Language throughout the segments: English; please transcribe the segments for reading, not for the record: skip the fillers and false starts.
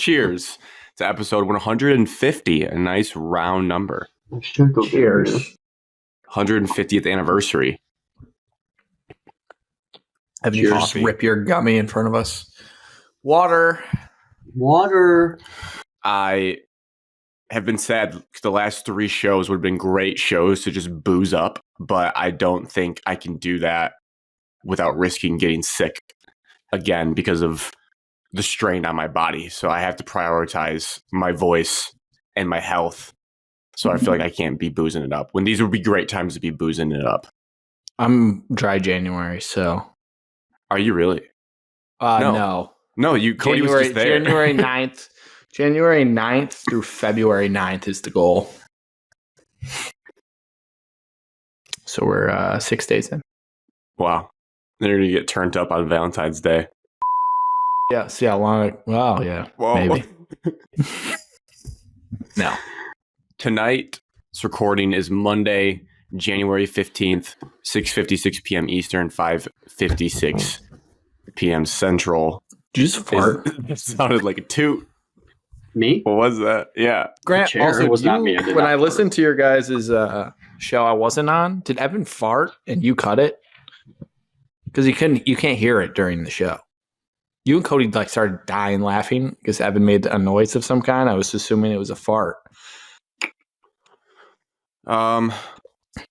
cheers to episode 150, a nice round number. Cheers. 150th anniversary. Have you just rip your gummy in front of us? Water. I have been sad. The last 3 shows would have been great shows to just booze up, but I don't think I can do that without risking getting sick again because of the strain on my body. So I have to prioritize my voice and my health. So I feel like I can't be boozing it up when these would be great times to be boozing it up. I'm dry January, so. Are you really? No. No, Cody was just there. January 9th through February 9th is the goal. So we're 6 days in. Wow. Then you're going to get turned up on Valentine's Day. Yeah, see how long. Well, yeah. Whoa. Maybe. No. Tonight's recording is Monday, January 15th, 6:56 p.m. Eastern, 5:56 p.m. Central. Did you just fart? It sounded like a toot. Me? What was that? Yeah. Grant, also, was not me. When I listened to your guys' show I wasn't on, did Evan fart and you cut it? Because you can't hear it during the show. You and Cody started dying laughing because Evan made a noise of some kind. I was assuming it was a fart.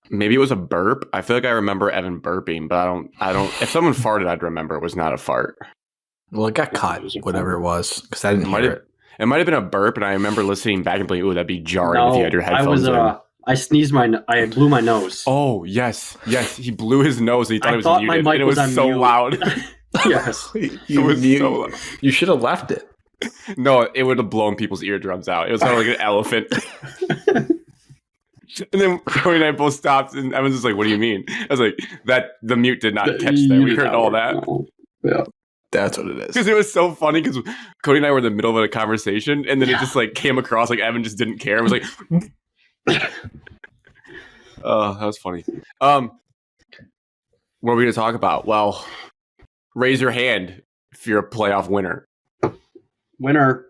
Maybe it was a burp. I feel like I remember Evan burping, but I don't. If someone farted, I'd remember it was not a fart. Well, it got cut, whatever it was, because I didn't hear it. It might have been a burp, and I remember listening back and being, "Ooh, that'd be jarring if you had your headphones in." I sneezed I blew my nose. Oh yes, he blew his nose. And he thought it was muted, my mic and it was so mute. loud. Yes, it was so loud. You should have left it. No, it would have blown people's eardrums out. It was kind of like an elephant. And then Cody and I both stopped, and I was just like, "What do you mean?" I was like, "That the mute did not catch that. We heard all that." No. Yeah. That's what it is. Because it was so funny because Cody and I were in the middle of a conversation and then it just came across like Evan just didn't care. It was like, oh, that was funny. What are we going to talk about? Well, raise your hand if you're a playoff winner. Winner.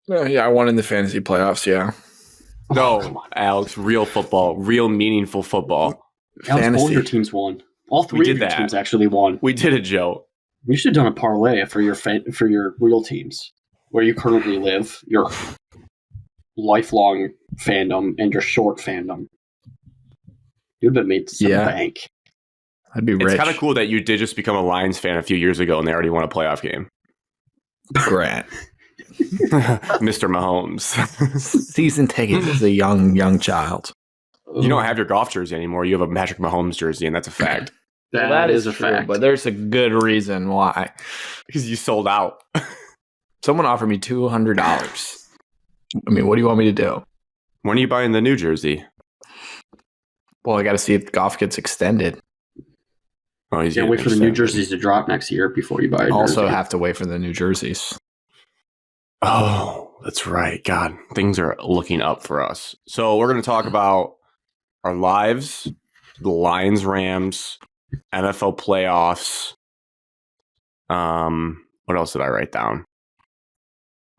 Yeah, I won in the fantasy playoffs, yeah. No, Alex, real football, real meaningful football. Alex, all your teams won. All 3 of your teams actually won. We did it, Joe. You should have done a parlay for your real teams, where you currently live, your lifelong fandom and your short fandom. You'd have made some bank. I'd be rich. It's kind of cool that you did just become a Lions fan a few years ago and they already won a playoff game. Grant. Mr. Mahomes. Season ticket as a young child. You don't have your golf jersey anymore. You have a Patrick Mahomes jersey, and that's a fact. That is a fact. But there's a good reason why. Because you sold out. Someone offered me $200. I mean, what do you want me to do? When are you buying the new jersey? Well, I got to see if golf gets extended. Oh, you can't wait for the new jerseys to drop next year before you buy it. Also have to wait for the new jerseys. Oh, that's right. God, things are looking up for us. So we're going to talk about our lives, the Lions, Rams, NFL playoffs. What else did I write down?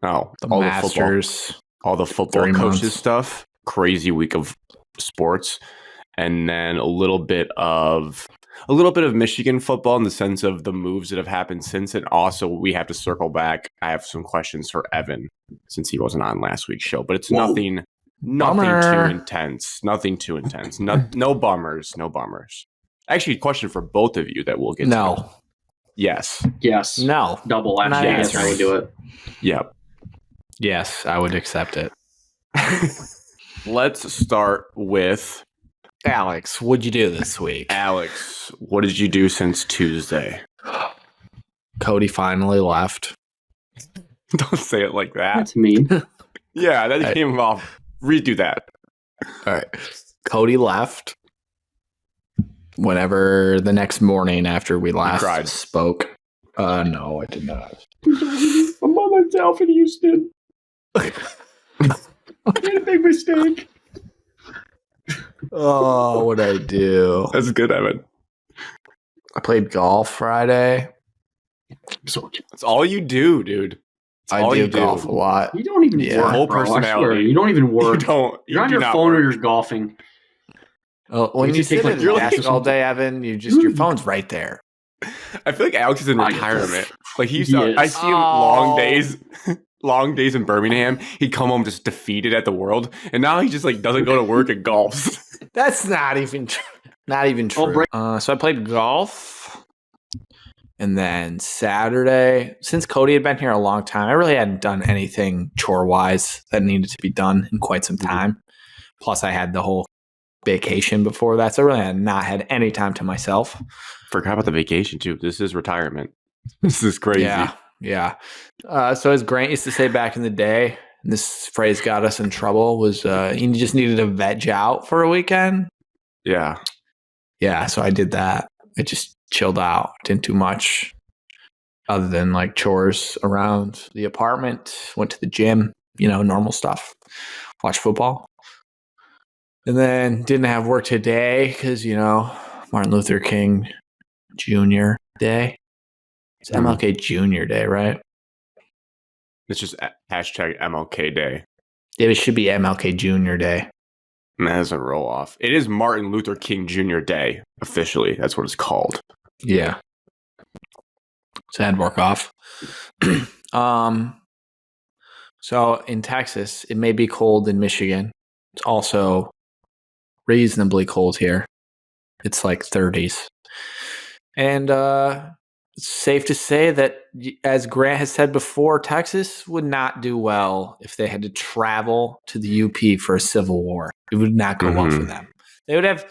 Oh, the Masters, all the football coaches stuff. Crazy week of sports, and then a little bit of Michigan football in the sense of the moves that have happened since. And also, we have to circle back. I have some questions for Evan since he wasn't on last week's show, but it's nothing too intense. Nothing too intense. No bummers. No bummers. Actually, a question for both of you that we'll get to. Yes. Yes. No. Double actually. Yes, I would do it. Yep. Yes, I would accept it. Let's start with Alex. What'd you do this week? Alex, what did you do since Tuesday? Cody finally left. Don't say it like that. That's mean. Yeah, that came off. Redo that. All right. Cody left. Whenever the next morning after we last spoke. No, I did not. I'm by myself in Houston. I made a big mistake. Oh, what'd I do? That's good, Evan. I played golf Friday. So that's all you do, dude. I all do you do. golf a lot. You don't even Yeah. work, Whole bro. I swear, personality. you don't even You work. don't. You're on do your not phone or work. you're golfing. When You you should take, sit like, at the you're desk like- all day, Evan, your Dude. phone's right there. I feel like Alex is in I- retirement. Like he used He to, I is. see him long days, long days in Birmingham. He'd come home just defeated at the world, and now he just like doesn't go to work and golfs. That's not even true. So I played golf, and then Saturday, since Cody had been here a long time, I really hadn't done anything chore wise that needed to be done in quite some time. Plus, I had the whole vacation before that, so I really had not had any time to myself. Forgot about the vacation too. This is retirement. This is crazy. Yeah. So as Grant used to say back in the day, and this phrase got us in trouble, was you just needed to veg out for a weekend. Yeah. Yeah, so I did that. I just chilled out, didn't do much other than like chores around the apartment, went to the gym, normal stuff, watch football. And then didn't have work today because, Martin Luther King Jr. Day. It's MLK Jr. Day, right? It's just hashtag MLK Day. It should be MLK Jr. Day. And that doesn't roll off. It is Martin Luther King Jr. Day, officially. That's what it's called. Yeah. So I had work off. So in Texas, it may be cold in Michigan. It's also reasonably cold here. It's like 30s. And it's safe to say that, as Grant has said before, Texas would not do well if they had to travel to the UP for a civil war. It would not go well for them. They would have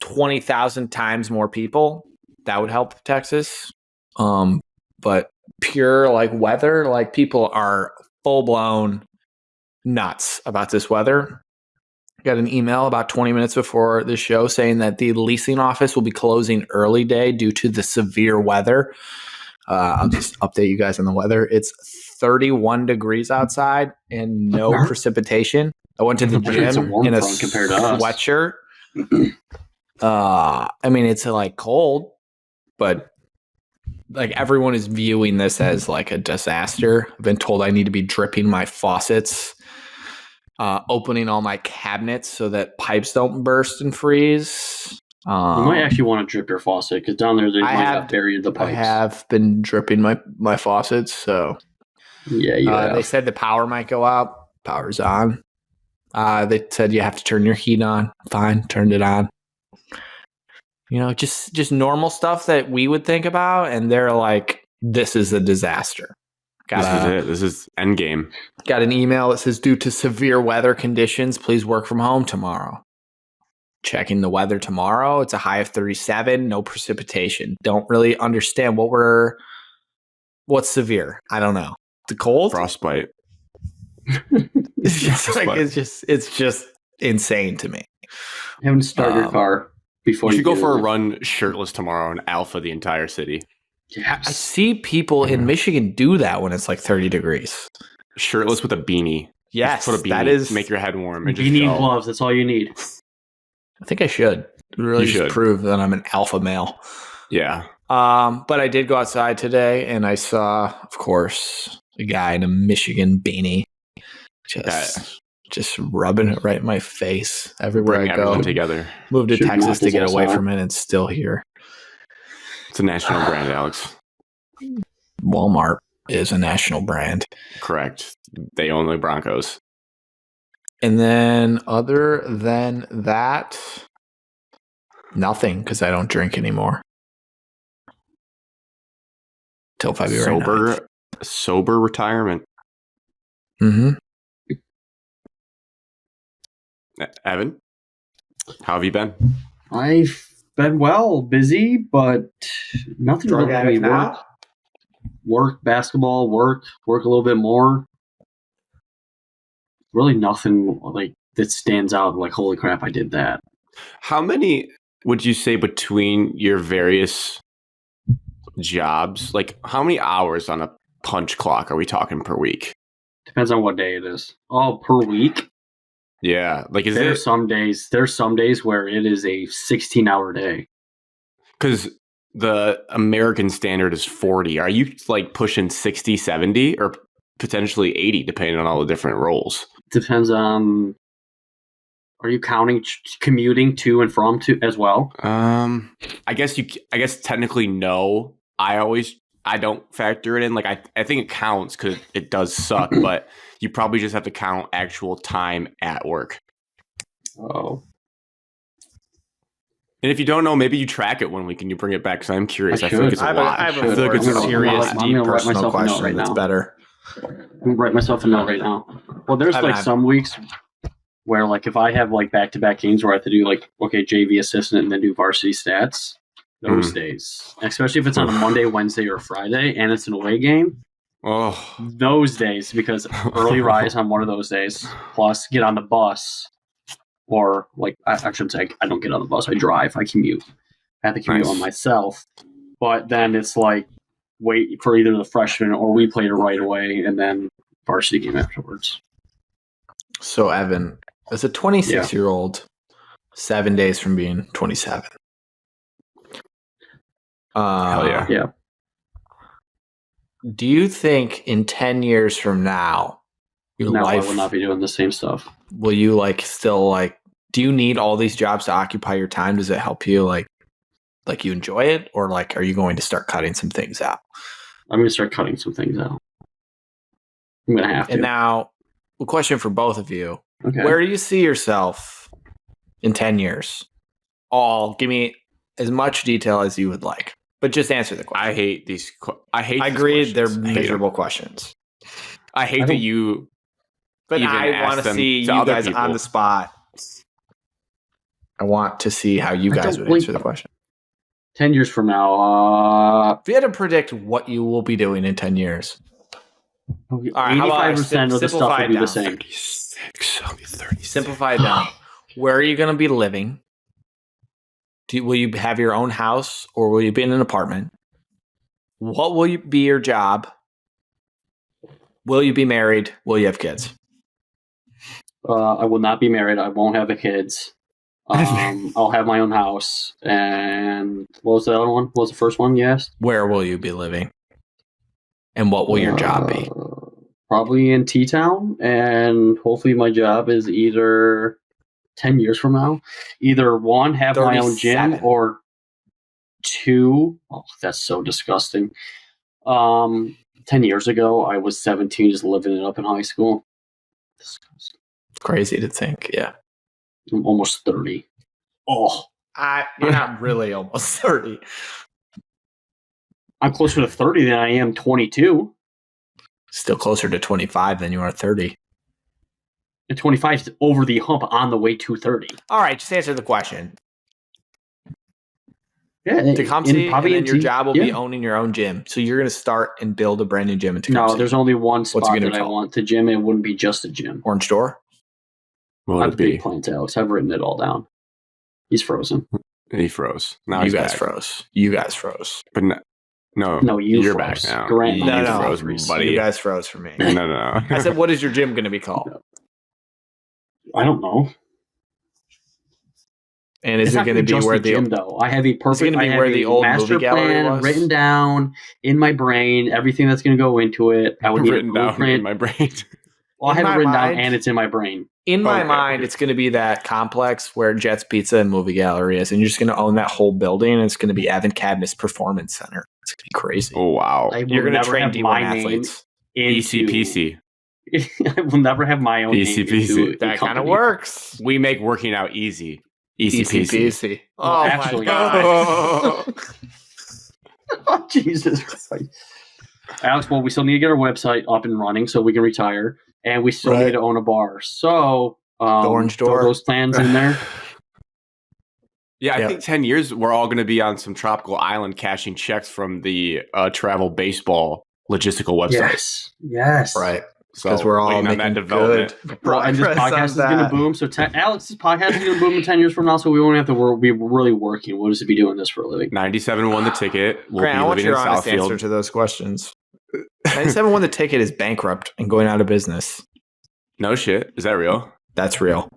20,000 times more people. That would help Texas. But pure like weather, like people are full blown nuts about this weather. Got an email about 20 minutes before the show saying that the leasing office will be closing early day due to the severe weather. I'll just update you guys on the weather. It's 31 degrees outside and no precipitation. I went to the It's a gym warm in a front compared to us. sweatshirt. I mean, it's like cold, but like everyone is viewing this as like a disaster. I've been told I need to be dripping my faucets, opening all my cabinets so that pipes don't burst and freeze. You might actually want to drip your faucet because down there they might have buried the I pipes. have been dripping my faucets, so Yeah, they said the power might go out. Power's on. They said you have to turn your heat on. Fine, turned it on. Just normal stuff that we would think about, and they're like, "This is a disaster." This is it. This is endgame. Got an email that says, "Due to severe weather conditions, please work from home tomorrow." Checking the weather tomorrow, it's a high of 37, no precipitation. Don't really understand what's severe. I don't know. The cold? Frostbite. It's just insane to me. You haven't started your car before You you should go get for in a there. run shirtless tomorrow and alpha the entire city. I Yes. see people in Michigan do that when it's like 30 degrees. Shirtless with a beanie. Yes, Just put a beanie. that is. Make your head warm. And You just need go. gloves. That's all you need. I think I should really You just should. prove that I'm an alpha male. Yeah. But I did go outside today, and I saw, of course, a guy in a Michigan beanie, just rubbing it right in my face everywhere Bring I go. everyone together. Moved to Should Texas knock to his get ass away out. from it, and it's still here. It's a national brand, Alex. Walmart is a national brand. Correct. They own the Broncos. And then other than that, nothing, because I don't drink anymore. Till February 9th. Sober retirement. Mm-hmm. Evan, how have you been? I've been busy, but nothing Drug really addict work. now? Work, basketball, work a little bit more. Really nothing like that stands out like, holy crap, I did that. How many would you say between your various jobs? Like, how many hours on a punch clock are we talking per week? Depends on what day it is. Oh, per week? Yeah. Like, is There's it some days where it is a 16-hour day. because the American standard is 40? Are you like pushing 60, 70, or potentially 80, depending on all the different roles. Depends on. Are you counting commuting to and from to as well? I guess technically no. I don't factor it in. Like I think it counts because it does suck, but you probably just have to count actual time at work. Oh. And if you don't know, maybe you track it 1 week and you bring it back. Because I'm curious. I feel like it's a lot. I have I a feel like it's a serious, lot. deep I'm gonna write personal myself a note question right that's now. better. I'm gonna write myself a note right now. Well, there's like some weeks where like if I have like back-to-back games where I have to do like JV assistant and then do varsity stats, those days, especially if it's on a Monday, Wednesday, or Friday and it's an away game. Oh, Those days, because early rise on one of those days, plus get on the bus, or like I should say I don't get on the bus, I drive, I commute. I have to commute on myself, but then it's like wait for either the freshman or we played it right away and then varsity game afterwards. So Evan, as a 26-year-old, 7 days from being 27. hell yeah. Yeah. Do you think in 10 years from now, your No, life I will not be doing the same stuff. will you still do you need all these jobs to occupy your time? Does it help you like you enjoy it, or are you going to start cutting some things out? I'm going to start cutting some things out. I'm going to have to. And now, a question for both of you. Okay. Where do you see yourself in 10 years? Give me as much detail as you would like, but just answer the question. I hate these. I agree. They're questions. I hate miserable them. questions. I hate that you. But even I ask want to them see to you other guys people. on the spot. I want to see how you guys would answer the question. 10 years from now, If you had to predict what you will be doing in 10 years. All right, how about 85% of the stuff will be the same. 36, I'll be 36. Simplify it down. Where are you going to be living? Will you have your own house, or will you be in an apartment? What will be your job? Will you be married? Will you have kids? I will not be married. I won't have the kids. I'll have my own house. And what was the other one? What was the first one you asked? Where will you be living? And what will your job be? Probably in T-Town. And hopefully my job is either 10 years from now, either one, have my own gym, 37. or two. Oh, that's so disgusting. 10 years ago, I was 17, just living it up in high school. Disgusting. It's crazy to think. Yeah. I'm almost 30. Oh, You're not really almost 30. I'm closer to 30 than I am 22. Still closer to 25 than you are 30. And 25 is over the hump on the way to 30. All right, just answer the question. Yeah, Tecumseh, and then your job will be yeah. owning your own gym. So you're going to start and build a brand new gym in No, Tecumseh. there's only one What's it spot gonna that be I called? want to gym. It wouldn't be just a gym. Orange Door? What I would have it the big be? plans, Alex. I've written it all down. He's frozen. He froze. Now You he's guys back. froze. You guys froze. But no, No, you're back froze. now. Grant, You no. froze, buddy. You guys froze for me. No. I said, what is your gym going to be called? I don't know. And is It's it not going to be just where a gym, though. I have a perfect. gonna be I have where a the old master movie gallery plan was? written down in my brain. Everything that's going to go into it. I would need a written down in blueprint. my brain. Well, I In have it my written mind- down, and it's in my brain. In my Okay. mind, it's going to be that complex where Jets Pizza and Movie Gallery is, and you're just going to own that whole building, and it's going to be Evan Cadmus Performance Center. It's going to be crazy. Oh wow. I will You're going to never train have D1 my name athletes. into- ECPC. I will never have my own ECPC. name into a That kind of company. works. We make working out easy. ECPC. ECPC. Well, Oh, actually- my God. Oh, Jesus Christ. Alex, well, we still need to get our website up and running so we can retire, and we still Right. need to own a bar. So, The Orange throw Door. those plans in there. Yeah, I Yep. think 10 years we're all going to be on some tropical island cashing checks from the travel baseball logistical website. Yes. Right. So Because we're all waiting on making that development. good Well, and this progress on podcast is going to that. boom. So, Alex's podcast is going to boom in 10 years from now, so we won't have to be really working. We'll just be doing this for a living. 97 won the ticket. We'll Grant, I be want living in your honest answer Southfield. to those questions. 97 won the ticket is bankrupt and going out of business. No shit. Is that real? That's real.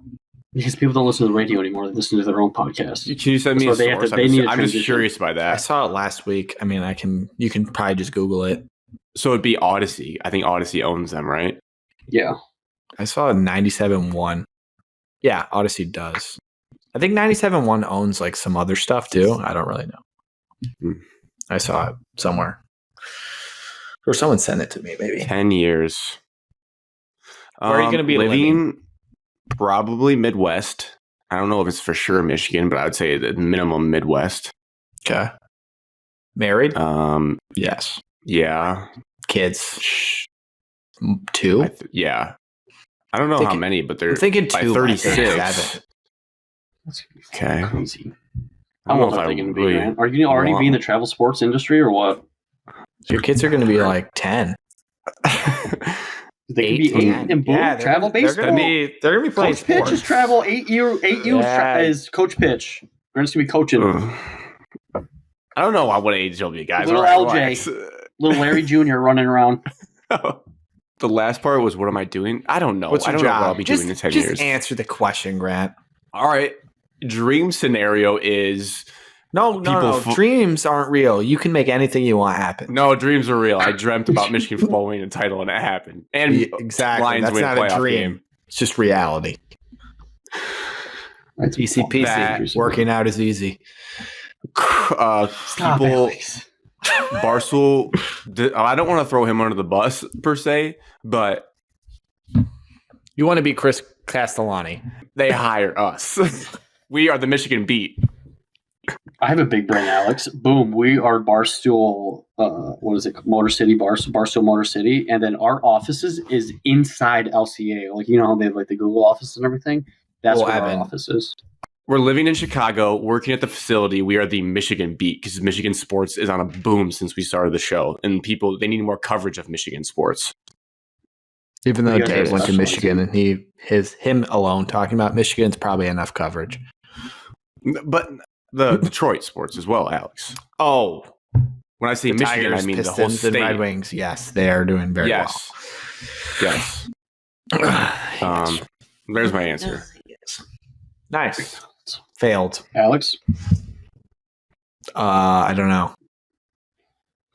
Because people don't listen to the radio anymore. They listen to their own podcast. Can you send me a So they have source? to- they need a I'm just transition. curious by I that. saw it last week. I mean, you can probably just Google it. So it'd be Odyssey. I think Odyssey owns them, right? Yeah. I saw 97.1. Yeah, Odyssey does. I think 97.1 owns like some other stuff too. I don't really know. Hmm. I saw it somewhere. Or someone sent it to me, maybe. 10 years. Where are you going to be living? Probably Midwest. I don't know if it's for sure Michigan, but I would say the minimum Midwest. Okay. Married? Yes. Yeah. Kids? 2? Yeah. I don't know how many, but they're I'm thinking by 2. 36. That's Okay. crazy. I How don't old know are if they I going to be, really Grant? Are you going to already be in the travel sports industry or what? Your kids are going to be like 10. They could be 8 and boom, travel baseball. They're gonna be playing Coach Pitch sports. is travel 8 years is Coach Pitch. Grant's going to be coaching. I don't know what age he'll be, guys. Little All LJ. relax. Little Larry Jr. running around. The last part was, what am I doing? I don't know. What's I your don't know job? what I'll be doing in 10 just years. answer the question, Grant. All right. Dream scenario is... No. Dreams aren't real. You can make anything you want happen. No, dreams are real. I dreamt about Michigan football winning a title, and it happened. And exactly. Lions That's win not a playoff dream. game. It's just reality. That's Easy peasy. Working out is easy. Stop, People... Alex. Barstool, I don't want to throw him under the bus per se, but you want to be Chris Castellani. They hire us. We are the Michigan Beat. I have a big brain, Alex. Boom, we are Barstool. What is it? Motor City, Barstool Motor City, and then our offices is inside LCA. Like, you know how they have like the Google office and everything. That's where our office is. We're living in Chicago, working at the facility. We are the Michigan Beat because Michigan sports is on a boom since we started the show, and they need more coverage of Michigan sports. Even though Dave went to Michigan, and him alone talking about Michigan is probably enough coverage. But the Detroit sports as well, Alex. Oh, when I say the Michigan, Tigers, I mean Pistons, the whole state. And Red Wings. Yes, they are doing very well. Yes. There's my answer. Nice. Failed. Alex? I don't know.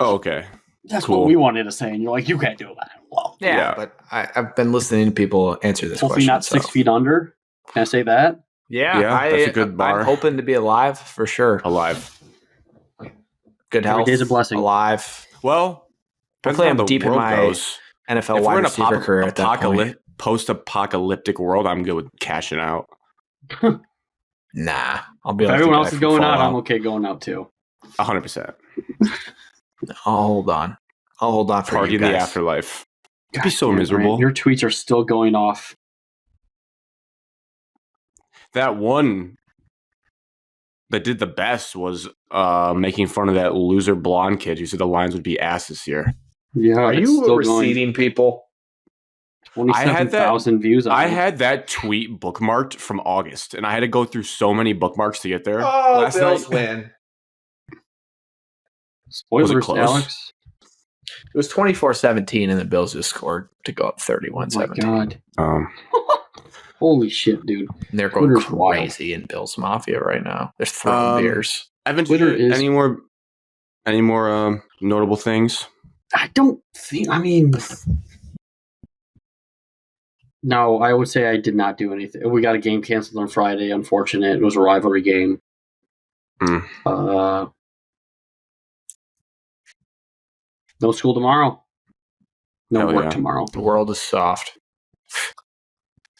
Oh, okay. That's cool. What we wanted to say, and you're like, you can't do that. Well, yeah. But I've been listening to people answer this hopefully question. Not 6 feet under. Can I say that? Yeah, that's a good bar. I'm hoping to be alive for sure. Alive. Good health. Every day's a blessing. Alive. Well, hopefully I'm deep in my NFL wide receiver career at that point. Post-apocalyptic world, I'm good with cashing out. Nah, I'll be. If everyone else is going out, I'm okay going out too. 100%. I'll hold on. For Party you guys. in the afterlife. It'd be so miserable. Grant, your tweets are still going off. That one that did the best was making fun of that loser blonde kid who said the Lions would be ass this year. Yeah, are you receding people? 27,000 views. I had that tweet bookmarked from August, and I had to go through so many bookmarks to get there. Oh, last Bills win. Spoilers, Alex. It was 24-17, and the Bills just scored to go up 31-17. Oh my God. Holy shit, dude. And they're going Twitter's crazy wild in Bills Mafia right now. They're throwing beers. Evan, Twitter is any more notable things? I don't think. I mean, no. I would say I did not do anything. We got a game canceled on Friday. Unfortunate. It was a rivalry game. No school tomorrow. No work tomorrow. The world is soft.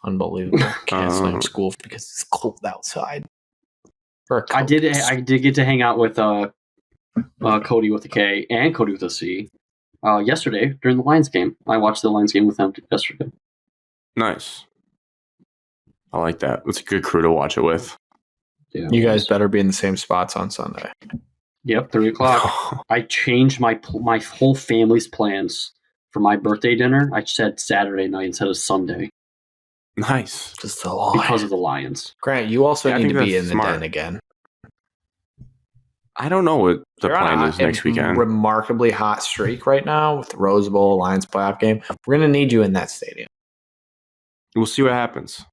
Unbelievable. Canceling school because it's cold outside. I did get to hang out with Cody with a K and Cody with a C yesterday during the Lions game. I watched the Lions game with them yesterday. Nice. I like that. It's a good crew to watch it with. Yeah, you guys better be in the same spots on Sunday. Yep, 3:00. I changed my whole family's plans for my birthday dinner. I said Saturday night instead of Sunday. Nice. Just because of the Lions. Grant, you also need to be in the den again. I don't know what the plan is next weekend. Remarkably hot streak right now with the Rose Bowl Lions playoff game. We're going to need you in that stadium. We'll see what happens.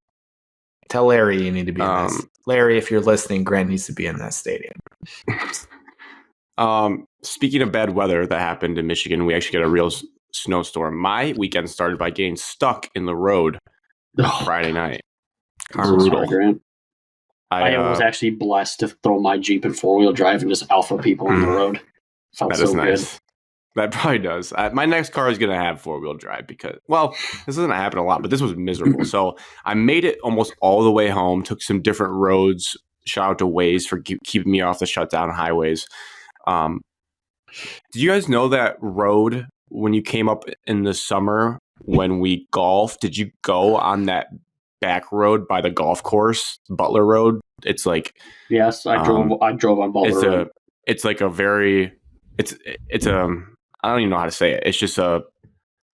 Tell Larry you need to be in this. Larry, if you're listening, Grant needs to be in that stadium. Speaking of bad weather that happened in Michigan, we actually got a real snowstorm. My weekend started by getting stuck in the road Friday night. I'm so sorry, Brutal. Grant. I was actually blessed to throw my Jeep in 4-wheel drive and just alpha people on the road. Felt That so is nice. good. That probably does. My next car is going to have 4-wheel drive because, well, this doesn't happen a lot, but this was miserable. So I made it almost all the way home, took some different roads. Shout out to Waze for keeping me off the shutdown highways. Did you guys know that road when you came up in the summer when we golfed? Did you go on that back road by the golf course, Butler Road? It's like yes, I drove on Butler Road. It's like a very it's I don't even know how to say it. It's just a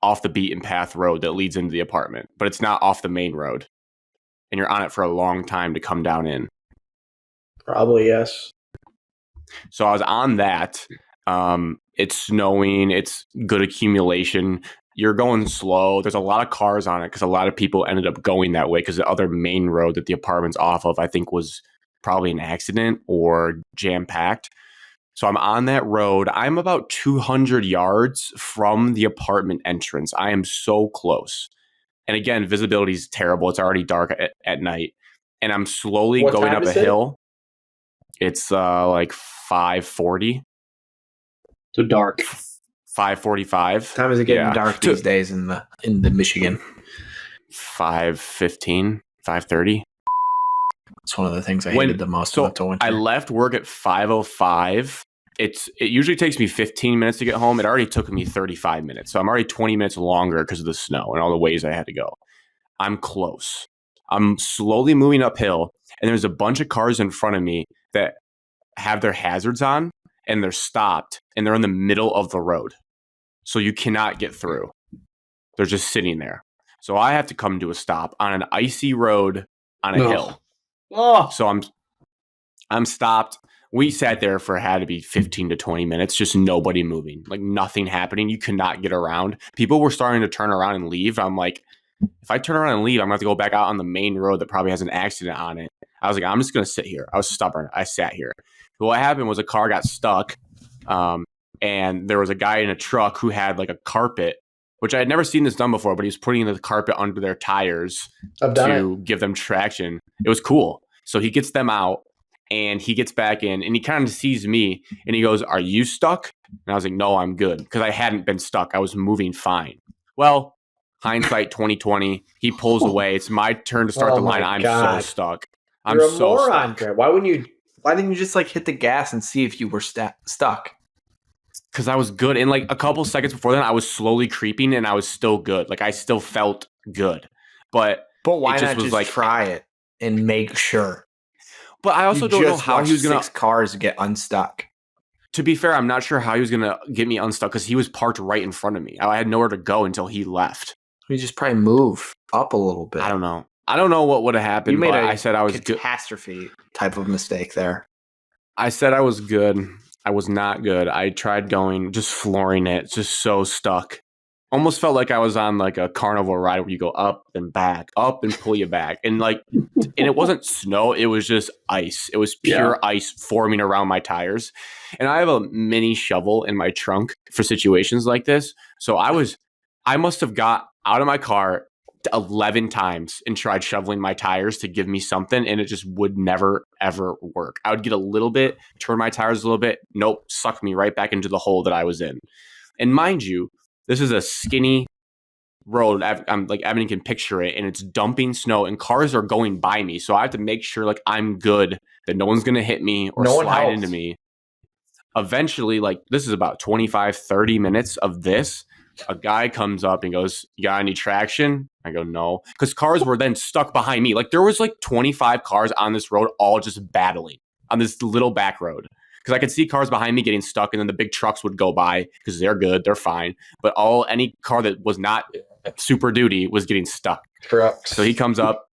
off the beaten path road that leads into the apartment, but it's not off the main road, and you're on it for a long time to come down in. Probably yes. So I was on that. It's snowing. It's good accumulation. You're going slow. There's a lot of cars on it because a lot of people ended up going that way because the other main road that the apartment's off of, I think, was probably an accident or jam-packed. So I'm on that road. I'm about 200 yards from the apartment entrance. I am so close. And again, visibility is terrible. It's already dark at night. And I'm slowly going up a hill. It's like 5:40. So dark. 5:45. Time is it getting dark these days in the Michigan? 5:15, 5:30. It's one of the things I hated the most about the winter. I left work at 5:05. It usually takes me 15 minutes to get home. It already took me 35 minutes. So I'm already 20 minutes longer because of the snow and all the ways I had to go. I'm close. I'm slowly moving uphill, and there's a bunch of cars in front of me that have their hazards on, and they're stopped, and they're in the middle of the road. So you cannot get through. They're just sitting there. So I have to come to a stop on an icy road on a hill. Oh. So I'm stopped. We sat there for had to be 15 to 20 minutes, just nobody moving, like nothing happening. You could not get around. People were starting to turn around and leave. I'm like, if I turn around and leave, I'm going to have to go back out on the main road that probably has an accident on it. I was like, I'm just going to sit here. I was stubborn. I sat here. But what happened was a car got stuck, and there was a guy in a truck who had like a carpet, which I had never seen this done before, but he was putting the carpet under their tires to give them traction. It was cool. So he gets them out, and he gets back in, and he kind of sees me, and he goes, "Are you stuck?" And I was like, "No, I'm good," because I hadn't been stuck. I was moving fine. Well, hindsight 2020, he pulls away. It's my turn to start the line. I'm so stuck. I'm You're a so moron, stuck. Grant. Why didn't you just like hit the gas and see if you were stuck? Because I was good. And like a couple seconds before then, I was slowly creeping, and I was still good. Like I still felt good. But why it not just like, try it and make sure? But I also don't know how he was going to 6 cars get unstuck. To be fair, I'm not sure how he was going to get me unstuck because he was parked right in front of me. I had nowhere to go until he left. You just probably move up a little bit. I don't know. I don't know what would have happened. You made I said I was catastrophe type of mistake there. I said I was good. I was not good. I tried going, just flooring it, just so stuck. Almost felt like I was on like a carnival ride where you go up and back, up and pull you back. And like, and it wasn't snow. It was just ice. It was pure ice forming around my tires. And I have a mini shovel in my trunk for situations like this. So I must have got out of my car 11 times and tried shoveling my tires to give me something, and it just would never, ever work. I would get a little bit, turn my tires a little bit. Nope, suck me right back into the hole that I was in. And mind you, this is a skinny road. I'm like, Evan can picture it, and it's dumping snow, and cars are going by me. So I have to make sure like I'm good, that no one's going to hit me or slide into me. Eventually, like this is about 25, 30 minutes of this. A guy comes up and goes, "You got any traction?" I go, "No." Because cars were then stuck behind me. Like there was like 25 cars on this road, all just battling on this little back road. Because I could see cars behind me getting stuck, and then the big trucks would go by because they're good, they're fine. But any car that was not Super Duty was getting stuck. Trucks. So he comes up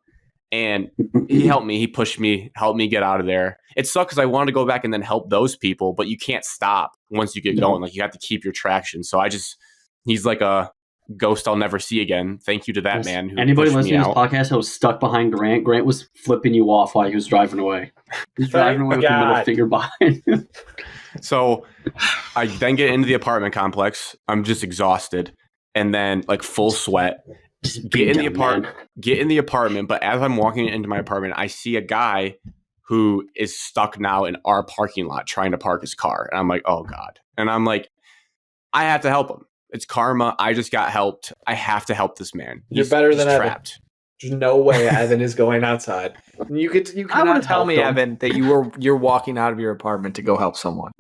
and he helped me. He pushed me, helped me get out of there. It sucked because I wanted to go back and then help those people, but you can't stop once you get going. Like you have to keep your traction. So he's like a ghost I'll never see again. Thank you to that man who Anybody pushed listening me to this out. podcast that was stuck behind Grant, Grant was flipping you off while he was driving away. He was driving away with the middle finger behind him. So I then get into the apartment complex. I'm just exhausted, and then like full sweat. Get in the apartment. But as I'm walking into my apartment, I see a guy who is stuck now in our parking lot trying to park his car, and I'm like, oh god. And I'm like, I have to help him. It's karma. I just got helped. I have to help this man. You're better than Evan. Trapped. There's no way Evan is going outside. You cannot tell me, Evan, that you're walking out of your apartment to go help someone.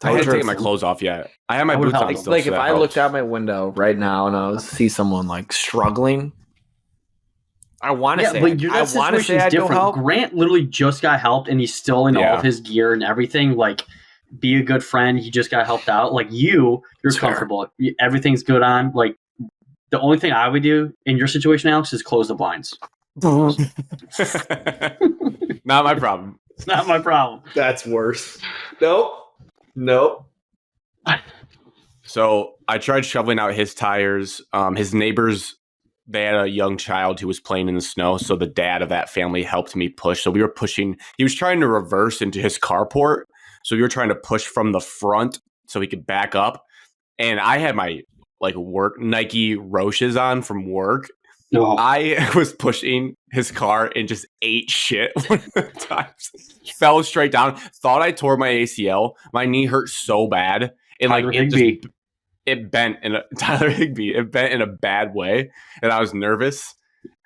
I haven't taken my clothes off yet. I have my boots on still. Like so if I looked out my window right now and I see someone like struggling, I want to say I want to say I'd go help. Grant literally just got helped, and he's still in all of his gear and everything. Like, be a good friend. He just got helped out. Like you're comfortable. Everything's good on. Like the only thing I would do in your situation, Alex, is close the blinds. Not my problem. It's not my problem. That's worse. Nope. So I tried shoveling out his tires. His neighbors, they had a young child who was playing in the snow. So the dad of that family helped me push. So we were pushing. He was trying to reverse into his carport. So we were trying to push from the front so he could back up. And I had my like work Nike Roches on from work. No. I was pushing his car and just ate shit one of the times. Fell straight down. Thought I tore my ACL. My knee hurt so bad. And like it bent in it bent in a bad way. And I was nervous.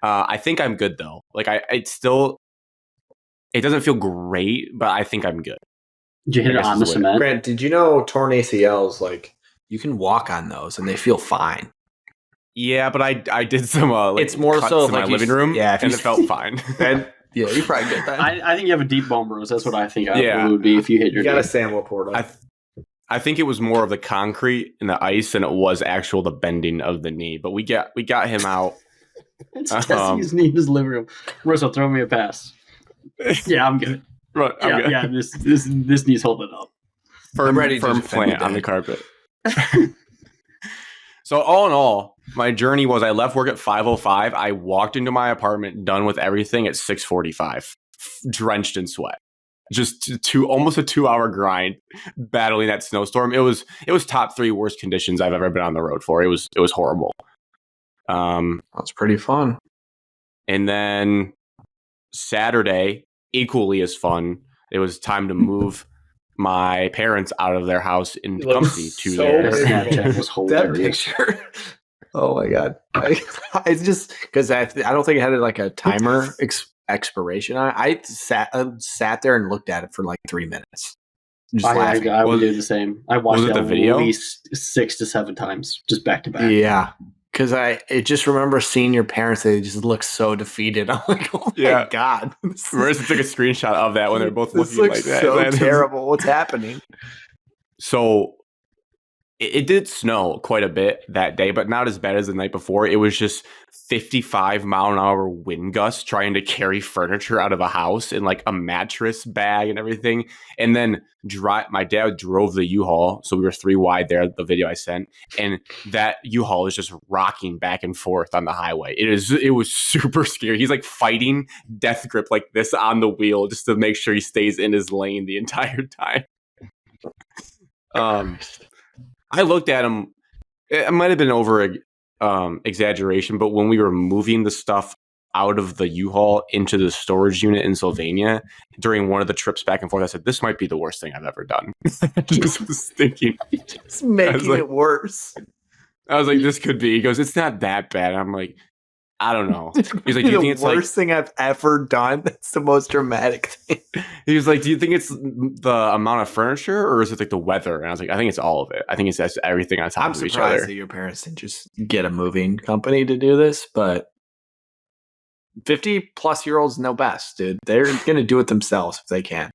I think I'm good though. Like it doesn't feel great, but I think I'm good. Did you hit it on the cement? Grant, did you know torn ACLs, like you can walk on those and they feel fine? Yeah, but I did some it's more so in my living room, and it felt fine. And yeah, you probably get that. I think you have a deep bone bruise. That's what I think it would be if you hit your knee. You got a Sam Laporta. I think it was more of the concrete and the ice than it was the bending of the knee. But we got him out. It's testing his knee in his living room. Russell, throw me a pass. Yeah, I'm good. Right, yeah. This knee's holding up. Firm plant on the carpet. So all in all, my journey was I left work at 5:05. I walked into my apartment, done with everything at 6:45, drenched in sweat. Just almost a 2-hour grind, battling that snowstorm. It was top 3 worst conditions I've ever been on the road for. It was horrible. That's pretty fun. And then Saturday, equally as fun. It was time to move my parents out of their house in Tecumseh to their Snapchat was hilarious. That picture. Oh my god! It's just because I don't think it had like a timer expiration on it. I sat there and looked at it for like 3 minutes. I would do the same. I watched the video at least 6 to 7 times, just back to back. Yeah, because I just remember seeing your parents. They just look so defeated. I'm like, oh my god! Marissa took a screenshot of that when they're both looking like that. So terrible. What's happening? So it did snow quite a bit that day, but not as bad as the night before. It was just 55-mile-an-hour wind gusts trying to carry furniture out of a house in like a mattress bag and everything. And then my dad drove the U-Haul, so we were 3 wide there, the video I sent, and that U-Haul is just rocking back and forth on the highway. It was super scary. He's like fighting death grip like this on the wheel just to make sure he stays in his lane the entire time. I looked at him. It might have been over exaggeration, but when we were moving the stuff out of the U-Haul into the storage unit in Sylvania during one of the trips back and forth, I said, "This might be the worst thing I've ever done." Just was thinking, just making it worse. I was like, "This could be." He goes, "It's not that bad." And I'm like, I don't know. He's like, "Do you think it's the worst thing I've ever done?" That's the most dramatic thing. He was like, "Do you think it's the amount of furniture or is it like the weather?" And I was like, "I think it's all of it. I think it's everything on top of each other." I'm surprised that your parents didn't just get a moving company to do this, but 50-plus-year-olds know best, dude. They're going to do it themselves if they can.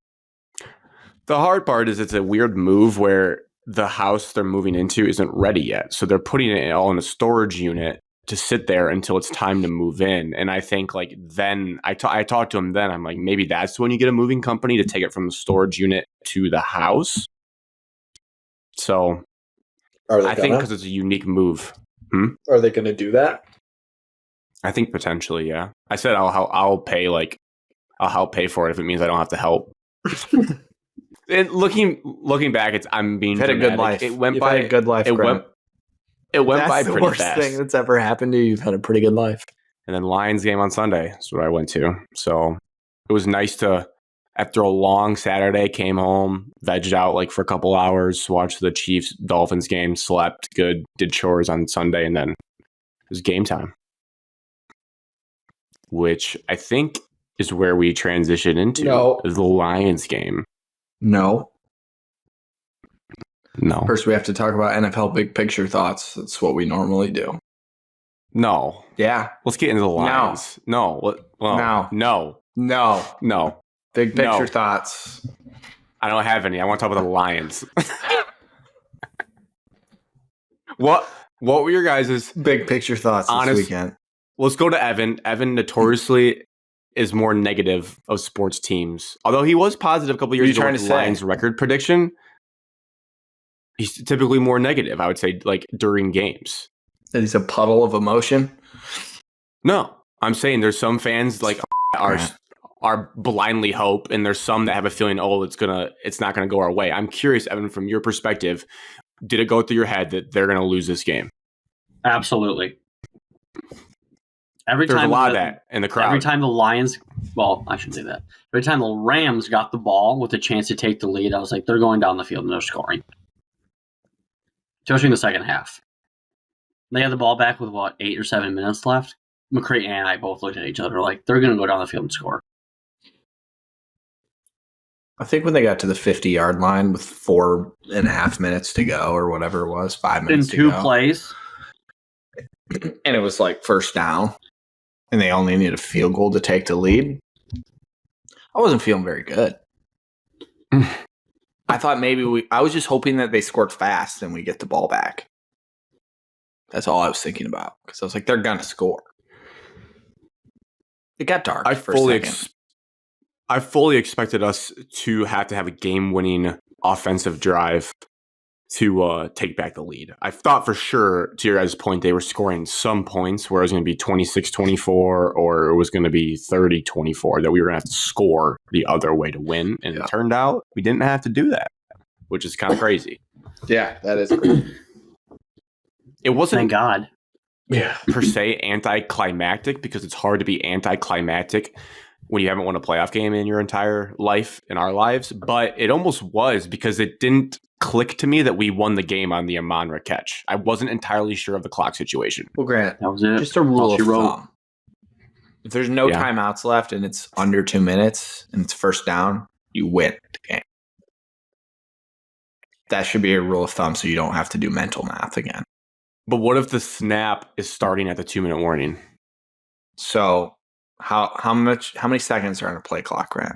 The hard part is it's a weird move where the house they're moving into isn't ready yet. So they're putting it all in a storage unit to sit there until it's time to move in. And I think like then I talked to him then. I'm like, maybe that's when you get a moving company to take it from the storage unit to the house. So Are they I think because it's a unique move. Are they going to do that? I think potentially, yeah. I said I'll pay I'll help pay for it if it means I don't have to help. And looking back, I'm being had a good life. It went You've by had a good life. It went by the pretty worst fast. thing that's ever happened to you. You've had a pretty good life. And then Lions game on Sunday is what I went to. So it was nice to, after a long Saturday, came home, vegged out like for a couple hours, watched the Chiefs Dolphins game, slept good, did chores on Sunday, and then it was game time, which I think is where we transition into the Lions game. No. First, we have to talk about NFL big picture thoughts. That's what we normally do. No. Yeah. Let's get into the Lions. No. No. Big picture thoughts. I don't have any. I want to talk about the Lions. What were your guys' big picture thoughts this weekend? Let's go to Evan. Evan notoriously is more negative of sports teams. Although he was positive a couple years ago with the Lions record prediction, he's typically more negative, I would say, like during games. That he's a puddle of emotion? No. I'm saying there's some fans like are blindly hope, and there's some that have a feeling, it's not gonna go our way. I'm curious, Evan, from your perspective, did it go through your head that they're gonna lose this game? Absolutely. There's a lot of that in the crowd. Every time the Lions, well, I shouldn't say that. Every time the Rams got the ball with a chance to take the lead, I was like, they're going down the field and they're scoring. Especially in the second half. They had the ball back with, 8 or 7 minutes left? McCray and I both looked at each other like, they're going to go down the field and score. I think when they got to the 50-yard line with 4.5 minutes to go or whatever it was, 5 minutes to go. In 2 plays. And it was like first down. And they only need a field goal to take the lead. I wasn't feeling very good. I thought I was just hoping that they scored fast and we get the ball back. That's all I was thinking about. Because I was like, they're going to score. It got dark I for a second. I fully expected us to have a game-winning offensive drive to take back the lead. I thought for sure, to your guys' point, they were scoring some points where it was going to be 26-24 or it was going to be 30-24, that we were going to have to score the other way to win. And it turned out we didn't have to do that, which is kind of crazy. Yeah, that is crazy. It wasn't, thank God, per se anticlimactic, because it's hard to be anticlimactic when you haven't won a playoff game in your entire life, in our lives. But it almost was, because it didn't click to me that we won the game on the Amon-Ra catch. I wasn't entirely sure of the clock situation. Well, Grant, that was it. Just a rule of thumb. If there's no timeouts left and it's under 2 minutes and it's first down, you win the game. That should be a rule of thumb, so you don't have to do mental math again. But what if the snap is starting at the 2-minute warning? So how many seconds are on a play clock, Grant?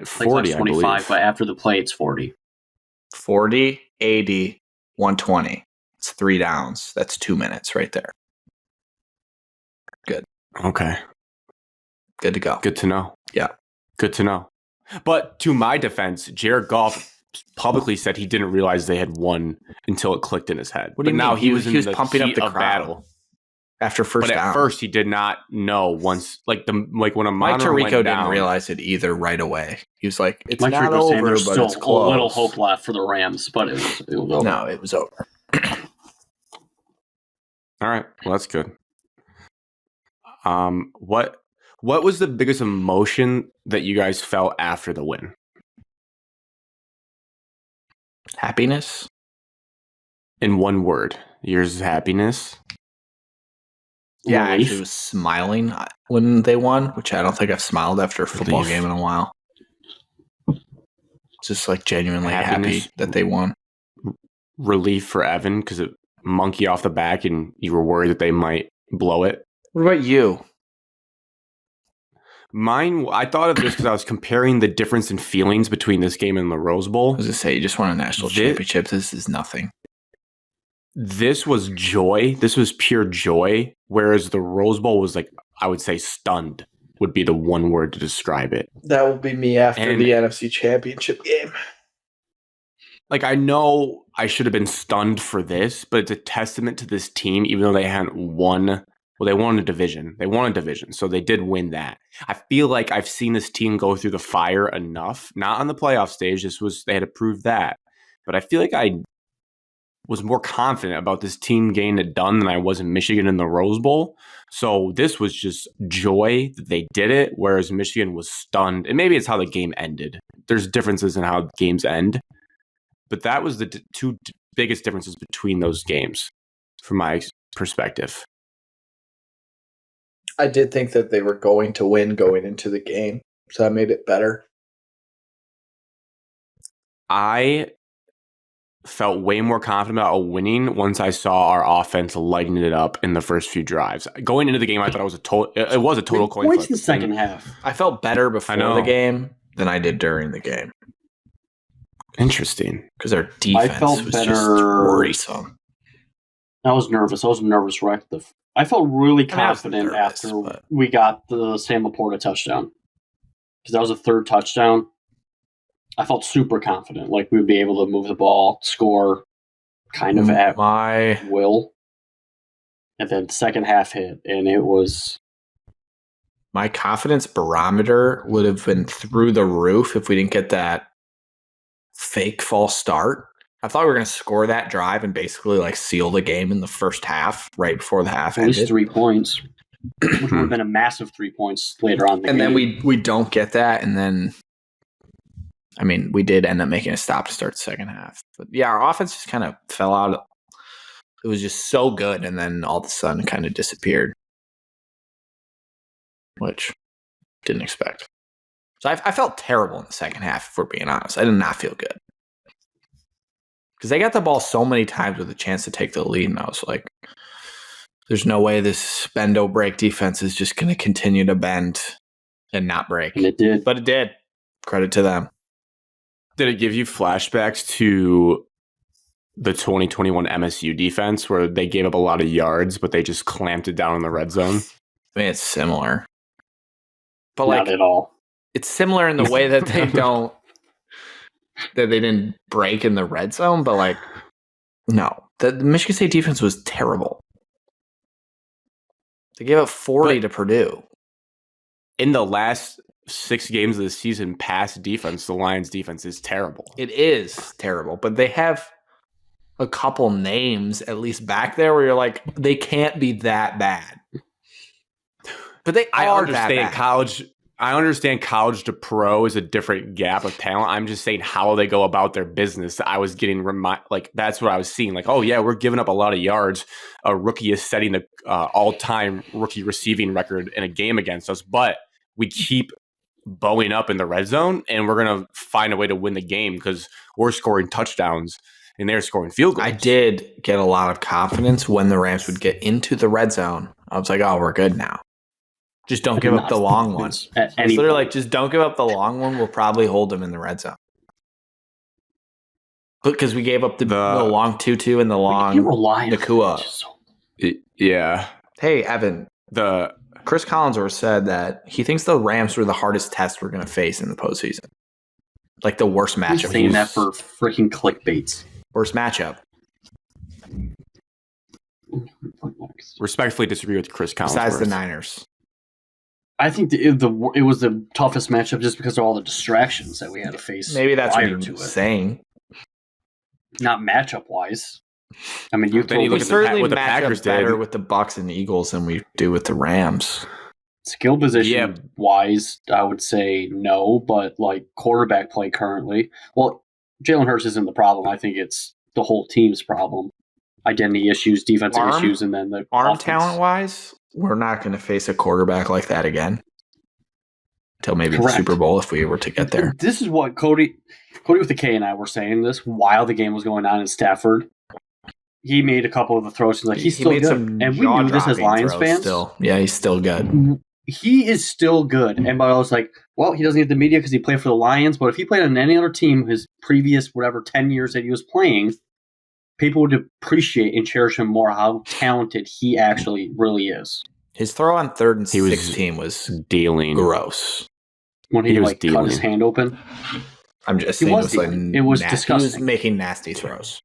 40, 25, but after the play, it's 40. 40, 80, 120. It's 3 downs. That's 2 minutes right there. Good. Okay. Good to go. Good to know. Yeah. Good to know. But to my defense, Jared Goff publicly said he didn't realize they had won until it clicked in his head. What do you mean? Now he was pumping up the crowd battle after first down. But at first he did not know once, when a Mike Tirico didn't didn't realize it either right away. He was like, "It's Mike not Tirico over, there's but still it's close." A little hope left for the Rams, but it was over. No, it was over. All right, well that's good. What was the biggest emotion that you guys felt after the win? Happiness. In one word, yours is happiness. Yeah, I actually was smiling when they won, which I don't think I've smiled after a football game in a while. Just like genuinely happy that they won. Relief for Evan, because it monkey off the back and you were worried that they might blow it. What about you? Mine, I thought of this because I was comparing the difference in feelings between this game and the Rose Bowl. I was going to say, you just won a national championship. This is nothing. This was joy. This was pure joy. Whereas the Rose Bowl was like, I would say stunned would be the one word to describe it. That will be me after the NFC championship game. like I know I should have been stunned for this, but it's a testament to this team, even though they hadn't won. Well, they won a division. They won a division, so they did win that. I feel like I've seen this team go through the fire enough, not on the playoff stage. They had to prove that, but I feel like I was more confident about this team getting it done than I was in Michigan in the Rose Bowl. So this was just joy that they did it, whereas Michigan was stunned. And maybe it's how the game ended. There's differences in how games end. But that was the two biggest differences between those games from my perspective. I did think that they were going to win going into the game, so that made it better. I felt way more confident about winning once I saw our offense lighting it up in the first few drives. Going into the game, I thought it was a total coin flip. Points in the second half. I felt better before the game than I did during the game. Interesting. Because our defense was just worrisome. I was nervous. I was nervous right at I felt really confident after we got the Sam Laporta touchdown. Because that was a third touchdown. I felt super confident, like we would be able to move the ball, score, kind of at my will. And then second half hit, and it was... My confidence barometer would have been through the roof if we didn't get that fake false start. I thought we were going to score that drive and basically like seal the game in the first half, right before the half ended. At least 3 points, which would have been a massive 3 points later on in the game. And then we don't get that, and then... I mean, we did end up making a stop to start the second half. But yeah, our offense just kind of fell out. It was just so good, and then all of a sudden kind of disappeared, which didn't expect. So I felt terrible in the second half, if we're being honest. I did not feel good. Because they got the ball so many times with a chance to take the lead, and I was like, there's no way this bend-o-break defense is just going to continue to bend and not break. And it did. But it did. Credit to them. Did it give you flashbacks to the 2021 MSU defense where they gave up a lot of yards, but they just clamped it down in the red zone? I mean, it's similar. But not at all. It's similar in the way that they didn't break in the red zone, but like, no. The Michigan State defense was terrible. They gave up 40 to Purdue. In the last 6 games of the season, past defense, the Lions defense is terrible. It is terrible, but they have a couple names at least back there where you're like, they can't be that bad. But they are that bad. I understand college to pro is a different gap of talent. I'm just saying how they go about their business. I was getting that's what I was seeing. Like, oh yeah, we're giving up a lot of yards. A rookie is setting the all-time rookie receiving record in a game against us, but we keep bowing up in the red zone, and we're going to find a way to win the game because we're scoring touchdowns and they're scoring field goals. I did get a lot of confidence when the Rams would get into the red zone. I was like, oh, we're good now. Just don't give up the long one. It's literally like, just don't give up the long one. We'll probably hold them in the red zone. Because we gave up the long 2-2 and the long Nakua. Yeah. Hey, Evan. Chris Collinsworth said that he thinks the Rams were the hardest test we're going to face in the postseason. Like the worst matchup. He's saying that for freaking clickbaits. Worst matchup. Respectfully disagree with Chris Collinsworth. Besides the Niners. I think it was the toughest matchup just because of all the distractions that we had to face. Maybe that's what you're saying. Not matchup-wise. I mean, we certainly match up better with the Bucs and the Eagles than we do with the Rams. Skill position wise, I would say no, but like quarterback play currently, well, Jalen Hurts isn't the problem. I think it's the whole team's problem. Identity issues, defensive issues, and then the arm talent wise, we're not going to face a quarterback like that again until maybe the Super Bowl if we were to get there. This is what Cody with the K and I were saying this while the game was going on in Stafford. He made a couple of the throws. He's still good. And we knew this as Lions fans. Yeah, he's still good. He is still good. And I was like, well, he doesn't get the media because he played for the Lions. But if he played on any other team, his previous, 10 years that he was playing, people would appreciate and cherish him more how talented he actually really is. His throw on 3rd and 16 was dealing gross. When he cut his hand open. I'm just He saying was like it was He was disgusting. making nasty throws.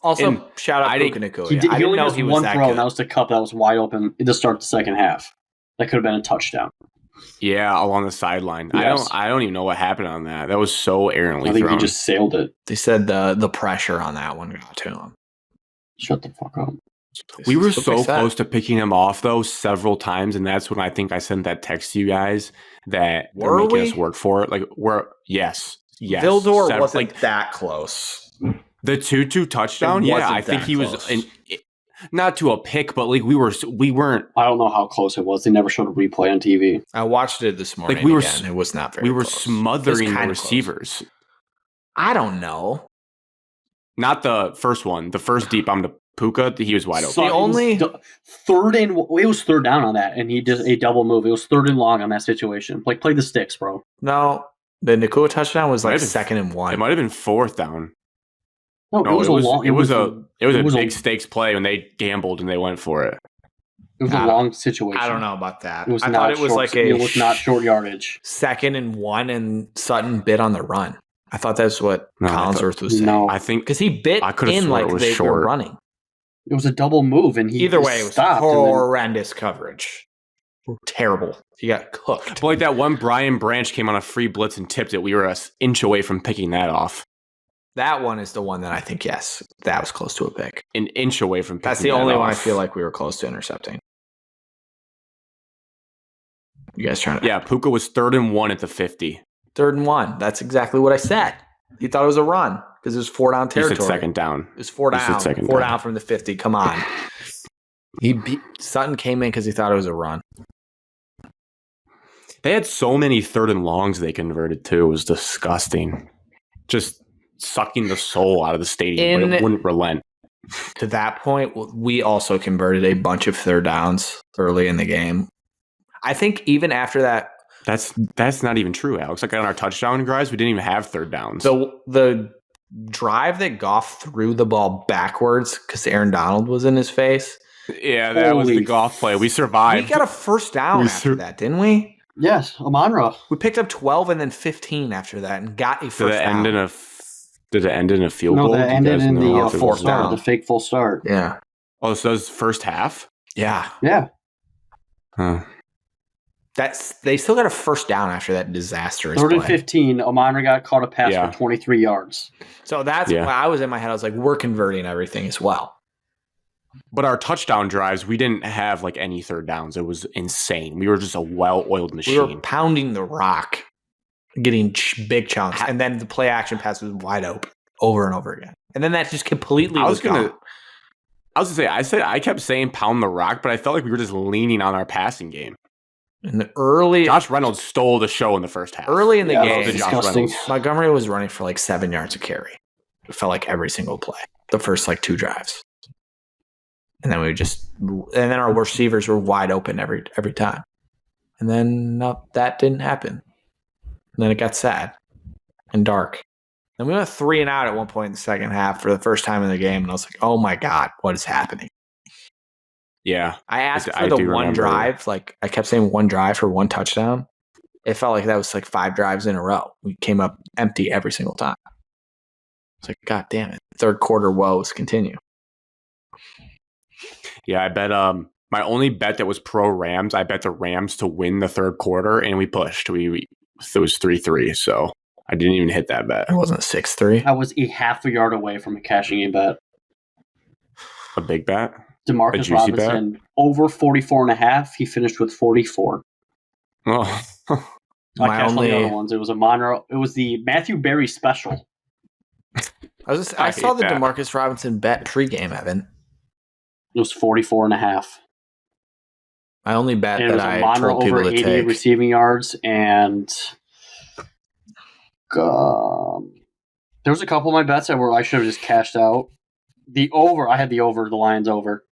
Also, And shout out I Puka didn't- Nacua. He I didn't only know missed he was one that throw, good. and that was the cup that was wide open to start the second half. That could have been a touchdown. Yeah, along the sideline. Yes. I don't even know what happened on that. That was so errantly I think thrown. he just sailed it. They said the pressure on that one got to him. Shut the fuck up. We were That's what they so said. close to picking him off though several times, and that's when I think I sent that text to you guys that they're Were making we? us work for it. Like yes. Vildor Several- wasn't like that close. the 2-2 touchdown. It Yeah, wasn't I think that he was close. not to a pick, but like we weren't. I don't know how close it was. They never showed a replay on TV. I watched it this morning. Like, we were again. It was not very. We were close. smothering It was the kinda close. receivers. I don't know. Not the first one. The first deep on the Puka, he was wide open. So The only- it was third down on that, and he did a double move. It was third and long on that situation. Like, play the sticks, bro. No, the Nacua touchdown was Might like have- second and one. It might have been fourth down. No, No, it was a long. it was a it was a- big stakes play when they gambled and they went for it. It was a I don't- long situation. I don't know about that. It was I not thought it was short, like a It was not short yardage. second and one, and Sutton bit on the run. I thought that's what No, I Collinsworth was saying. No. I think Because he bit I could've in swore like it was they were short. running. It was a double move, and he Either way, it was stopped. and then- horrendous coverage. Terrible. He got cooked. but like that one Brian Branch came on a free blitz and tipped it. We were an inch away from picking that off. That one is the one that I think, yes, that was close to a pick. An inch away from picking That's the that only one I off. feel like we were close to intercepting. You guys trying to? Yeah, Puka was 3rd and 1 at the 50. 3rd and 1. That's exactly what I said. He thought it was a run because it was 4 down You territory. said second down. It was 4 You said down. second 4 down. down from the 50. Come on. Sutton came in because he thought it was a run. They had so many 3rd and longs they converted too. It was disgusting. Just sucking the soul out of the stadium, but it wouldn't relent. To that point, we also converted a bunch of 3rd downs early in the game. I think even after that, That's not even true, Alex. Like on our touchdown drives, we didn't even have 3rd downs. the drive that Goff threw the ball backwards because Aaron Donald was in his face. Yeah, that was the Holy golf play. We We survived. got a first down We after sur- that, didn't we? Yes, Amonra. We picked up 12 and then 15 after that and got a Did first it down. end in a field No, goal? that Do you ended guys in know the if it full was- down. start, the fake full start. Yeah. Oh, so that was first half? Yeah. Yeah. Huh. They still got a first down after that disastrous Third and play. 15, Amonra got caught a pass Yeah. for 23 yards. So that's Yeah. why I was in my head. I was like, we're converting everything as well. But our touchdown drives, we didn't have like any 3rd downs. It was insane. We were just a well-oiled We were machine. pounding the rock, getting big chunks, and then the play action pass was wide open over and over again. And then that just completely I was gone. I kept saying pound the rock, but I felt like we were just leaning on our passing game. In the early Josh Reynolds stole the show in the first half. in the Yeah, game, that was Josh disgusting. Reynolds. Montgomery was running for like 7 yards a carry. It felt like every single play, the first like 2 drives. And then our receivers were wide open every time. And then that didn't happen. And then it got sad and dark. And we went 3 and out at one point in the second half for the first time in the game. And I was like, oh my God, what is happening? Yeah. I asked I for the do one remember. drive. Like I kept saying one drive for one touchdown. It felt like that was like 5 drives in a row. We came up empty every single time. It's like, God damn it. 3rd quarter woes continue. Yeah, I bet my only bet that was pro Rams, I bet the Rams to win the 3rd quarter, and we pushed. It was 3-3, so I didn't even hit that bet. It wasn't 6-3. I was a half a yard away from a cashing a bet. A big bet? A Demarcus juicy bet? Robinson, over 44.5. He finished with 44. Oh. I My cashed on the only- other ones. It was a Monroe. It was the Matthew Berry special. I I saw hate the that. Demarcus Robinson bet pregame, Evan. It was 44.5. My only bet And it that was a I Monroe told people over to 80 take. receiving yards. And there was a couple of my bets that were I should have just cashed out. The over, I had the over, the Lions over.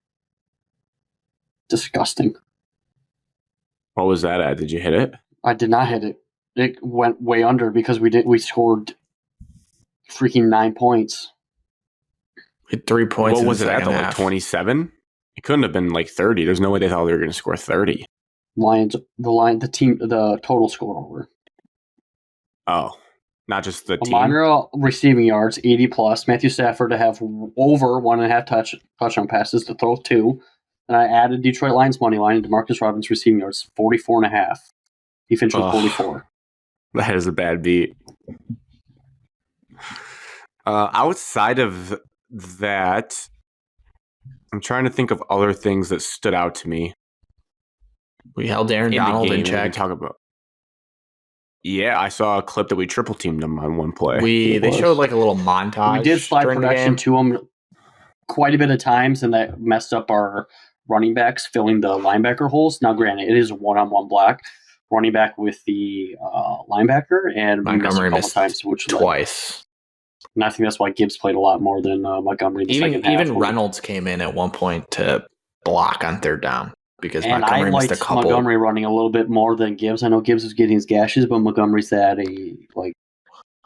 Disgusting. What was that at? Did you hit it? I did not hit it. It went way under because we scored freaking 9 points. Hit 3 points. What in was the it at? second Like half. 27? It couldn't have been like 30. There's no way they thought they were going to score 30. The total score over. Oh. not just the team. Monreal receiving yards, 80 plus. Matthew Stafford to have over 1.5 touchdown passes to throw 2. And I added Detroit Lions money line and DeMarcus Robinson receiving yards, 44.5. He finished with 44. That is a bad beat. Outside of that, I'm trying to think of other things that stood out to me. We held Aaron Donald in check. Talk about. Yeah, I saw a clip that we triple teamed him on one play. They showed like a little montage. We did slide production to him quite a bit of times, and that messed up our running backs filling the linebacker holes. Now, granted, it is a one-on-one block running back with the linebacker, and Montgomery missed a couple times, which twice. And I think that's why Gibbs played a lot more than Montgomery in the second half. Even Reynolds came in at one point to block on third down because and Montgomery missed a couple. Montgomery running a little bit more than Gibbs. I know Gibbs was getting his gashes, but Montgomery's at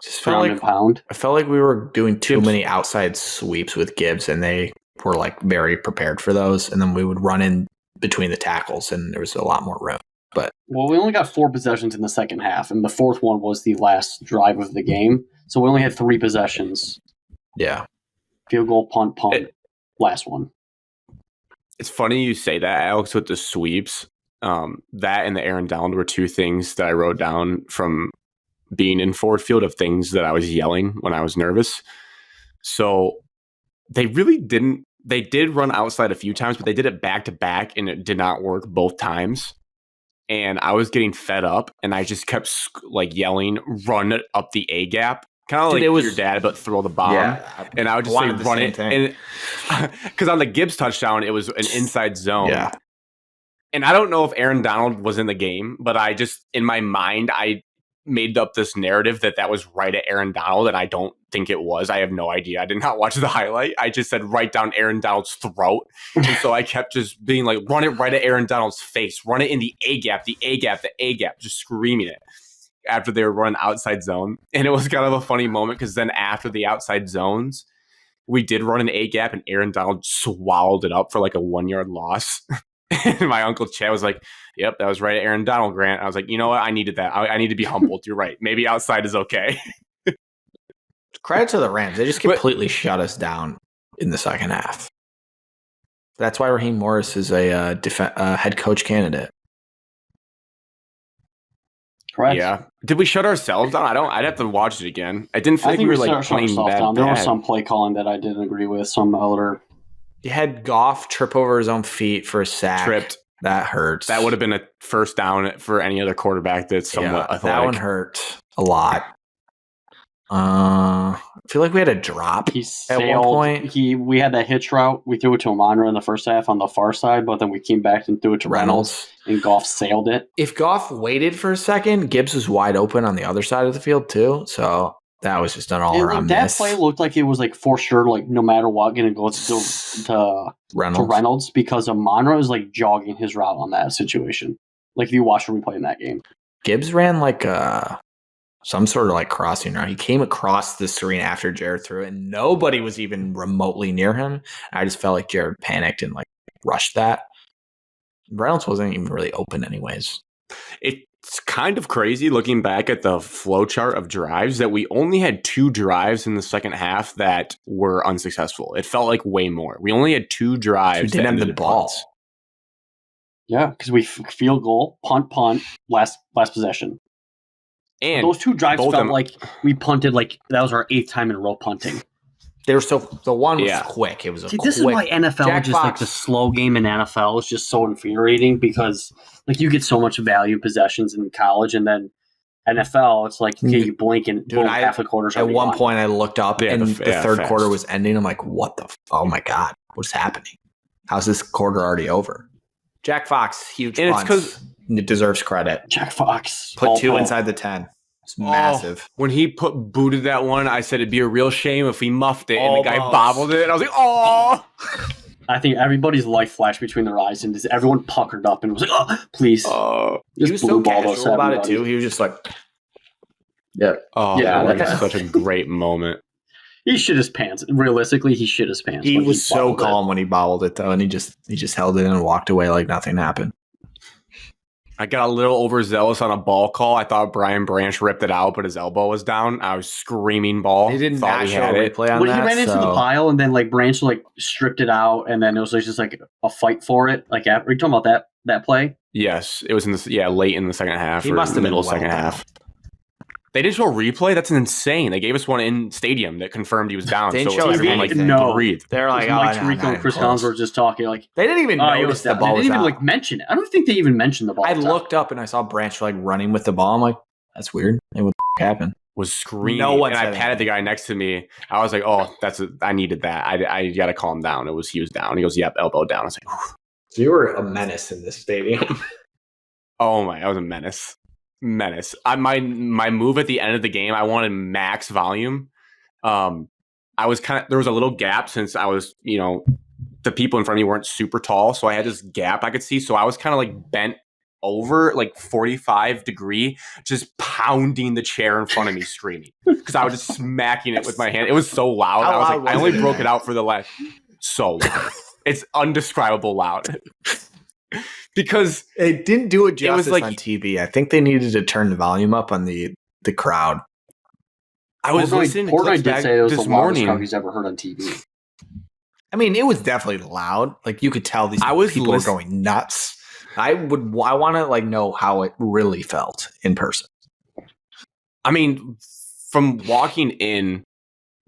just felt like pound. I felt like we were doing too many outside sweeps with Gibbs, and they were like very prepared for those. And then we would run in between the tackles, and there was a lot more room. But we only got 4 possessions in the second half, and the fourth one was the last drive of the game. So we only had 3 possessions. Yeah. Field goal, punt, last one. It's funny you say that, Alex, with the sweeps. That and the Aaron Donald were 2 things that I wrote down from being in Ford Field of things that I was yelling when I was nervous. So they really didn't. They did run outside a few times, but they did it back to back, and it did not work both times. And I was getting fed up, and I just kept yelling, "Run it up the A gap." Kind of like your dad, but throw the bomb. Yeah, and I would just say, "Run it." Because on the Gibbs touchdown, it was an inside zone. Yeah. And I don't know if Aaron Donald was in the game, but I just, in my mind, I made up this narrative that was right at Aaron Donald, and I don't think it was. I have no idea. I did not watch the highlight. I just said right down Aaron Donald's throat. And so I kept just being like, run it right at Aaron Donald's face. Run it in the A gap, the A gap, the A gap, just screaming it after they were running outside zone. And it was kind of a funny moment because then after the outside zones, we did run an A gap, and Aaron Donald swallowed it up for like a 1-yard loss. And my uncle Chad was like, "Yep, that was right at Aaron Donald, Grant." I was like, "You know what? I needed that. I need to be humbled. You're right. Maybe outside is okay." Credit to the Rams. They just completely shut us down in the second half. That's why Raheem Morris is a head coach candidate. Correct. Yeah. Did we shut ourselves down? I'd have to watch it again. I didn't feel like we were like playing bad. There was some play calling that I didn't agree with. Some other. You had Goff trip over his own feet for a sack. Tripped. That hurts. That would have been a first down for any other quarterback that's somewhat athletic. That one hurt a lot. I feel like we had a drop at one point. We had that hitch route. We threw it to Amon in the first half on the far side, but then we came back and threw it to Reynolds, and Goff sailed it. If Goff waited for a second, Gibbs was wide open on the other side of the field too, so that was just an all-around miss. That play looked like it was like for sure, like no matter what, going to go to Reynolds because Amon was like jogging his route on that situation. Like if you watch the replay in that game, Gibbs ran like some sort of like crossing route. He came across the screen after Jared threw it, and nobody was even remotely near him. I just felt like Jared panicked and like rushed that. Reynolds wasn't even really open anyways. It's kind of crazy looking back at the flow chart of drives that we only had 2 drives in the second half that were unsuccessful. It felt like way more. We only had 2 drives. We didn't have the ball. Punts. Yeah, because we field goal, punt, last possession. And those 2 drives felt like we punted like that was our 8th time in a row punting. The one was quick. It was quick. This is why NFL like the slow game in NFL is just so infuriating because like you get so much value possessions in college, and then NFL it's like okay, you blink and boom, half the quarter's at one point I looked up and the third quarter was ending. I'm like, what the? Oh my god, what's happening? How's this quarter already over? Jack Fox, huge punts. It's because it deserves credit. Jack Fox put 2 inside the 10. It's massive. When he booted that one, I said it'd be a real shame if he muffed it, and the guy bobbled it, and I was like, "Oh!" I think everybody's life flashed between their eyes, and everyone puckered up and was like, "Oh, please!" He was so casual about it too. He was just like, "Yeah, that was such a great moment." He shit his pants. Realistically, he shit his pants. He was so calm when he bobbled it, though, and he just held it and walked away like nothing happened. I got a little overzealous on a ball call. I thought Brian Branch ripped it out, but his elbow was down. I was screaming ball. They didn't thought show a replay on When that. he ran into the pile and then like Branch like stripped it out, and then it was just like a fight for it. Like, are you talking about that play? Yes, it was in the late in the second half. He or must have middle been well second down. half. They did show a replay. That's insane. They gave us one in stadium that confirmed he was down. They didn't so show everyone like anything. No. breathed. They're like, Mike oh, Tirico and Chris Collins were just talking like They didn't even he notice was the down. ball They was didn't even out. like mention it. I don't think they even mentioned the ball. I was out. looked up and I saw Branch like running with the ball. I'm like, that's weird. Hey, what the happened? Was screaming. No one and I said patted the guy next to me. I was like, oh, I needed that. I got to calm down. He was down. He goes, yep, elbow down. I was like, whew. So you were a menace in this stadium. Oh my, I was a menace. My move at the end of the game, I wanted max volume. I was there was a little gap since I was, the people in front of me weren't super tall. So I had this gap I could see. So I was kind of like bent over like 45 degree, just pounding the chair in front of me, screaming because I was just smacking it with my hand. It was so loud. How I was loud like, I was only it? broke it out for the last. So loud. It's undescribable loud. Because It didn't do it justice like- on TV. I think they needed to turn the volume up on the crowd. I was listening to Portnoy clips did back say it was this the loudest crowd morning. he's ever heard on TV. I mean, it was definitely loud. Like you could tell these people were going nuts. I want to like know how it really felt in person. I mean, from walking in,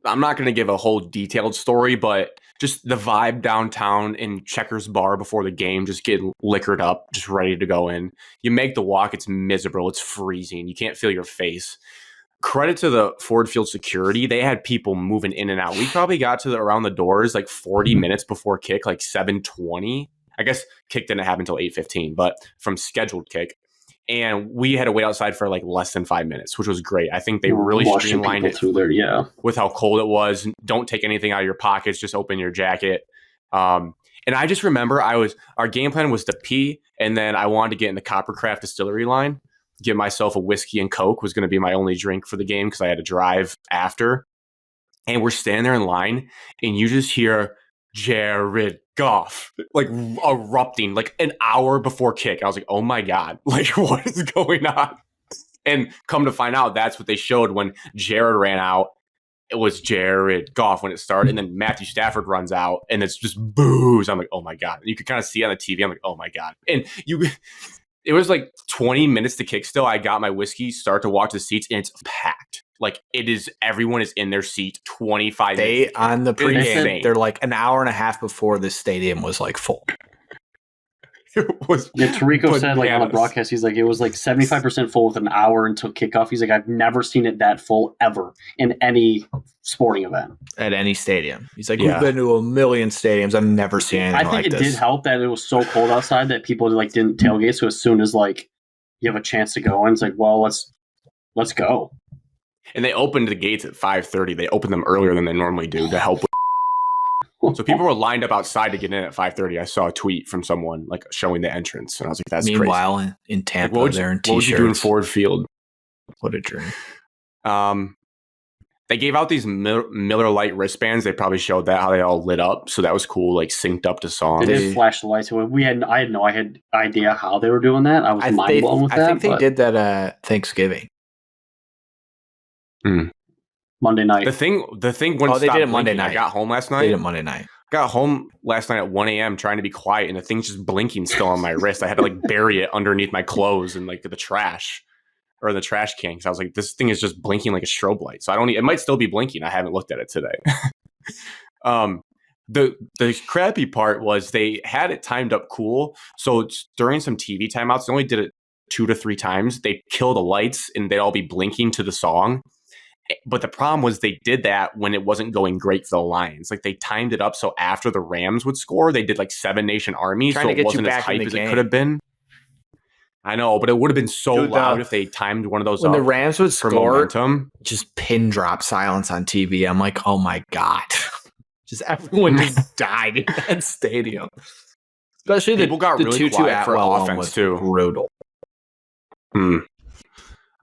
I'm not going to give a whole detailed story, but just the vibe downtown in Checkers Bar before the game, just getting liquored up, just ready to go in. You make the walk, it's miserable, it's freezing, you can't feel your face. Credit to the Ford Field security. They had people moving in and out. We probably got to around the doors like 40 minutes before kick, like 7:20. I guess kick didn't happen until 8:15, but from scheduled kick. And we had to wait outside for like less than 5 minutes, which was great. I think they really Washing streamlined people it through there. Yeah, with how cold it was. Don't take anything out of your pockets. Just open your jacket. And I just remember our game plan was to pee, and then I wanted to get in the Coppercraft distillery line. Get myself a whiskey and Coke was going to be my only drink for the game because I had to drive after. And we're standing there in line, and you just hear Jared Goff like erupting like an hour before kick. I was like, oh my God, like what is going on? And come to find out, that's what they showed when Jared ran out. It was Jared Goff when it started, and then Matthew Stafford runs out, and it's just boos. I'm like, oh my God. And you could kind of see on the TV. I'm like, oh my God. And it was like 20 minutes to kick still. I got my whiskey, start to walk to the seats, and it's packed. Like everyone is in their seat 25 minutes. On the pregame, insane. they're like an hour and a half before the stadium was like full. It was Tirico said like on the bananas. broadcast, he's like, it was like 75% full with an hour until kickoff. He's like, I've never seen it that full ever in any sporting event. At any stadium. He's like, Yeah. we've been to a million stadiums. I've never seen anything I think like it this. did help that it was so cold outside that people like didn't tailgate. So as soon as like you have a chance to go in, it's like, well, let's go. And they opened the gates at 5:30. They opened them earlier than they normally do to help. So people were lined up outside to get in at 5:30. I saw a tweet from someone like showing the entrance, and I was like, "That's Meanwhile, crazy." in Tampa, Like, they're in what would you do in t-shirts. Ford Field? What a dream. They gave out these Miller Lite wristbands. They probably showed that how they all lit up, so that was cool, like synced up to songs. They did flash the lights. I had no idea how they were doing that. I was mind blown with that. I think they did that at Thanksgiving. Monday night. The thing wouldn't they stop did it Monday blinking. night. I got home last They night. did it Monday night. Got home last night at 1 a.m. trying to be quiet, and the thing's just blinking still on my wrist. I had to like bury it underneath my clothes and like the trash or the trash can because I was like, this thing is just blinking like a strobe light. So it might still be blinking. I haven't looked at it today. The crappy part was they had it timed up cool. So during some TV timeouts, they only did it 2 to 3 times. They kill the lights and they'd all be blinking to the song. But the problem was they did that when it wasn't going great for the Lions. Like they timed it up so after the Rams would score, they did like 7 Nation Army, Trying so to it get you wasn't as back in hype the as it game. could have been. I know, but it would have been so Dude, loud if they timed one of those When up the Rams would for score, momentum. just pin drop silence on TV. I'm like, oh my God. Just everyone just died in that stadium. Especially People got the really 2-2 quiet for Atwell one offense, was too. brutal.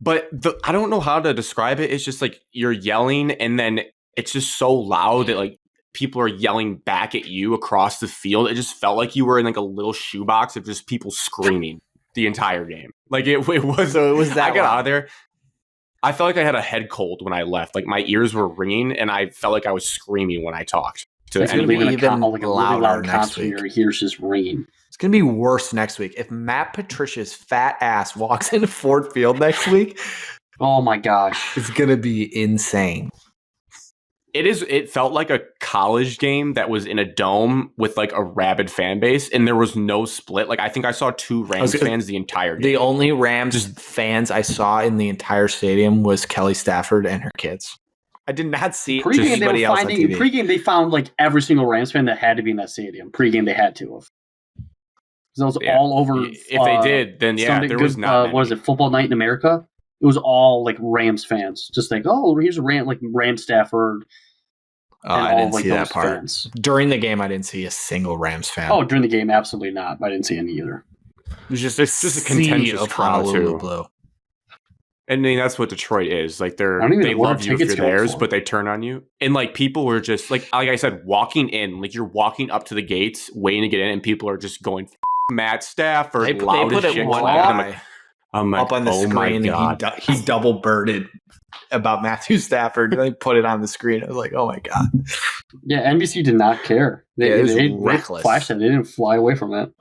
But I don't know how to describe it. It's just like you're yelling and then it's just so loud that like people are yelling back at you across the field. It just felt like you were in like a little shoebox of just people screaming the entire game. Like it was. So it was that I got loud. out of there. I felt like I had a head cold when I left. Like my ears were ringing, and I felt like I was screaming when I talked. It's gonna be Leaving even like a really louder loud next concert week. here, here's just ringing. It's going to be worse next week. If Matt Patricia's fat ass walks into Ford Field next week, Oh my gosh. it's going to be insane. It felt like a college game that was in a dome with like a rabid fan base, and there was no split. Like I think I saw 2 Rams fans the entire game. The only Rams fans I saw in the entire stadium was Kelly Stafford and her kids. I did not see anybody else on TV. Pre-game, they found like every single Rams fan that had to be in that stadium. Pre-game, they had to have. That was all over. If they did, then Sunday, there was not. What is it? Football Night in America. It was all like Rams fans, just like, oh, here's a Ram Stafford. I didn't see that part. Fans. During the game, I didn't see a single Rams fan. Oh, during the game, absolutely not. I didn't see any either. It was just a contentious crowd too. And I mean, that's what Detroit is. Like they love you if you're theirs, but they turn on you. And like people were just like I said, walking in, like you're walking up to the gates, waiting to get in, and people are just going Matt Stafford. They put it one guy up on the screen, and he double birded about Matthew Stafford. And they put it on the screen. I was like, oh my god. Yeah, NBC did not care. They flashed it. They didn't fly away from it.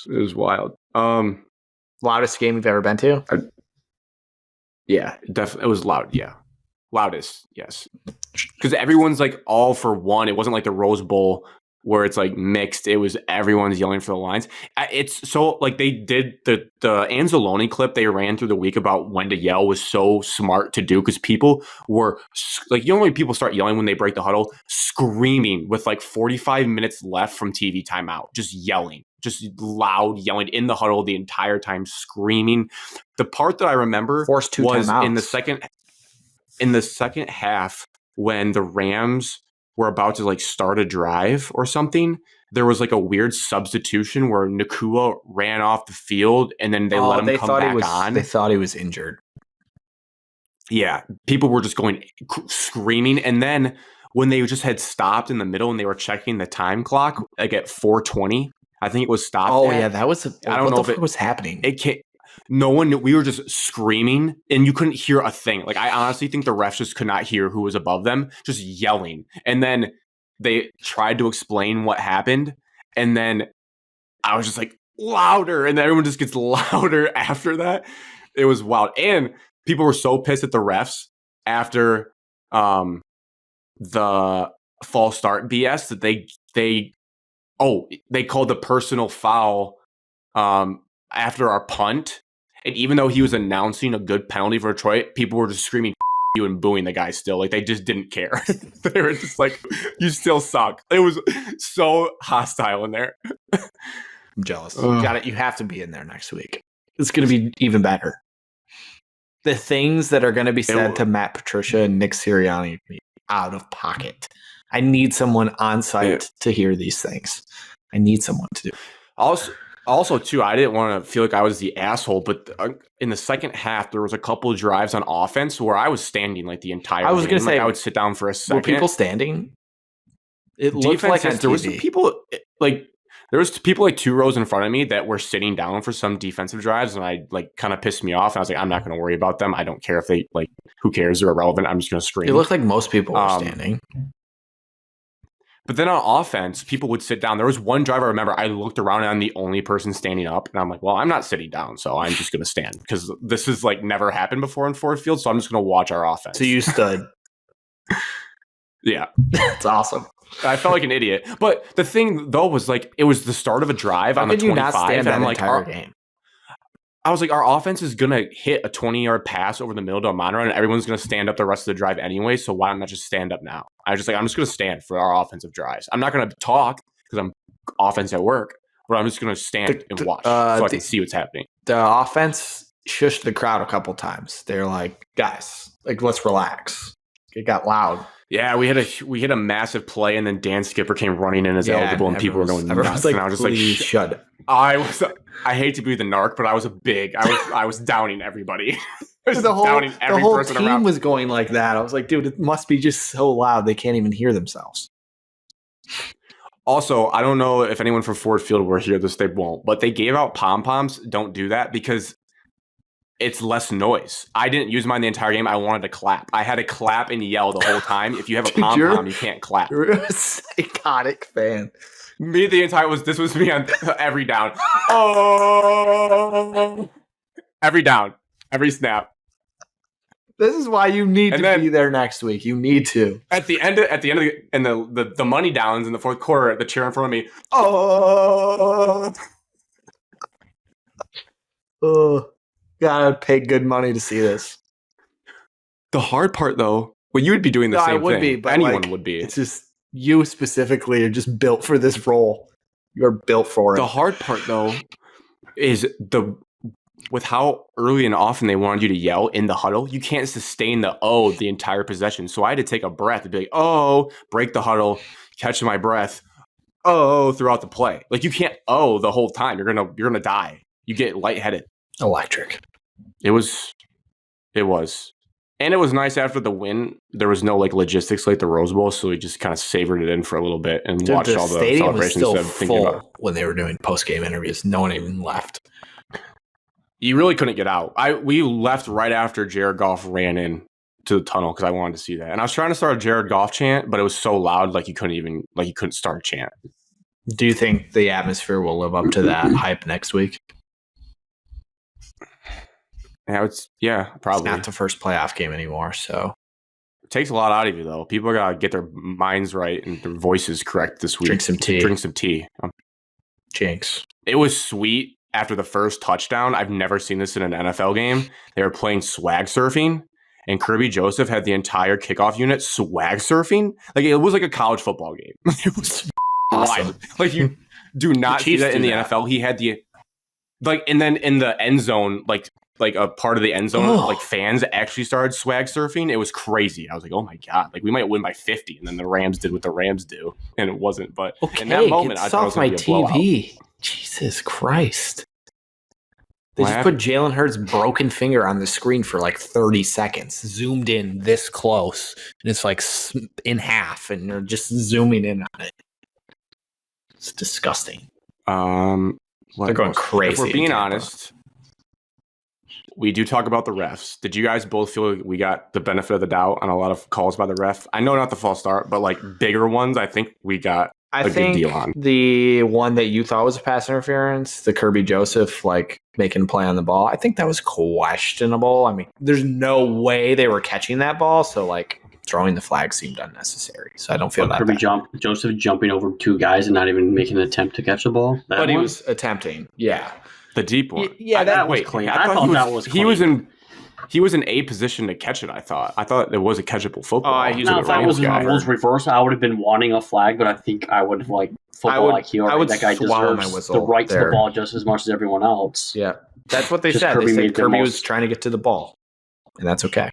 It was wild. Loudest game you've ever been to? Yeah, definitely. It was loud. Yeah. Loudest. Yes. Because everyone's like all for one. It wasn't like the Rose Bowl where it's like mixed. It was everyone's yelling for the lines. It's so like they did the Anzalone clip they ran through the week about when to yell was so smart to do because people were like, you know, when people start yelling when they break the huddle, screaming with like 45 minutes left from TV timeout, just yelling. Just loud yelling in the huddle the entire time, screaming. The part that I remember was timeouts. in the second half when the Rams were about to like start a drive or something. There was like a weird substitution where Nakua ran off the field and then they let him come back on. They thought he was injured. Yeah, people were just going screaming, and then when they just had stopped in the middle and they were checking the time clock, like at 4:20. I think it was stopped. Oh, yeah, that was. I don't know if it was happening. No one knew. We were just screaming, and you couldn't hear a thing. Like I honestly think the refs just could not hear who was above them, just yelling. And then they tried to explain what happened, and then I was just like louder, and then everyone just gets louder after that. It was wild, and people were so pissed at the refs after the false start BS that they called the personal foul after our punt. And even though he was announcing a good penalty for Detroit, people were just screaming you and booing the guy still. Like they just didn't care. They were just like, you still suck. It was so hostile in there. I'm jealous. You have to be in there next week. It's going to be even better. The things that are going to be said to Matt Patricia and Nick Sirianni out of pocket. I need someone on site to hear these things. I need someone to do. Also, too, I didn't want to feel like I was the asshole, but in the second half, there was a couple of drives on offense where I was standing like the entire game. I was going to say, I would sit down for a second. Were people standing? It looked like on there TV. was some people like there was people like 2 rows in front of me that were sitting down for some defensive drives, and I like kind of pissed me off. And I was like, I'm not going to worry about them. I don't care if they like. Who cares? They're irrelevant. I'm just going to scream. It looked like most people were standing. But then on offense, people would sit down. There was one drive I remember. I looked around and I'm the only person standing up. And I'm like, well, I'm not sitting down, so I'm just going to stand. Because this has like never happened before in Ford Field, so I'm just going to watch our offense. So you stood. Yeah. That's awesome. I felt like an idiot. But the thing, though, was like, it was the start of a drive on the 25. Not stand and I'm like, entire game? I was like, our offense is going to hit a 20-yard pass over the middle to a Monterey, and everyone's going to stand up the rest of the drive anyway, so why don't I just stand up now? I'm just going to stand for our offensive drives. I'm not going to talk because I'm offense at work, but I'm just going to stand and watch so I can see what's happening. The offense shushed the crowd a couple times. They're like, guys, like, let's relax. It got loud. Yeah, we hit a massive play, and then Dan Skipper came running in as eligible, and people were going nuts. Like, and I was just like, shut it. I hate to be the narc, but I was downing everybody. The whole team around. Was going like that. I was like, dude, it must be just so loud they can't even hear themselves. Also, I don't know if anyone from Ford Field were here. They won't. But they gave out pom-poms. Don't do that because it's less noise. I didn't use mine the entire game. I wanted to clap. I had to clap and yell the whole time. If you have a pom-pom, you can't clap. You're a psychotic fan. Me, the entire this was me on every down. Oh, every down, every snap. This is why you need to be there next week. You need to. At the end of the money downs in the fourth quarter, the cheer in front of me. Oh, gotta pay good money to see this. The hard part, though, well, you would be doing the same thing. Be, but anyone would be. It's just you specifically are just built for this role. You're built for it. The hard part, though, is with how early and often they wanted you to yell in the huddle, you can't sustain the entire possession. So I had to take a breath and be like, break the huddle, catch my breath, throughout the play. Like you can't the whole time. You're gonna die. You get lightheaded. Electric. It was. And it was nice after the win. There was no logistics like the Rose Bowl, so we just kind of savored it in for a little bit and watched all the celebrations. Was still full when they were doing post-game interviews. No one even left. You really couldn't get out. We left right after Jared Goff ran in to the tunnel because I wanted to see that. And I was trying to start a Jared Goff chant, but it was so loud, you couldn't start a chant. Do you think the atmosphere will live up to that hype next week? Probably. It's not the first playoff game anymore, so it takes a lot out of you, though. People gotta get their minds right and their voices correct this week. Drink some tea. Jinx. It was sweet after the first touchdown. I've never seen this in an NFL game. They were playing swag surfing, and Kirby Joseph had the entire kickoff unit swag surfing. It was like a college football game. It was awesome. You do not see that in the NFL. He had and then in the end zone, a part of the end zone, fans actually started swag surfing. It was crazy. I was like, oh my God, we might win by 50. And then the Rams did what the Rams do. And it wasn't. But in that moment, I thought it was going to be a blowout. TV. Jesus Christ. They just put Jalen Hurts' broken finger on the screen for 30 seconds, zoomed in this close. And it's in half. And they're just zooming in on it. It's disgusting. They're going crazy. If we're being honest, we do talk about the refs. Did you guys both feel like we got the benefit of the doubt on a lot of calls by the ref? I know not the false start, but bigger ones, I think we got a good deal on. The one that you thought was a pass interference, the Kirby Joseph making a play on the ball, I think that was questionable. I mean, there's no way they were catching that ball, so throwing the flag seemed unnecessary. So I don't feel that Kirby Joseph jumping over two guys and not even making an attempt to catch the ball. He was attempting. Yeah. The deep one. Yeah, that was clean. I thought that was clean. He was in a position to catch it, I thought it was a catchable football. If that was reverse, I would have been wanting a flag, but I think I would have football IQ. That guy deserves the right to the ball just as much as everyone else. Yeah. That's what they said. They said Kirby was trying to get to the ball. And that's okay.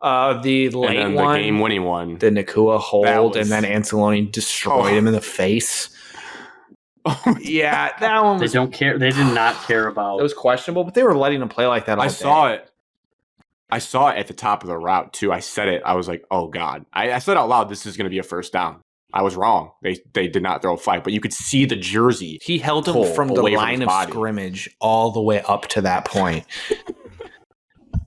The late one, the game-winning one, the Nakua hold, and then Anceloni destroyed him in the face. Yeah, that one. They don't care. They did not care about. It was questionable, but they were letting him play like that all day. I saw it at the top of the route too. I said it. I was like, "Oh God!" I said out loud, "This is going to be a first down." I was wrong. They did not throw a flag, but you could see the jersey. He held him from the line of scrimmage all the way up to that point.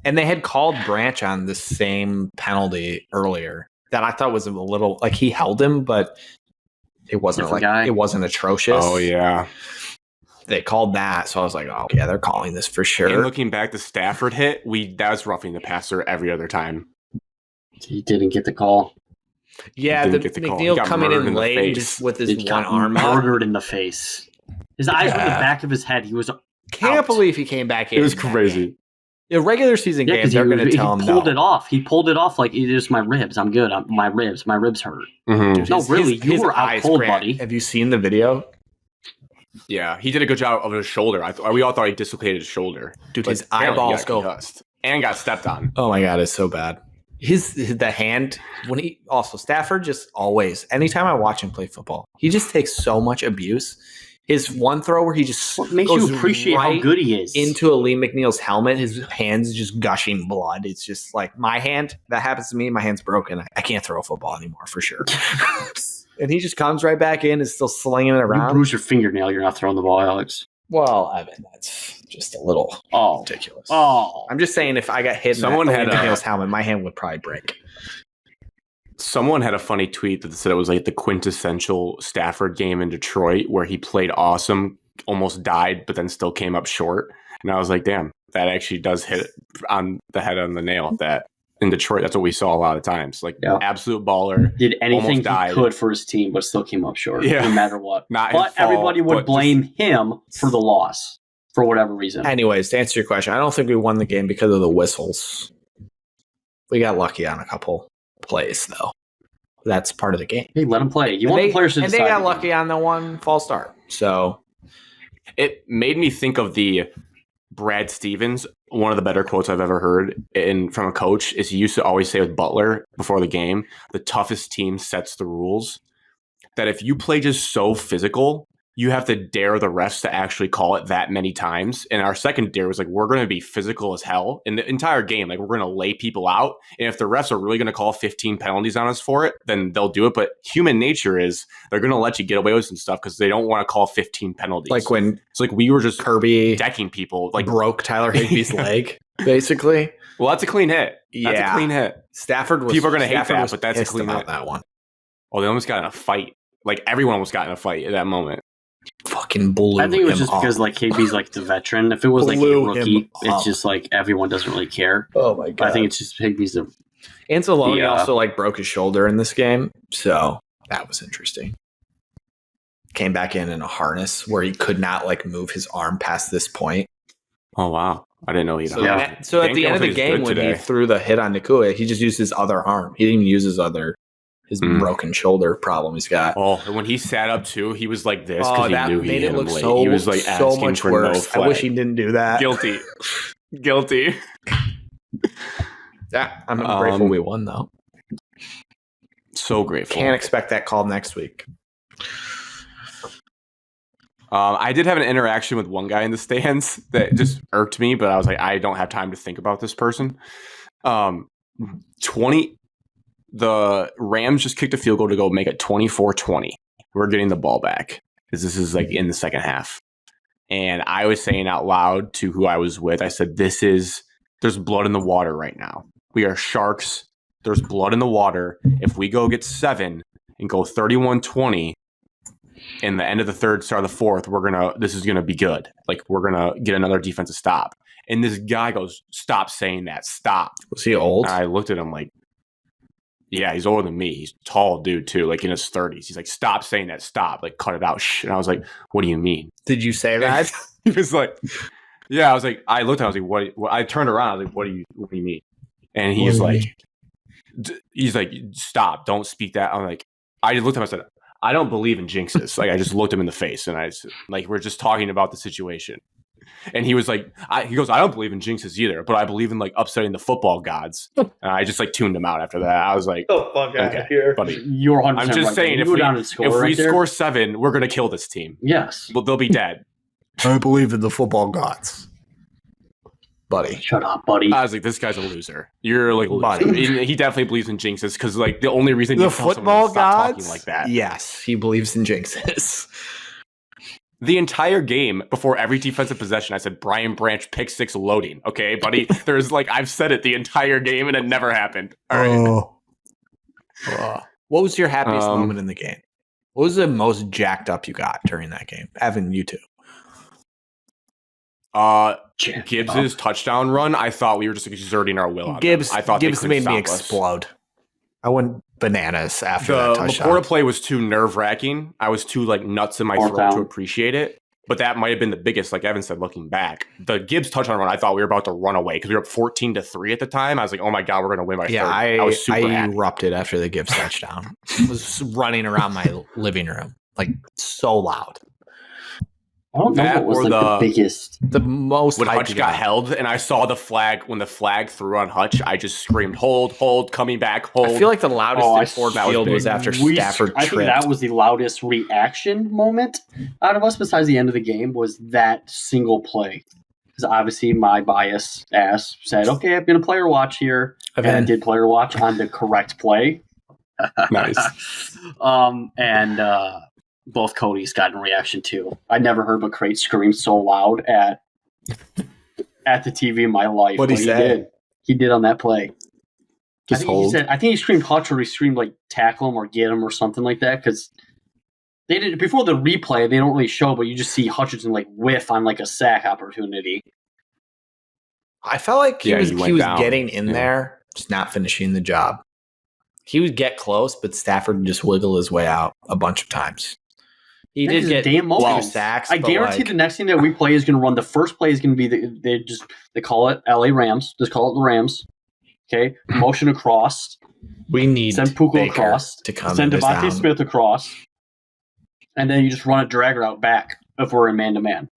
And they had called Branch on the same penalty earlier that I thought was a little he held him, but it wasn't it wasn't atrocious. Oh yeah. They called that, so I was like, oh yeah, they're calling this for sure. And looking back, the Stafford hit, that was roughing the passer every other time. He didn't get the call. Yeah, the McNeil coming in late just with his one arm murdered in the face. His eyes were in the back of his head. He was Can't believe he came back in. It was crazy. The regular season game, they're going to tell him no. He pulled it off. He pulled it off like, it is my ribs. I'm good. My ribs hurt. Mm-hmm. Dude, no, really, you were out cold, buddy. Have you seen the video? Yeah, he did a good job of his shoulder. We all thought he dislocated his shoulder. Dude, his eyeballs go concussed and got stepped on. Oh my God, it's so bad. The hand, Stafford just always, anytime I watch him play football, he just takes so much abuse. His one throw where he just makes you appreciate how good he is into Aleem McNeil's helmet. His hand's just gushing blood. It's just my hand. That happens to me. My hand's broken. I can't throw a football anymore for sure. and he just comes right back in and still slinging it You around. bruise your fingernail, you're not throwing the ball, Alex. Well, Evan, that's just a little ridiculous. Oh. I'm just saying, if I got hit Someone in had McNeil's helmet, my hand would probably break. Someone had a funny tweet that said it was like the quintessential Stafford game in Detroit where he played awesome, almost died, but then still came up short. And I was like, damn, that actually does hit on the head on the nail. That in Detroit, that's what we saw a lot of times. Like, absolute baller. Did anything he died. could for his team, but still came up short, no matter what. Not but his fault, everybody would but blame him for the loss for whatever reason. Anyways, to answer your question, I don't think we won the game because of the whistles. We got lucky on a couple plays, though. That's part of the game. Hey, let him play. You want the players to decide. And they got lucky on the one false start. So it made me think of the Brad Stevens. One of the better quotes I've ever heard from a coach is he used to always say with Butler before the game, the toughest team sets the rules. That if you play just so physical, you have to dare the refs to actually call it that many times. And our second dare was like, we're going to be physical as hell in the entire game. Like, we're going to lay people out. And if the refs are really going to call 15 penalties on us for it, then they'll do it. But human nature is they're going to let you get away with some stuff because they don't want to call 15 penalties. Like when it's like we were just Kirby decking people, like broke Tyler Higbee's leg, basically. Well, that's a clean hit. That's a clean hit. Stafford was. People are going to hate Stafford that, but that's a clean hit. That one. Oh, they almost got in a fight. Like, everyone almost got in a fight at that moment. Fucking blew. I think it was just up. because like KB's like the veteran. If it was like a rookie, it's just like everyone doesn't really care. Oh my god! I think it's just Higbee's the. Anzalone also like broke his shoulder in this game, so that was interesting. Came back in a harness where he could not like move his arm past this point. Oh wow! I didn't know he. So at the end of the game, when he threw the hit on Nakua, he just used his other arm. He didn't even use his broken shoulder problem he's got. Oh, and when he sat up too, he was like this because he knew he made hit it look him late. so, He was like so asking much for worse. no flag. I wish he didn't do that. Guilty. Yeah, I'm grateful we won though. So grateful. Can't expect that call next week. I did have an interaction with one guy in the stands that just irked me, but I was like, I don't have time to think about this person. The Rams just kicked a field goal to go make it 24-20. We're getting the ball back because this is like in the second half. And I was saying out loud to who I was with, I said, there's blood in the water right now. We are sharks. There's blood in the water. If we go get 7 and go 31-20 in the end of the third, start of the fourth, this is going to be good. Like, we're going to get another defensive stop. And this guy goes, stop saying that. Stop. Was he old? And I looked at him like, yeah, he's older than me. He's a tall dude too, like in his 30s. He's like, stop saying that. Stop. Like, cut it out. Shh. And I was like, what do you mean? Did you say that? He was like, yeah. I was like, I looked at him. I was like, what? I turned around. I was like, what do you mean? And he's like, stop. Don't speak that. I'm like, I just looked at him. I said, I don't believe in jinxes. Like, I just looked him in the face and I said, like, we're just talking about the situation. And he was like, he goes, I don't believe in jinxes either, but I believe in like upsetting the football gods. And I just like tuned him out after that. I was like, oh, fuck out of here, buddy. You're 100% I'm just right. saying, if we score 7, we're gonna kill this team. Yes, but they'll be dead. I believe in the football gods, buddy. Shut up, buddy. I was like, this guy's a loser. You're like, buddy. He definitely believes in jinxes because like the only reason the football gods talking like that. Yes, he believes in jinxes. The entire game, before every defensive possession, I said, Brian Branch, pick 6 loading. Okay, buddy? There's like, I've said it the entire game and it never happened. All right. What was your happiest moment in the game? What was the most jacked up you got during that game? Evan, you too. Gibbs's touchdown run, I thought we were just exerting our will on Gibbs, them. I thought Gibbs made me us. explode. I went bananas after that touchdown. The Laporta play was too nerve-wracking. I was too like nuts in my throat to appreciate it. But that might have been the biggest, like Evan said, looking back. The Gibbs touchdown run, I thought we were about to run away because we were up 14-3 at the time. I was like, oh my God, we're going to win by 30. I was super happy. Erupted after the Gibbs touchdown. I was running around my living room, like so loud. I don't know what was like the biggest. The most. When Hutch got held and I saw the flag, when the flag threw on Hutch, I just screamed, hold, coming back, hold. I feel like the loudest in Ford Field was after Stafford tripped. I think that was the loudest reaction moment out of us besides the end of the game was that single play. Because obviously my bias ass said, okay, I'm going to player watch here. And I did player watch on the correct play. Nice. And both Cody's got in reaction too. I never heard McCrate scream so loud at the TV in my life. What'd he say? He did on that play. Just hold. I think he screamed Hutch, or he screamed like tackle him or get him or something like that, because they did before the replay. They don't really show, but you just see Hutchinson like whiff on like a sack opportunity. I felt like he was down. getting in there, just not finishing the job. He would get close, but Stafford would just wiggle his way out a bunch of times. He did get two sacks. I guarantee the next thing that we play is going to run. The first play is going to be they call it LA Rams. Just call it the Rams. Okay, motion across. We need send Puka Baker across to come. Send Devontae Smith across, and then you just run a drag route back if we're in man to man.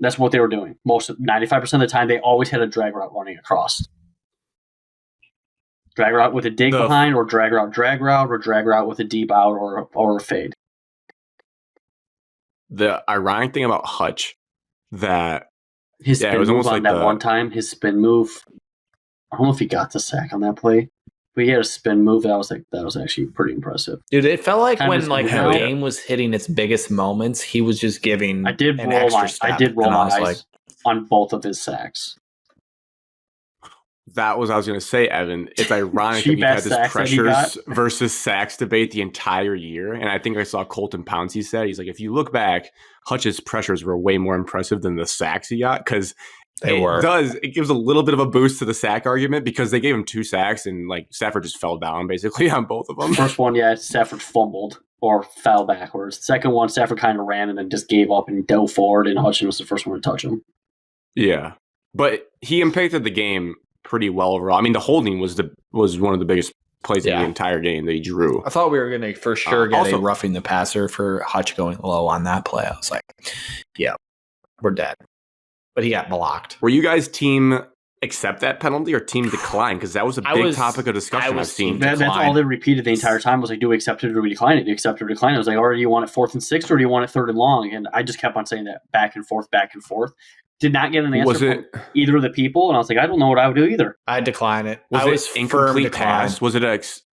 That's what they were doing. 95% of the time, they always had a drag route running across. Drag route with a dig behind, or drag route, or drag route with a deep out or a fade. The ironic thing about Hutch that his spin move on that one time, his spin move. I don't know if he got the sack on that play, but he had a spin move that was actually pretty impressive. Dude, it felt like when the game was hitting its biggest moments, he was just giving. I did roll my eyes on both of his sacks. That was what I was going to say, Evan. It's ironic that we've had this pressures versus sacks debate the entire year. And I think I saw Colton Pouncey said, he's like, if you look back, Hutch's pressures were way more impressive than the sacks he got, because it gives a little bit of a boost to the sack argument, because they gave him 2 sacks and like Stafford just fell down basically on both of them. First one, Stafford fumbled or fell backwards. Second one, Stafford kind of ran and then just gave up and dove forward, and Hutchinson was the first one to touch him. Yeah, but he impacted the game pretty well overall. I mean, the holding was one of the biggest plays in the entire game that he drew. I thought we were going to for sure get a roughing the passer for Hutch going low on that play. I was like, yeah, we're dead. But he got blocked. Were you guys team accept that penalty or team decline? Because that was a big topic of discussion I've seen. That's all they repeated the entire time was like, do we accept it or do we decline it? Do you accept it or decline it? I was like, do you want it 4th and 6 or do you want it 3rd and long? And I just kept on saying that back and forth. Did not get an answer from either of the people, and I was like, I don't know what I would do either. I'd decline it. Was it incomplete pass? Was it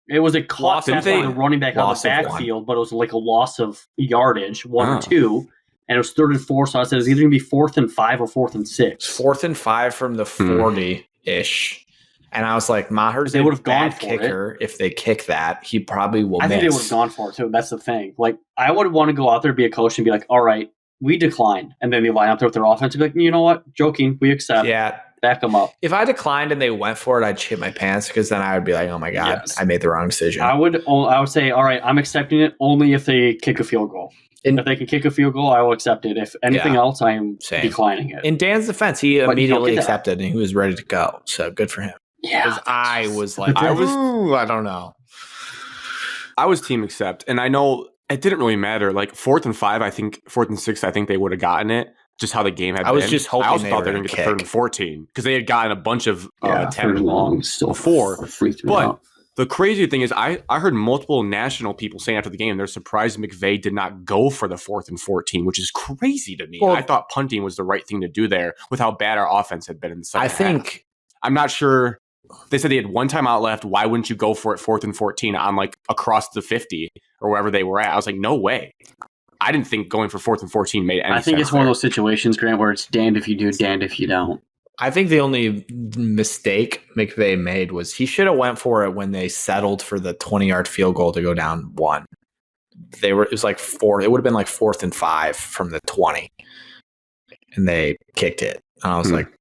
it was a caught pass by the running back on the backfield, but it was like a loss of yardage, 1 or 2, and it was 3rd and 4, so I said it was either going to be 4th and 5 or 4th and 6. 4th and 5 from the 40-ish. And I was like, Maher's a bad kicker. If they kick that, he probably will miss. I think they would have gone for it, too. That's the thing. Like, I would want to go out there, be a coach, and be like, all right, we decline. And then they line up there with their offense and be like, you know what? Joking. We accept. Yeah. Back them up. If I declined and they went for it, I'd shit my pants, because then I would be like, oh my God, I made the wrong decision. I would say, all right, I'm accepting it only if they kick a field goal. If they can kick a field goal, I will accept it. If anything else, I am declining it. In Dan's defense, he immediately accepted and he was ready to go. So good for him. Yeah. Because I was like, I don't know. I was team accept. And I know it didn't really matter. Like 4th and 5, I think 4th and 6, I think they would have gotten it. Just how the game had been. I was just hoping I also thought they were going to get 3rd and 14, because they had gotten a bunch of 10 and long before. But the crazy thing is, I heard multiple national people saying after the game they're surprised McVay did not go for the 4th and 14, which is crazy to me. Well, I thought punting was the right thing to do there with how bad our offense had been in the second half. I'm not sure. They said they had 1 timeout left. Why wouldn't you go for it 4th and 14 on like across the 50 or wherever they were at? I was like, no way. I didn't think going for 4th and 14 made any sense. I think it's one of those situations, Grant, where it's damned if you do, damned if you don't. I think the only mistake McVay made was he should have went for it when they settled for the 20-yard field goal to go down 1. It was like 4. It would have been like 4th and 5 from the 20, and they kicked it. And I was like,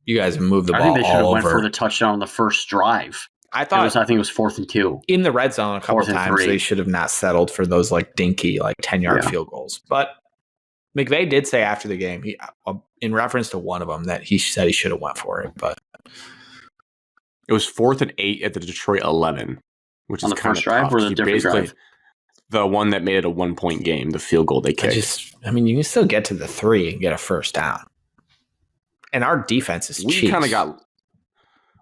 you guys moved the ball all over. I think they should have went for the touchdown on the first drive. I think it was 4th and 2 in the red zone a couple times. They should have not settled for those like dinky 10-yard field goals. But McVay did say after the game, in reference to one of them, that he said he should have went for it. But it was 4th and 8 at the Detroit 11, which on is the kind first of drive tough. or the different drive. The one that made it a 1-point game, the field goal they kicked. I mean, you can still get to the 3 and get a first down. And our defense is cheap.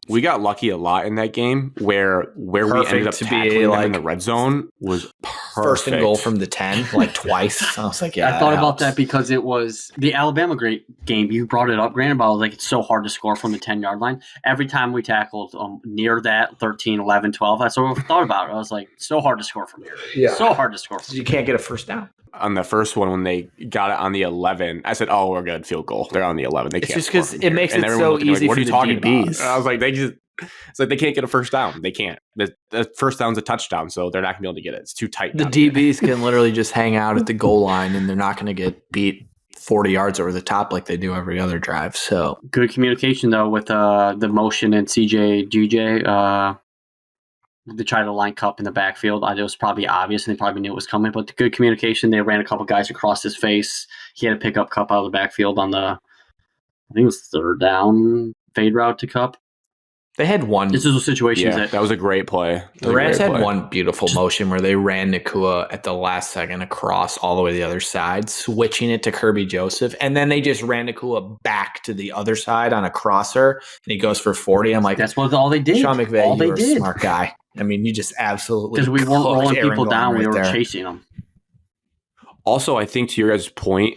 we got lucky a lot in that game where we Perfect ended up to be tackling them in the red zone was perfect. First and goal from the 10, like twice. I was like, yeah, I thought about helps. that because it was the Alabama game. You brought it up, Grant, about like it's so hard to score from the 10-yard line. Every time we tackled near that 13, 11, 12, I sort of thought about it. I was like, so hard to score from here. Yeah. So hard to score from You here. can't get a first down. On the first one, when they got it on the 11, I said, "Oh, we're good, field goal." They're on the 11. They It's can't just score 'cause from it here. makes And it everyone so looking like, easy what are for you the talking about? DBs. And I was like, it's like they can't get a first down. They can't. The first down's a touchdown, so they're not gonna be able to get it. It's too tight. The down there. DBs can literally just hang out at the goal line, and they're not going to get beat 40 yards over the top like they do every other drive. So Good communication though with the motion and CJ GJ. They tried to line Cup in the backfield. It was probably obvious, and they probably knew it was coming. But the good communication, they ran a couple guys across his face. He had to pick up Cup out of the backfield on the, I think it was third down fade route to Cup. they had one. This is a situation Yeah, that was a great play. The Rams had one beautiful motion where they ran Nakua at the last second across all the way to the other side, switching it to Kirby Joseph. And then they just ran Nakua back to the other side on a crosser, and he goes for 40. I'm like, that's what all they did. Sean McVay, all they you're a did. smart guy. I mean, you just absolutely Because we weren't cooked rolling Aaron people down, Glenn we were right there. chasing them. Also, I think to your guys' point,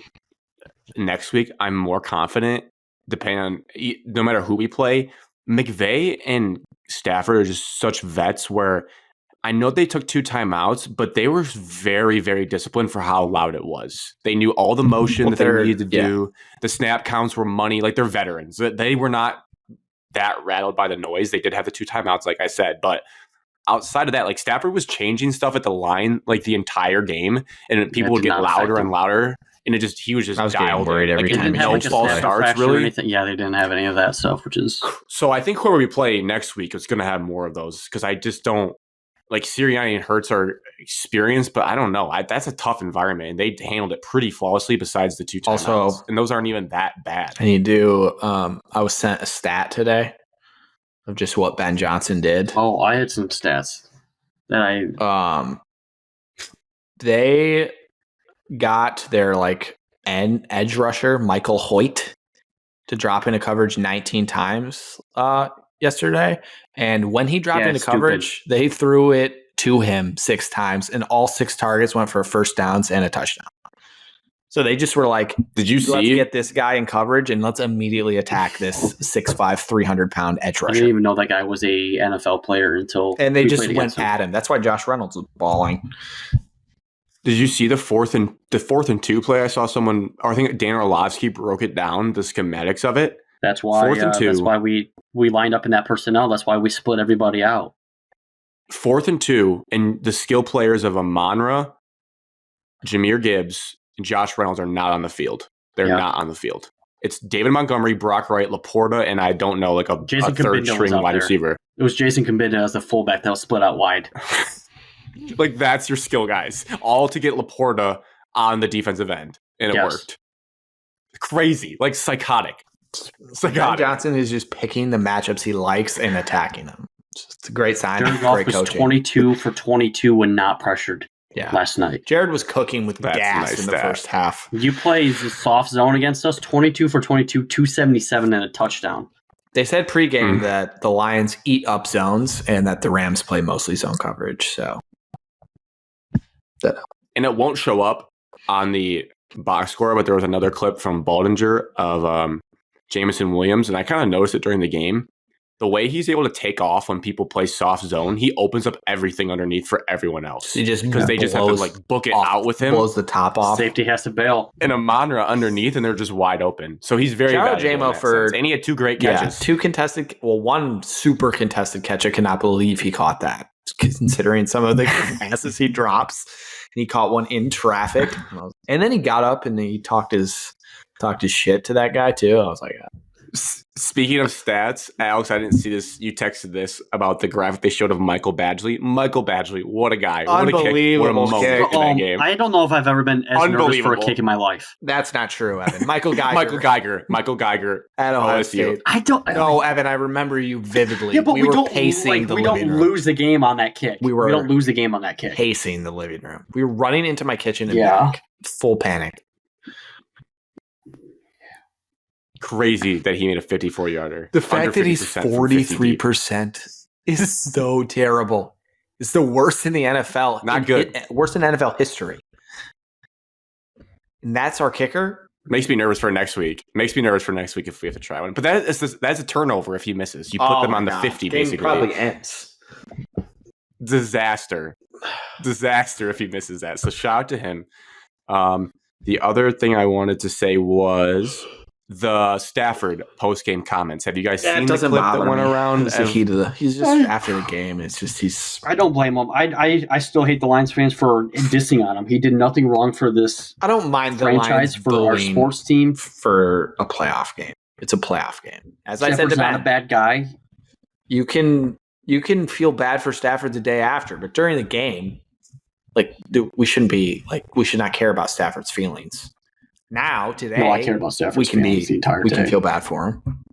next week I'm more confident. Depending on no matter who we play, McVay and Stafford are just such vets. Where I know they took 2 timeouts, but they were very, very disciplined for how loud it was. They knew all the motion that they needed to do. The snap counts were money. Like they're veterans. They were not that rattled by the noise. They did have the 2 timeouts, like I said, but outside of that, like Stafford was changing stuff at the line like the entire game, and people would get louder and louder. And he was just I was getting dialed worried in. every Like, time Didn't he have no like a false snap starts fracture or really. anything. Yeah, they didn't have any of that stuff, which is So I think whoever we play next week is going to have more of those because I just don't like Sirianni and Hurts are experienced, but I don't know. That's a tough environment, and they handled it pretty flawlessly. Besides the 2 timeouts, Also, and those aren't even that bad. And you do, I was sent a stat today of just what Ben Johnson did. oh, I had some stats that I They got their like edge rusher Michael Hoyt to drop into coverage 19 times yesterday, and when he dropped into coverage, they threw it to him 6 times, and all 6 targets went for first downs and a touchdown. So they just were like, Did you let's see? get this guy in coverage and let's immediately attack this 6'5", 300-pound edge I rusher. didn't even know that guy was a NFL player until And they we just played went against him. at him. That's why Josh Reynolds was balling. Did you see the fourth and 2 play? I saw someone, or I think Dan Orlovsky broke it down, the schematics of it. That's why 4th and 2. That's why we lined up in that personnel. That's why we split everybody out. 4th and 2, and the skill players of Amonra, Jahmyr Gibbs, and Josh Reynolds are not on the field. They're not on the field. It's David Montgomery, Brock Wright, Laporta, and I don't know, like a Jason third Kabinda string was out wide there. receiver. It was Jason Kabinda as the fullback that was split out wide. Like that's your skill guys, all to get Laporta on the defensive end, and it worked. Crazy, like psychotic. Ben Johnson is just picking the matchups he likes and attacking them. It's a great sign. Jared Goff Great was coaching. 22 for 22 when not pressured Yeah. last night. Jared was cooking with That's a gas nice in the stat. first half. You play the soft zone against us, 22 for 22, 277 and a touchdown. They said pregame that the Lions eat up zones and that the Rams play mostly zone coverage. So, And it won't show up on the box score, but there was another clip from Baldinger of Jameson Williams, and I kind of noticed it during the game. The way he's able to take off when people play soft zone, he opens up everything underneath for everyone else. he just Because they just have to like book it out with him. blows the top off. Safety has to bail. And Amonra underneath, and they're just wide open. So he's very Shout out valuable in J-Mo that for- sense. And he had 2 great Yeah, catches. 2 contested. Well, 1 super contested catch. I cannot believe he caught that, considering some of the passes he drops. And he caught one in traffic, and then he got up and he talked his shit to that guy too. I was like, Speaking of stats, Alex, I didn't see this. You texted this about the graphic they showed of Michael Badgley. Michael Badgley, what a guy. What a kick. What a Unbelievable moment kick. in that game. I don't know if I've ever been as nervous for a Unbelievable. kick in my life. that's not true, Evan. Michael Geiger. Michael Geiger. at Ohio OSU. State. I don't. No, Evan, I remember you vividly. Yeah, but we were don't pacing the we living don't room. lose the game on that kick. We don't lose the game on that kick. Pacing the living room. We were running into my kitchen and Yeah. back. Full panic. Crazy that he made a 54-yarder. The fact that he's 43% is so terrible. It's the worst in the NFL. Not good. Worst in NFL history. And that's our kicker? Makes me nervous for next week. Makes me nervous for next week if we have to try one. But that's a turnover if he misses. You put them on the 50, Game basically. probably ends. Disaster if he misses that. So shout out to him. The other thing I wanted to say was the Stafford post-game comments. Have you guys seen the clip that went around? It's the heat of he's just after the game. It's just I don't blame him. I still hate the Lions fans for dissing on him. He did nothing wrong for this. I don't mind the franchise Lions for our sports team for a playoff game. It's a playoff game. As Stafford's I said to not Matt, a bad guy. You can feel bad for Stafford the day after, but during the game, we should not care about Stafford's feelings. Now, today, No, I care about Stafford's feelings the entire day. We can feel bad for him.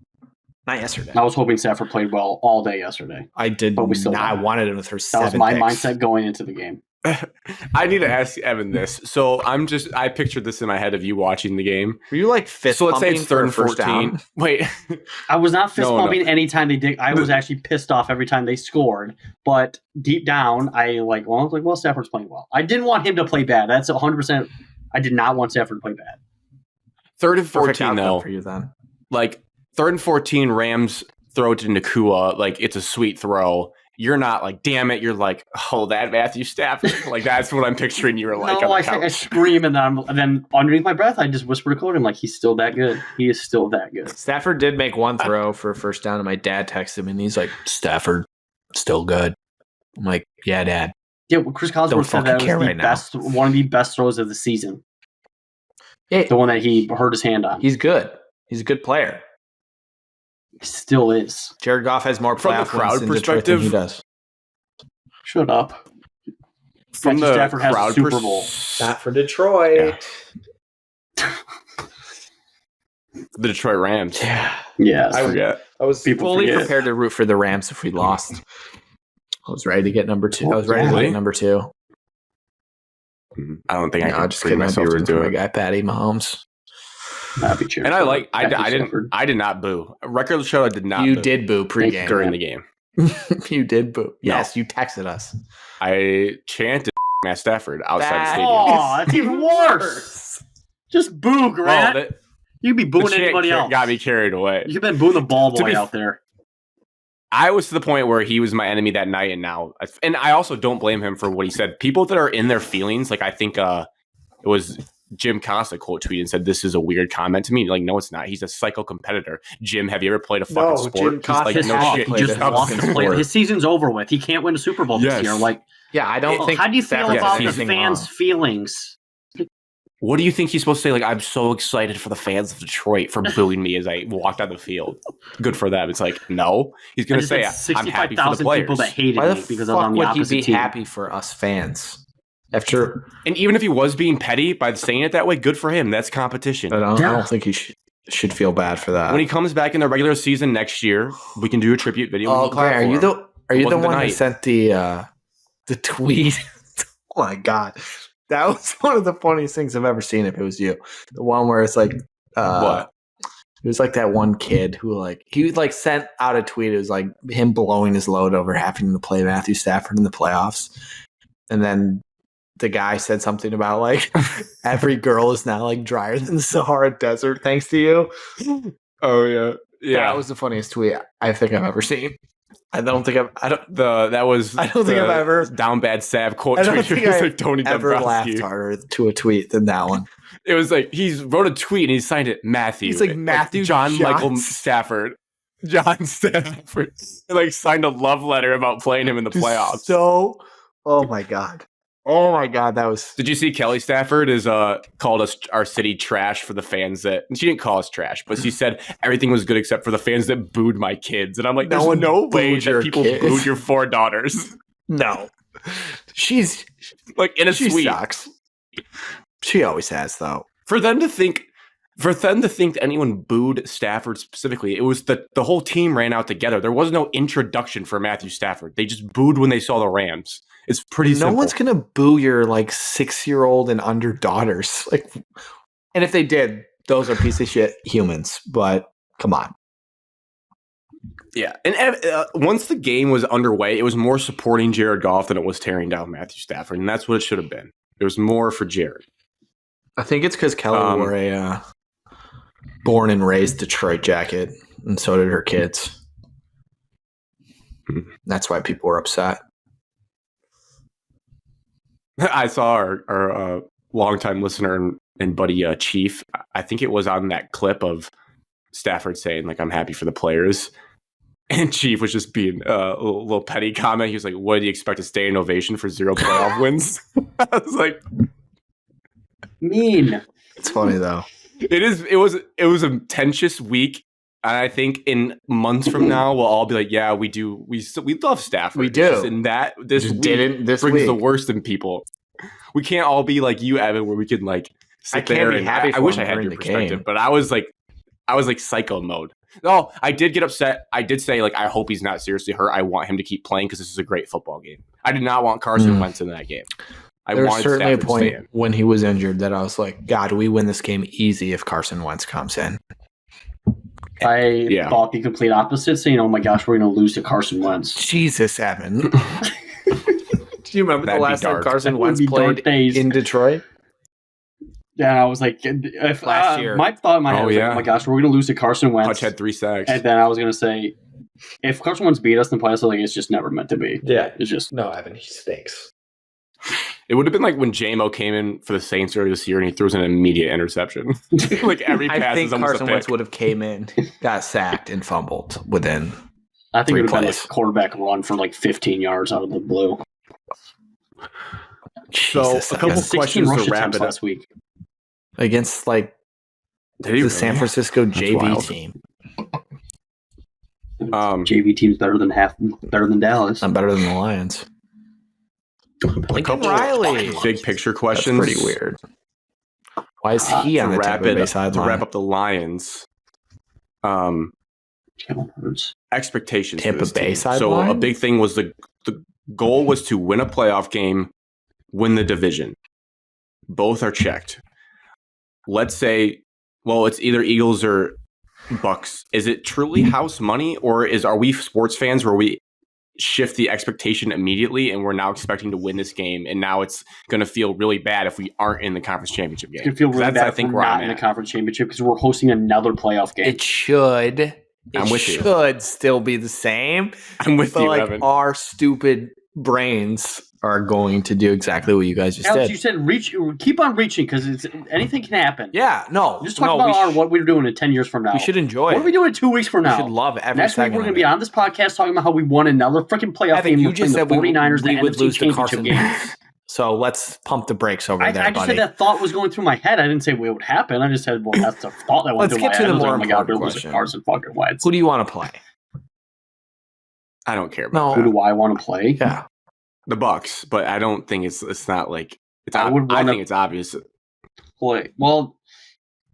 Not yesterday. I was hoping Stafford played well all day yesterday. I did But we still not. I don't. wanted him to throw That 7 was my picks. mindset going into the game. I need to ask Evan this. So I pictured this in my head of you watching the game. Were you fist So let's say pumping it's third and for a first 14. down? Wait. I was not fist No. pumping anytime they did. I was actually pissed off every time they scored. But deep down, I was like, well, Stafford's playing well. I didn't want him to play bad. That's 100%. I did not want Stafford to play bad. Third and Perfect 14, outcome though. for you then. Third and 14, Rams throw it to Nakua. It's a sweet throw. You're not damn it. You're oh, that Matthew Stafford. That's what I'm picturing. You were No, on the I couch. scream and then underneath my breath, I just whisper to Cody, I'm like, he's still that good. He is still that good. Stafford did make one throw for a first down, and my dad texted him, and he's like, Stafford, still good. I'm like, yeah, Dad. Yeah, well, Chris Cosworth said that was one of the best throws of the season. Yeah, The one that he hurt his hand on. he's good. He's a good player. He still is. Jared Goff has more From the playoff crowd wins in Detroit than he perspective, does. Shut up. From Matthew the Stafford has a crowd Super Bowl. Not for Detroit. The Detroit Rams. Yeah. Yes. I forget. I was People fully forget. prepared to root for the Rams if we lost. I was ready to get number 2. I was ready to Really? get number 2. I don't think I No, can just bring kidding. I'd be myself to rooting do for my it. guy, Patty Mahomes. That'd be cheering And for I Matthew didn't. Stafford. I did not boo. Record show. I did not. You boo did boo pregame. during the game. You did boo. Yes, you texted us. I chanted Matt Stafford outside the stadium. Oh, that's even worse. Just boo, Grant. Well, You'd be the booing chant anybody else. got me carried away. You've been booing the ball To boy be- out there. I was to the point where he was my enemy that night, and now, and I also don't blame him for what he said. People that are in their feelings, I think it was Jim Costa quote tweeted and said, "This is a weird comment to me." No, it's not. He's a psycho competitor. Jim, have you ever played a fucking sport? Jim He's Costa His no off. shit. He played just a lost fucking his play. sport. His season's over with. He can't win a Super Bowl Yes. this year. Yeah, I don't think. How do you feel Stafford's about the seasoning fans' wrong. feelings? What do you think he's supposed to say? I'm so excited for the fans of Detroit for booing me as I walked on the field. Good for them. It's no. He's going to say, I'm happy for the 65,000 players. people that hated Why the me because I was fuck on the would he opposite be team. happy for us fans? After And even if he was being petty by saying it that way, good for him. That's competition. I Yeah. don't think he should feel bad for that. When he comes back in the regular season next year, we can do a tribute video. Oh, and we'll clap Grant, are for you him. the It wasn't one the that night. sent the tweet? Oh my god, that was one of the funniest things I've ever seen. If it was you, the one where it's What? It was that one kid who he sent out a tweet. It was him blowing his load over having to play Matthew Stafford in the playoffs, and then the guy said something about every girl is now drier than the Sahara Desert thanks to you. Oh yeah, yeah. That was the funniest tweet I think I've ever seen. I don't think I've ever down bad Sav quote. I don't tweet. think It was I Tony ever Dombrowski. laughed harder to a tweet than that one. It was he wrote a tweet and he signed it Matthew. He's Matthew John Michael Johns- Stafford. John Stafford signed a love letter about playing him in the playoffs. So, oh my god, that was. Did you see Kelly Stafford is called us our city trash for the fans that she didn't call us trash, but she said everything was good except for the fans that booed my kids. And I'm like, there's no way booed your that people kids. booed your 4 daughters. No, she's In a she suite. sucks. She always has though. For them to think that anyone booed Stafford specifically, it was the whole team ran out together. There was no introduction for Matthew Stafford. They just booed when they saw the Rams. It's pretty simple. No one's gonna boo your 6-year-old and under daughters. And if they did, those are piece of shit humans, but come on. Yeah, and once the game was underway, it was more supporting Jared Goff than it was tearing down Matthew Stafford, and that's what it should have been. It was more for Jared. I think it's because Kelly wore a born and raised Detroit jacket, and so did her kids. That's why people were upset. I saw our longtime listener and buddy Chief. I think it was on that clip of Stafford saying, like, I'm happy for the players. And Chief was just being a little petty comment. He was like, what do you expect, to stay in ovation for 0 playoff wins? I was like, mean. It's funny, though. It was a tensious week. And I think in months from now, we'll all be like, yeah, we love Stafford. We do. And that this Just week didn't this brings week. the worst in people. We can't all be like you, Evan, where we can like sit I can't there be and happy I for wish him I had during your the perspective, game. but I was like psycho mode. No, I did get upset. I did say, like, I hope he's not seriously hurt. I want him to keep playing because this is a great football game. I did not want Carson Wentz in that game. There was certainly a Stafford to stay point in. when he was injured that I was like, God, we win this game easy if Carson Wentz comes in. I thought the complete opposite, saying, oh my gosh, we're going to lose to Carson Wentz. Jesus, Evan. Do you remember That'd the be last time dark. Carson That would Wentz be dark played days. in Detroit? Yeah, and I was like, if Last year. my thought in my head was like, oh my gosh, we're going to lose to Carson Wentz. Hutch had 3 sacks. And then I was going to say, if Carson Wentz beat us in the playoffs, like, it's just never meant to be. Yeah. It's just No, Evan, he stinks. It would have been like when J-Mo came in for the Saints earlier this year and he throws an immediate interception. Like every pass I think is almost Carson a pick. Wentz would have came in, got sacked, and fumbled within. I think it would have been plays. like a quarterback run for like 15 yards out of the blue. So Jesus, a couple Evan. 16 questions rush to wrap attempts it up. last week. Against like Did he the really? San Francisco JV wild. team. JV team's better than Dallas. I'm better than the Lions. Lincoln Riley. Big picture That's questions. pretty weird. Why is he on the Tampa Bay to sideline? wrap up the Lions. Jalen Hurts. Expectations. Tampa for this Bay team. So sideline? a big thing was the goal was to win a playoff game, win the division. Both are checked. Let's say, well, it's either Eagles or Bucks. Is it truly house money, or are we sports fans where we shift the expectation immediately and we're now expecting to win this game, and now it's going to feel really bad if we aren't in the conference championship game? It's going to feel really That's, bad I if think, we're where not I'm in the at. conference championship because we're hosting another playoff game. It should. I'm It with you. should still be the same. I'm with But you, like Evan. our stupid brains are going to do exactly what you guys just Alex, did. you said reach. Keep on reaching because anything can happen. Yeah, no. Just talk no, about what we're doing in 10 years from now. we should enjoy What it. are we doing in 2 weeks from We now? should love every Next week second we're going of to be it. on this podcast talking about how we won another freaking playoff Evan, game you between just the said 49ers we and the would NFC lose to championship Carson game. Wentz. So let's pump the brakes over I there, just buddy. said that thought was going through my head. I didn't say it would happen. I just said, well, that's the thought that went Let's through get my to head. the I was more like, oh my God, important we're losing question. Carson fucking Wentz. Who do you want to play? I don't care about No. Who do I want to play? Yeah. the Bucks, but I don't think it's not like it's. I would I wanna- think it's obvious. Play. Well,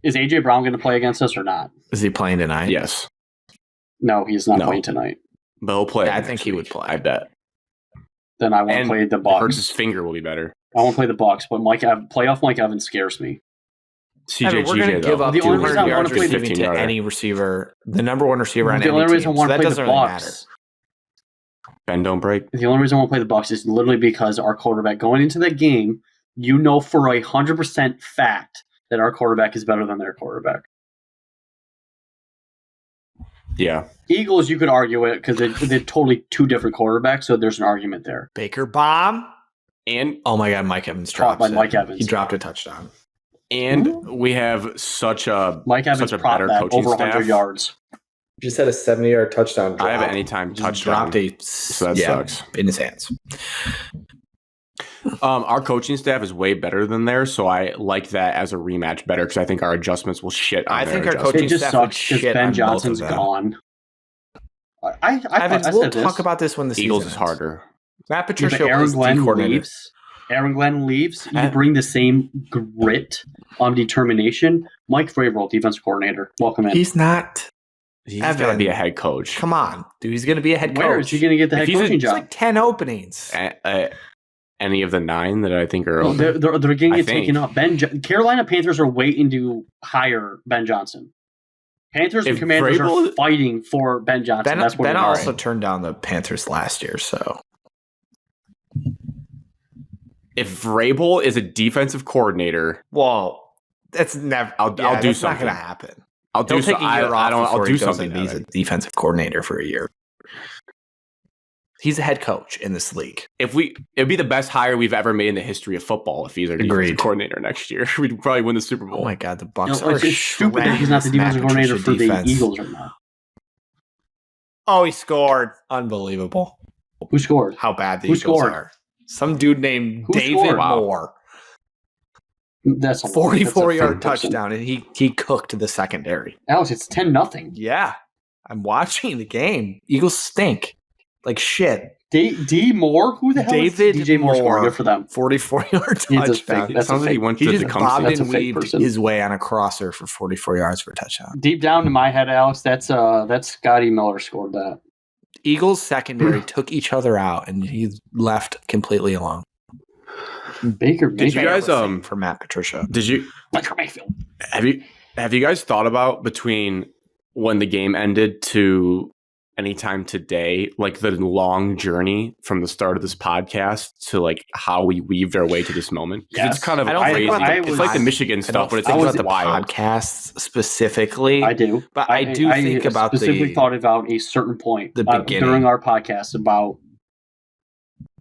is AJ Brown going to play against us or not? Is he playing tonight? Yes, No, he's not No. playing tonight. but he'll play. Yeah, I next think he week, would play. I bet. Then I want to And play the Hurts' Bucks. finger will be better. I want to play the Bucks, but playoff Mike Evans scares me. Evan, CJ we're going to give up The only reason 200 I wanna yards play the receiving to 15-yarder. any receiver, the number one receiver on The any only reason I team. So want to that play the doesn't really matter. Bucks. Ben don't break. The only reason I want to play the Bucks is literally because our quarterback going into that game, you know for 100% fact that our quarterback is better than their quarterback. Yeah, Eagles, you could argue it because they're totally two different quarterbacks, so there's an argument there. Baker bomb. and Oh my God, Mike Evans Caught dropped by it. Mike Evans. He dropped a touchdown. we have such a Mike Evans such a prop better bet coaching over 100 staff. yards. Just had a 70-yard touchdown drop. I have an anytime Just touchdown. dropped a So that sucks. in his hands. Our coaching staff is way better than theirs, so I like that as a rematch better because I think our adjustments will shit on I their think our adjustments. coaching It just staff would sucks because shit on Ben both Johnson's of them. gone. I Evan, said we'll this. talk about this when the Eagles season is ends. harder. Matt Yeah, Patricia but Aaron was the Glenn coordinator. leaves. Aaron Glenn leaves. You Uh, bring the same grit, determination. Mike Vrabel, defensive coordinator. Welcome in. He's not. He's got to Evan. be a head coach. Come on, dude. He's going to be a head coach. Where is he going to get the If head he's a- coaching There's job? like 10 openings. any of the 9 that I think are No, open. they're getting I it taken up. Carolina Panthers are waiting to hire Ben Johnson. Panthers and If Commanders Vrabel- are fighting for Ben Johnson. That's what Ben we're also hearing. turned down the Panthers last year, so If Vrabel is a defensive coordinator, that's never. I'll do that's not something. going to happen. I'll He'll do take a year off I'll before do he goes something. and he's Evan. a defensive coordinator for a year. He's a head coach in this league. It'd be the best hire we've ever made in the history of football if he's our defensive Agreed. coordinator next year. We'd probably win the Super Bowl. Oh my God, the Bucks are It's stupid that he's not the defensive coordinator for the Eagles right now. Oh, he scored! Unbelievable. Who scored? How bad the Who Eagles scored? are. Some dude named Who David scored? Wow. Moore. That's a 44-yard that's a person. touchdown, and he cooked the secondary. Alex, it's 10-0. Yeah, I'm watching the game. Eagles stink like shit. D Moore? Who the hell David is DJ Moore? Moore. Good for them. 44-yard He's a touchdown. fake- that's a Sounds like he fake- went He to just Tecumseh. bobbed That's a and fake weaved person. his way on a crosser for 44 yards for a touchdown. Deep down in my head, Alex, that's Scotty Miller scored that. Eagles secondary took each other out, and he left completely alone. Baker Did you Mayfield. guys for Matt Patricia? Did you Baker Mayfield. have you guys thought about between when the game ended to anytime today, like the long journey from the start of this podcast to like how we weaved our way to this moment? 'Cause Yes. it's kind of I don't think crazy. about the It's like the pod- Michigan stuff, but it's I like don't think about the wild. podcasts specifically. I do. But I do think about specifically the- thought about a certain point the beginning. during our podcast about.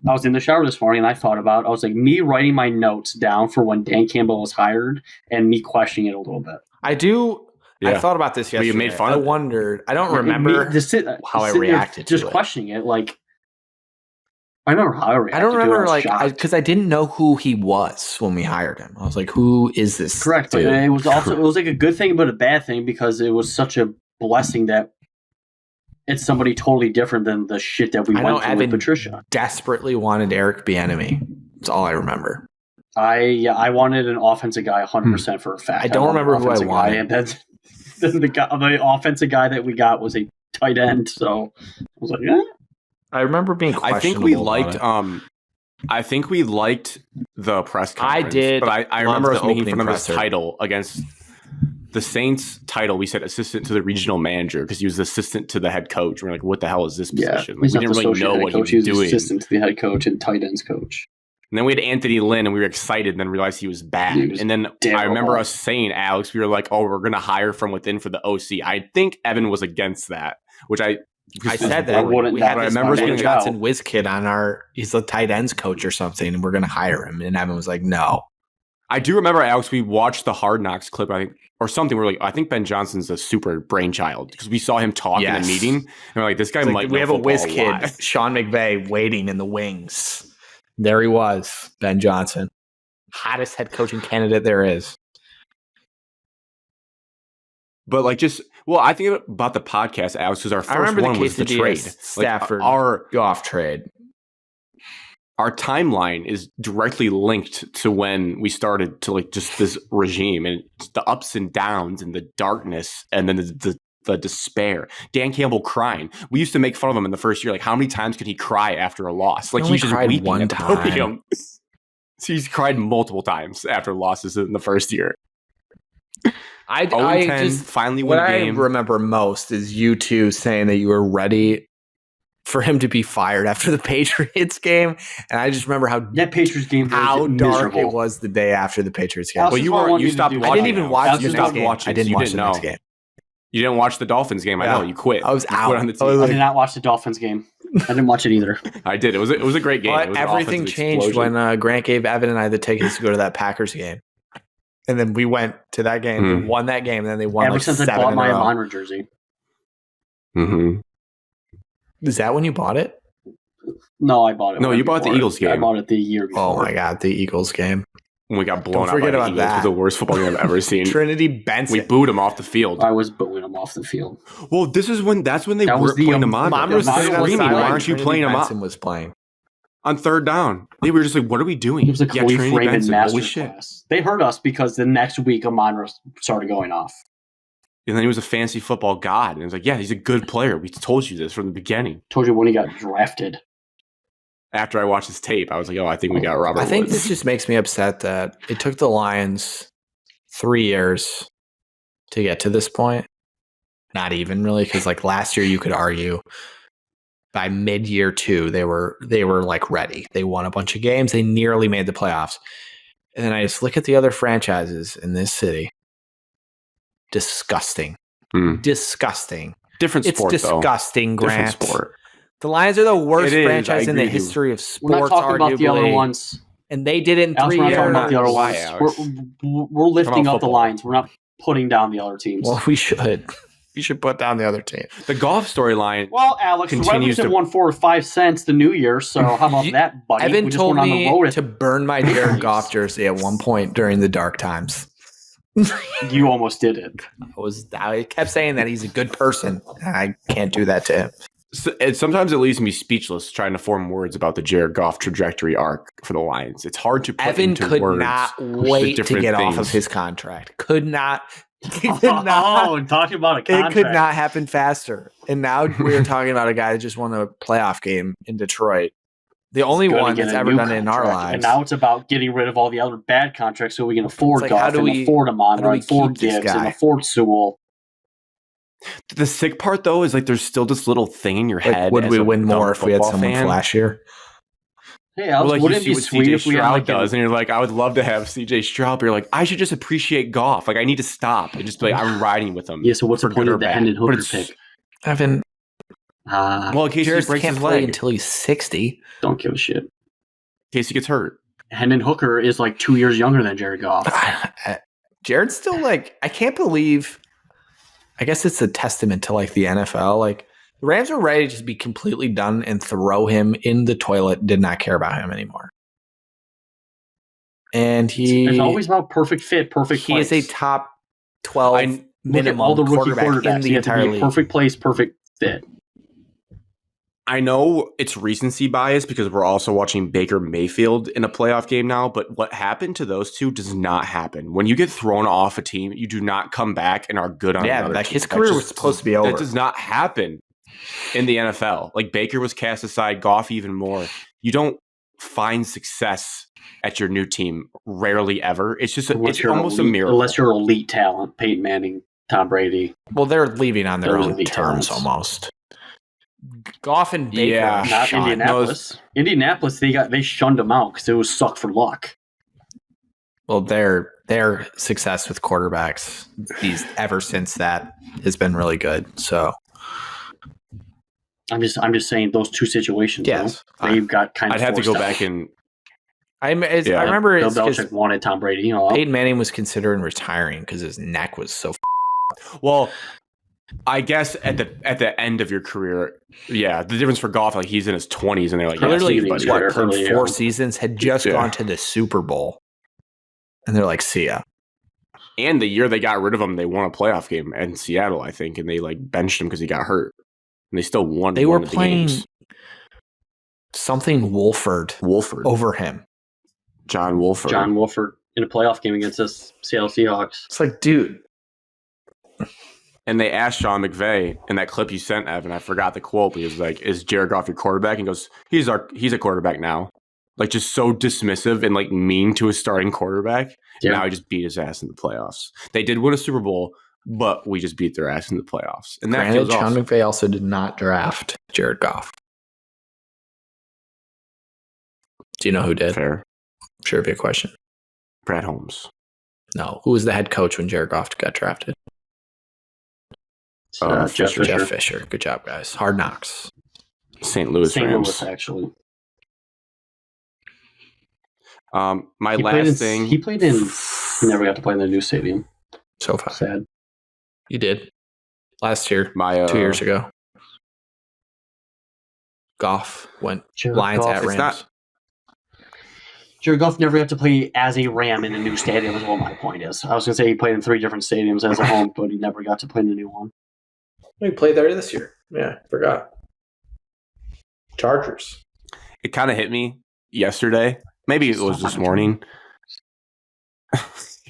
I was in the shower this morning and I thought about. I was like me writing my notes down for when Dan Campbell was hired and me questioning it a little bit. I do. I Yeah. thought about this But you yesterday. made fun I of it. wondered. I don't remember how I reacted Just to it. questioning it, like I remember how I reacted. I don't to it. remember was like shocked. because I didn't know who he was when we hired him. I was like, "Who is this?" Correct, but dude? it was also it was like a good thing but a bad thing because it was such a blessing that it's somebody totally different than the shit that we I know went through Evan with Patricia. desperately wanted Eric Bieniemy. That's all I remember. I wanted an offensive guy 100% for a fact. I don't wanted an remember who I offensive guy, wanted. and then the offensive guy that we got was a tight end. So I was like, yeah. I remember being. I think we questionable liked about it. I think we liked the press I conference. did But I love remember the us making opening fun of his presser. title against the Saints title. We said assistant to the regional manager because he was the assistant to the head coach. We're like, what the hell is this Yeah, position? Like, he's we not didn't the really associate know head what coach. he was He was doing. assistant to the head coach and tight ends coach. And then we had Anthony Lynn, and we were excited, and then realized he was bad. He was and then terrible. I remember us saying, Alex, we were like, "Oh, we're going to hire from within for the OC." I think Evan was against that, which I said that. I wouldn't- We that had I this remember Ben being Johnson whiz kid on our. He's the tight ends coach or something, and we're going to hire him. And Evan was like, "No." I do remember, Alex, we watched the Hard Knocks clip, I think, or something. We're like, I think Ben Johnson's a super brainchild because we saw him talk in Yes. the meeting, and we're like, this guy It's like, might. we know have a football whiz kid, lot. Sean McVay, waiting in the wings. There he was, Ben Johnson, hottest head coaching candidate there is. But like, I think about the podcast, Alex, because our first remember the one was the Quesadillas trade. Stafford Like, Goff trade. our timeline is directly linked to when we started to like just this regime and the ups and downs and the darkness and then the despair. Dan Campbell crying. We used to make fun of him in the first year. Like, how many times could he cry after a loss? Like, He only he's just cried weeping one at the time. podium. So he's cried multiple times after losses in the first year. I 0-10, just finally what win a I game. remember most is you two saying that you were ready for him to be fired after the Patriots game, and I just remember how Patriots game was how dark miserable. it was the day after the Patriots game. Alex, Well, that's you what I weren't. want You you to stopped do. watching. I didn't even Alex. watch Alex, the you next stopped game. watching. I didn't so you watch didn't the next know. game. You didn't watch the Dolphins game. I know Yeah. you quit. I was You quit out. on the I was team. I did not watch the Dolphins game. I didn't watch it either. I did. It was a great game. It But was an everything offensive changed explosion. when Grant gave Evan and I the tickets to go to that Packers game. And then we went to that game, they won that game, and then they won Ever like since I 7 bought in my a row. Amon jersey. Mhm. Is that when you bought it? No, I bought it. No, right you bought the before. Eagles game. I bought it the year before. Oh my God, the Eagles game. When we got blown Don't out by forget the about Eagles. It that. was the worst football game I've ever seen. Trinity Benson. We booed him off the field. I was booing him off the field. Well, that's when they That was weren't the, playing him on. Mom Yeah, was Mom sitting on the was screaming, sideline. why aren't you Trinity playing him Benson up was playing. on third down? They were just like, what are we doing? It was a Khalif Trinity Raymond Benson, holy shit. masterclass. They hurt us because the next week Amon started going off. And then he was a fantasy football god. And it was like, yeah, he's a good player. We told you this from the beginning. Told you when he got drafted. after I watched his tape, I was like, oh, I think we got Robert I think Woods. this just makes me upset that it took the Lions 3 years to get to this point. Not even really, because like last year you could argue by mid-year 2 they were like ready. They won a bunch of games. They nearly made the playoffs. And then I just look at the other franchises in this city. Disgusting. Disgusting. Different sport, It's disgusting, though. Grant. Different sport. The Lions are the worst It is. franchise I in the agree with you. history of We're not sports, talking about the other arguably. ones. And they did it in Alex, 3 we're not years. talking about the other Why, ones. Alex? We're lifting About up the football. lines. We're not putting down the other teams. Well, we should. We should put down the other team. The golf storyline. Well, Alex, the continues Revolution to- won 4 or 5 cents the New Year, so how about that, buddy? Evan We just told went on the me road to burn my Jared Goff jersey at one point during the dark times. You almost did it. I kept saying that he's a good person. I can't do that to him. Sometimes it leaves me speechless trying to form words about the Jared Goff trajectory arc for the Lions. It's hard to put Evan into could words not the wait to different get off of things. his contract. Could not. It could not. Oh, talking about a contract. It could not happen faster. And now we're talking about a guy that just won a playoff game in Detroit. The only Gonna one get that's a ever new done it in our contract. lives. And now it's about getting rid of all the other bad contracts so we can afford It's like, how Goff do and we- afford Amon, how do we and afford keep this Gibbs, and guy? afford Sewell. The sick part, though, is like there's still this little thing in your Like, head. would as we a win dumb more if we had football someone fan. flashier? Hey, Well, Alex, like wouldn't you it see be what sweet CJ if we had Stroud like does, and you're like, I would love to have CJ Stroud, but you're like, I should just appreciate Goff. Like, I need to stop and just be like, I'm riding with him. Yeah, so what's the for point good of or the bad. Hendon But Hooker it's- pick? Evan, Well, in case he Jared breaks can't his play leg, in until he's 60. Don't give a shit. case he gets hurt. Hendon Hooker is like 2 years younger than Jared Goff. Jared's still like, I can't believe. I guess it's a testament to like the NFL. Like the Rams were ready to just be completely done and throw him in the toilet. Did not care about him anymore. And It's always about perfect fit, perfect he place. is a top 12 Look at minimum all the rookie quarterback in quarterbacks. the You have to entire be a league. perfect place, perfect fit. I know it's recency bias because we're also watching Baker Mayfield in a playoff game now, but what happened to those two does not happen. When you get thrown off a team, you do not come back and are good on Yeah, another like team. his That career just- was supposed to be over. That does not happen in the NFL. Like Baker was cast aside, Goff even more. You don't find success at your new team rarely ever. It's just Unless it's you're almost elite, a miracle. Unless you're elite talent, Peyton Manning, Tom Brady. Well, they're leaving on their Those own would be terms talents. almost. Goff and Baker. Yeah. are Not shot. Indianapolis. Indianapolis, they shunned him out because it was suck for luck. Well, their success with quarterbacks, ever since that has been really good. So I'm just saying those two situations. Yes. you know, they've got kind of. I'd have to go forced back out. and I Yeah. remember Bill it's 'cause Belichick wanted Tom Brady. You know, Peyton Manning was considering retiring because his neck was so. well, I guess at the end of your career, yeah, the difference for Goff, like he's in his 20s and they're like, yeah, Literally, see you, buddy. what? played Early, 4 yeah. seasons, had just Yeah. gone to the Super Bowl, and they're like, "See ya." And the year they got rid of him, they won a playoff game in Seattle, I think, and they like benched him because he got hurt, and they still won. They one were of the playing games. something Wolford Wolford, over him. John Wolford. John Wolford in a playoff game against the Seattle Seahawks. It's like, dude, And they asked Sean McVay in that clip you sent, Evan. I forgot the quote, but he was like, "Is Jared Goff your quarterback?" And he goes, "He's a quarterback now." Like just so dismissive and like mean to his starting quarterback. Yeah. Now he just beat his ass in the playoffs. They did win a Super Bowl, but we just beat their ass in the playoffs. And that granted, feels Sean awesome. McVay also did not draft Jared Goff. Do you know who did? Fair. Sure, be a question. Brad Holmes. No, who was the head coach when Jared Goff got drafted? Jeff Fisher. Jeff Fisher. Good job, guys. Hard knocks. St. Louis St. Rams. Louis, actually. My He played last in- thing. He played in. He never got to play in the new stadium. So far, Sad. you did last year, My 2 years ago. Goff went Jared Lions Goff, at it's Rams. not- Jared Goff never got to play as a Ram in a new stadium, is what my point is. I was going to say he played in 3 different stadiums as a home, but he never got to play in the new one. He played there this year. Yeah, forgot. Chargers. It kind of hit me yesterday. Maybe it was this morning.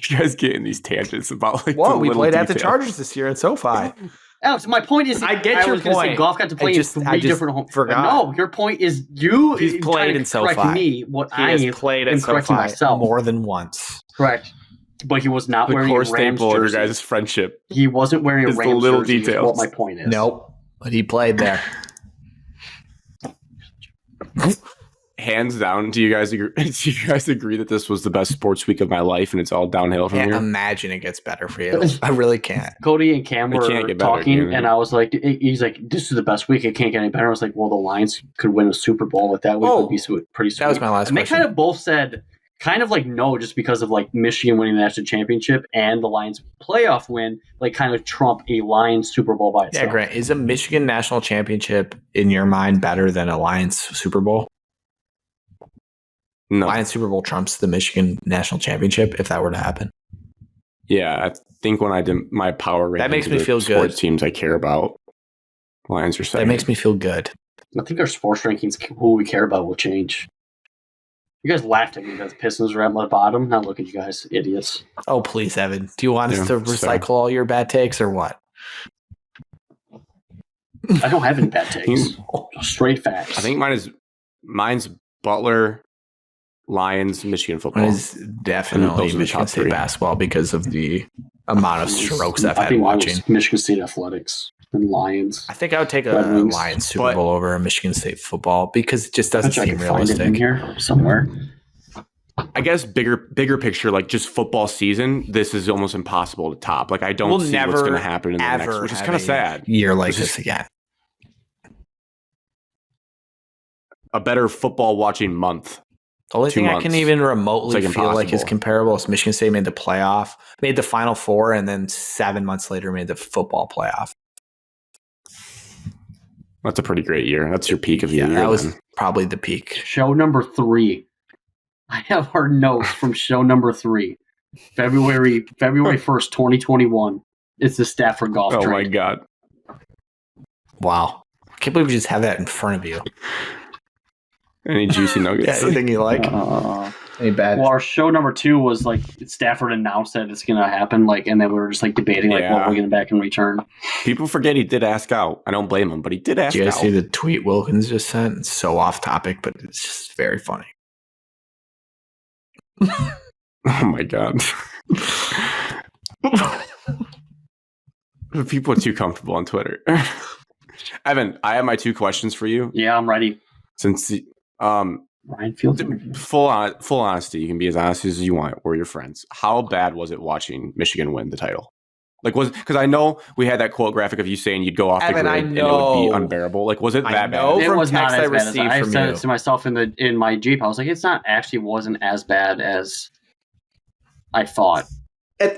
You guys get in these tangents about like Whoa, the we little played at the detail. Chargers this year at SoFi. Alex, my point is, I get your was gonna say point. Goff got to play in three different homes. forgot. No, your point is He's played in SoFi. Me, what He I has played am at correcting SoFi myself. more than once. Correct. But he was not The wearing a core Rams staple of your jersey. guys' friendship. He wasn't wearing a It's the Rams little jersey. Is details. what my point is. Nope. But he played there. Hands down, do you guys agree? Do you guys agree that this was the best sports week of my life, and it's all downhill from Can't here? imagine it gets better for you. I really can't. Cody and Cam It were can't get better, talking, can it? and I was like, he's like, this is the best week. It can't get any better. I was like, well, the Lions could win a Super Bowl. Like, that week would be pretty sweet. That was my last and question. they kind of both said, kind of like no, just because of like Michigan winning the national championship and the Lions playoff win, like kind of trump a Lions Super Bowl by itself. Yeah, Grant, is a Michigan national championship in your mind better than a Lions Super Bowl? No. Lions Super Bowl trumps the Michigan national championship if that were to happen. Yeah, I think when I did my power rankings, That makes me of the feel sports good. teams I care about, Lions are That second. makes me feel good. I think our sports rankings, who we care about, will change. You guys laughed at me because Pistons were at the bottom. Now look at you guys, idiots. Oh, please, Evan. Do you want us Yeah, to recycle all your bad takes or what? I don't have any bad takes. Straight facts. I think mine's Butler, Lions, Michigan football. Mine is definitely Those are the Michigan top State three. basketball because of the amount of strokes I've I had think mine was watching. Michigan State athletics and Lions. I think I would take a Red Wings. Lions Super But- Bowl over a Michigan State football because it just doesn't I seem can find it in realistic. here somewhere. I guess bigger picture, like just football season, this is almost impossible to top. Like I don't We'll see never, what's going to happen in the next, ever which is have kind of a sad. Year like It's this just- again. A better football watching month. The only 2 thing I can months. even remotely It's like feel like is impossible. comparable is Michigan State made the playoff, made the Final Four, and then 7 months later made the football playoff. That's a pretty great year. That's your peak of the Yeah, year. that was then. probably the peak. Show number 3. I have our notes from show number 3. February 1st, 2021. It's the Stafford golf Oh my trade. god. Wow. I can't believe you just have that in front of you. Any juicy nuggets? Anything you like? Any bad? Well, our show number 2 was like Stafford announced that it's going to happen, like, and then we were just like debating like what Yeah. we're getting back in return. People forget he did ask out. I don't blame him, but he did ask Did you guys out. see the tweet Wilkins just sent? It's so off topic, but it's just very funny. Oh my god. People are too comfortable on Twitter. Evan, I have my 2 questions for you. Yeah, I'm ready. Since Ryan Fields. full honesty, you can be as honest as you want. We're your friends. How bad was it watching Michigan win the title? Like, was because I know we had that quote graphic of you saying you'd go off the Evan, grid I and it would know. be unbearable. Like, was it I that know. bad? It from was not text as I bad as received I from said you. it to myself in my Jeep. I was like, it's not actually wasn't as bad as I thought.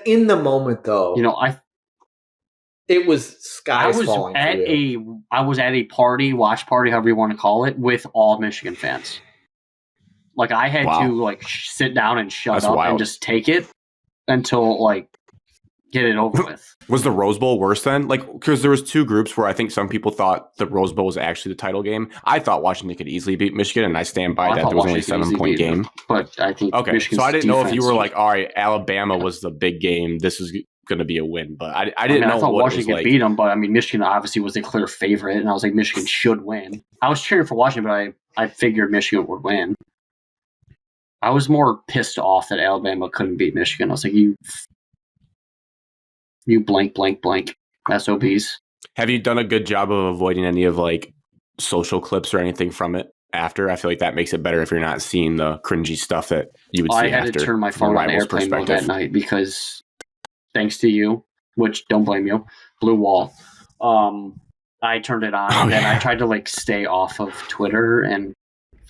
In the moment, though, You know, it was I skies was falling at for you. I was at a party, watch party, however you want to call it, with all Michigan fans. Like I had Wow. to like sit down and shut That's up wild. and just take it until like get it over with. Was the Rose Bowl worse then? Like, because there was 2 groups where I think some people thought the Rose Bowl was actually the title game. I thought Washington could easily beat Michigan, and I stand by I that. thought There was only a Washington easily 7-point beat them. game. But I think Okay, Michigan's so I didn't know if you defense- were like, all right, Alabama was the big game. This is going to be a win, but I I didn't mean, know I thought what Washington it was could like. beat them, but I mean, Michigan obviously was a clear favorite, and I was like, Michigan should win. I was cheering for Washington, but I figured Michigan would win. I was more pissed off that Alabama couldn't beat Michigan. I was like, you blank, blank, blank, SOBs. Have you done a good job of avoiding any of like social clips or anything from it after? I feel like that makes it better if you're not seeing the cringy stuff that you would see I had after. to turn my from a phone on rival's airplane mode perspective. that night because, thanks to you, which don't blame you, blue wall. I turned it on, and then I tried to like stay off of Twitter and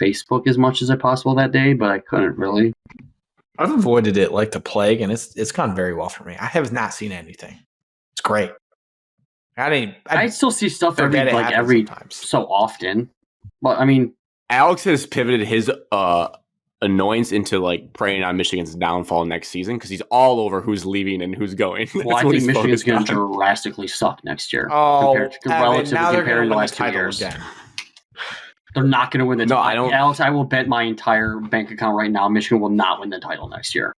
Facebook as much as I possible that day, but I couldn't really. I've avoided it like the plague, and it's gone very well for me. I have not seen anything. It's great. I still see stuff every forget it like happens every sometimes. so often, but I mean, Alex has pivoted his annoyance into like preying on Michigan's downfall next season because he's all over who's leaving and who's going. well, I think Michigan's going to drastically suck next year. Evan, relatively now they're comparing going the to last 2 win the title years. again. They're not going to win the No, title. I don't- Alex, I will bet my entire bank account right now Michigan will not win the title next year.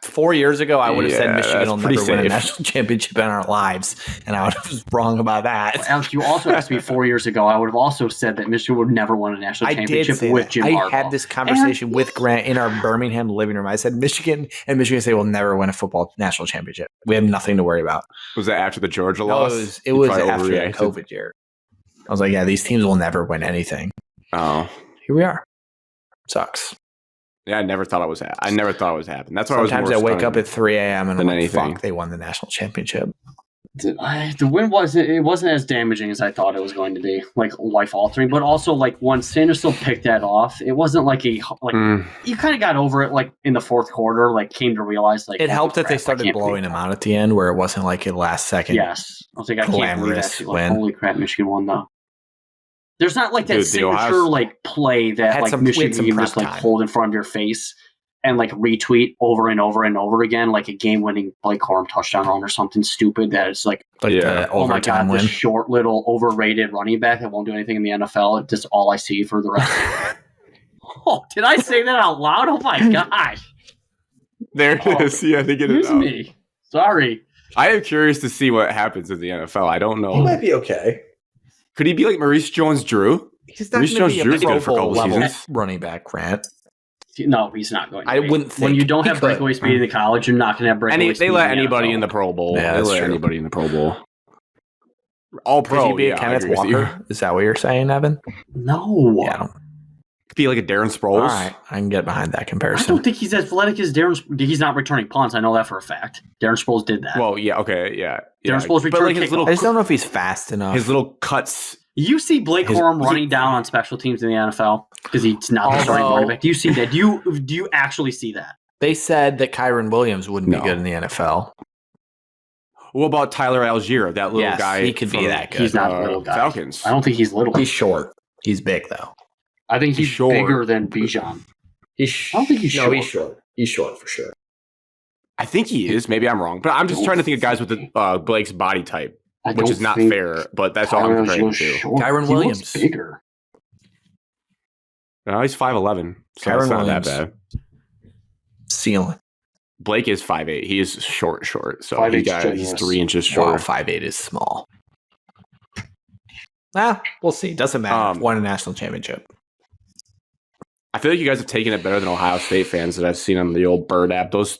4 years ago, I would have said Michigan will never win a safe. national championship in our lives, and I was wrong about that. Alex, you also asked me 4 years ago. I would have also said that Michigan would never win a national I did championship say with that. Jim I Harbaugh. had this conversation with Grant in our Birmingham living room. I said Michigan State will never win a football national championship. We have nothing to worry about. Was that after the Georgia No, loss? it was after the COVID year. I was like, yeah, these teams will never win anything. Oh, Here we are. Sucks. yeah, I never thought it was happening. That's why Sometimes I wake up at 3 a.m. and I'm like, anything. fuck, they won the national championship. The win wasn't as damaging as I thought it was going to be, like life altering. But also, like when Sanderson picked that off, it wasn't like you kind of got over it. Like in the fourth quarter, like came to realize like It helped that they started blowing them out at the end, where it wasn't like a last second. Yes, I was like, I can't believe that. Like, win. holy crap, Michigan won though. There's not like that Dude, signature like play that Had like some- Michigan we had some can prep just like time. hold in front of your face and like retweet over and over and over again, like a game-winning Blake Corum touchdown run or something stupid that it's like, The oh my overtime god, win. this short little overrated running back that won't do anything in the NFL. It's just all I see for the rest. Oh, did I say that out loud? Oh my gosh, There it is. Yeah, they get it excuse out. me. Sorry. I am curious to see what happens in the NFL. I don't know. He might be okay. Could he be like Maurice Jones-Drew? He's not Maurice going to be a Jones-Drew's Pro good for a Bowl couple level seasons. running back, Grant. No, he's not going to I be. wouldn't think when you don't he have could. breakaway speed in the college, you're not going to have breakaway speed. They let in the anybody NFL. in the Pro Bowl. Yeah, They that's let true. anybody in the Pro Bowl. All Could pro. he be a I Kenneth agree with you. Walker? Is that what you're saying, Evan? No. Yeah, I don't. Could be like a Darren Sproles. All right, I can get behind that I comparison. don't think he's as athletic as Darren. He's not returning punts. I know that for a fact. Darren Sproles did that. Well, yeah, okay, yeah. Darren Sproles But returned like his kickoff. little, I just don't know if he's fast enough. his little cuts. You see Blake His- Corum running down on special teams in the NFL because he's not the starting Although- running back. Do you see that? Do you actually see that? They said that Kyron Williams wouldn't No. be good in the NFL. What about Tyler Algier, that little Yes, guy? he could be from, that good. He's not a little guy. Falcons. I don't think he's little. He's short. He's big though. I think he's short. bigger than Bijan. I don't think he's short. He's short. He's short for sure. I think he is. Maybe I'm wrong, but I'm just trying to think of guys with the Blake's body type, I which don't is not think fair. But that's all I'm Tyler comparing Algier's to. short. Kyron He looks Williams. bigger. No, he's 5'11", so Kyron it's not Williams. that bad. Ceiling. Blake is 5'8". He is short. So 5'8" he's is 3 inches Wow, shorter. 5'8" is small. We'll see. Doesn't matter. Won a national championship. I feel like you guys have taken it better than Ohio State fans that I've seen on the old Bird app. Those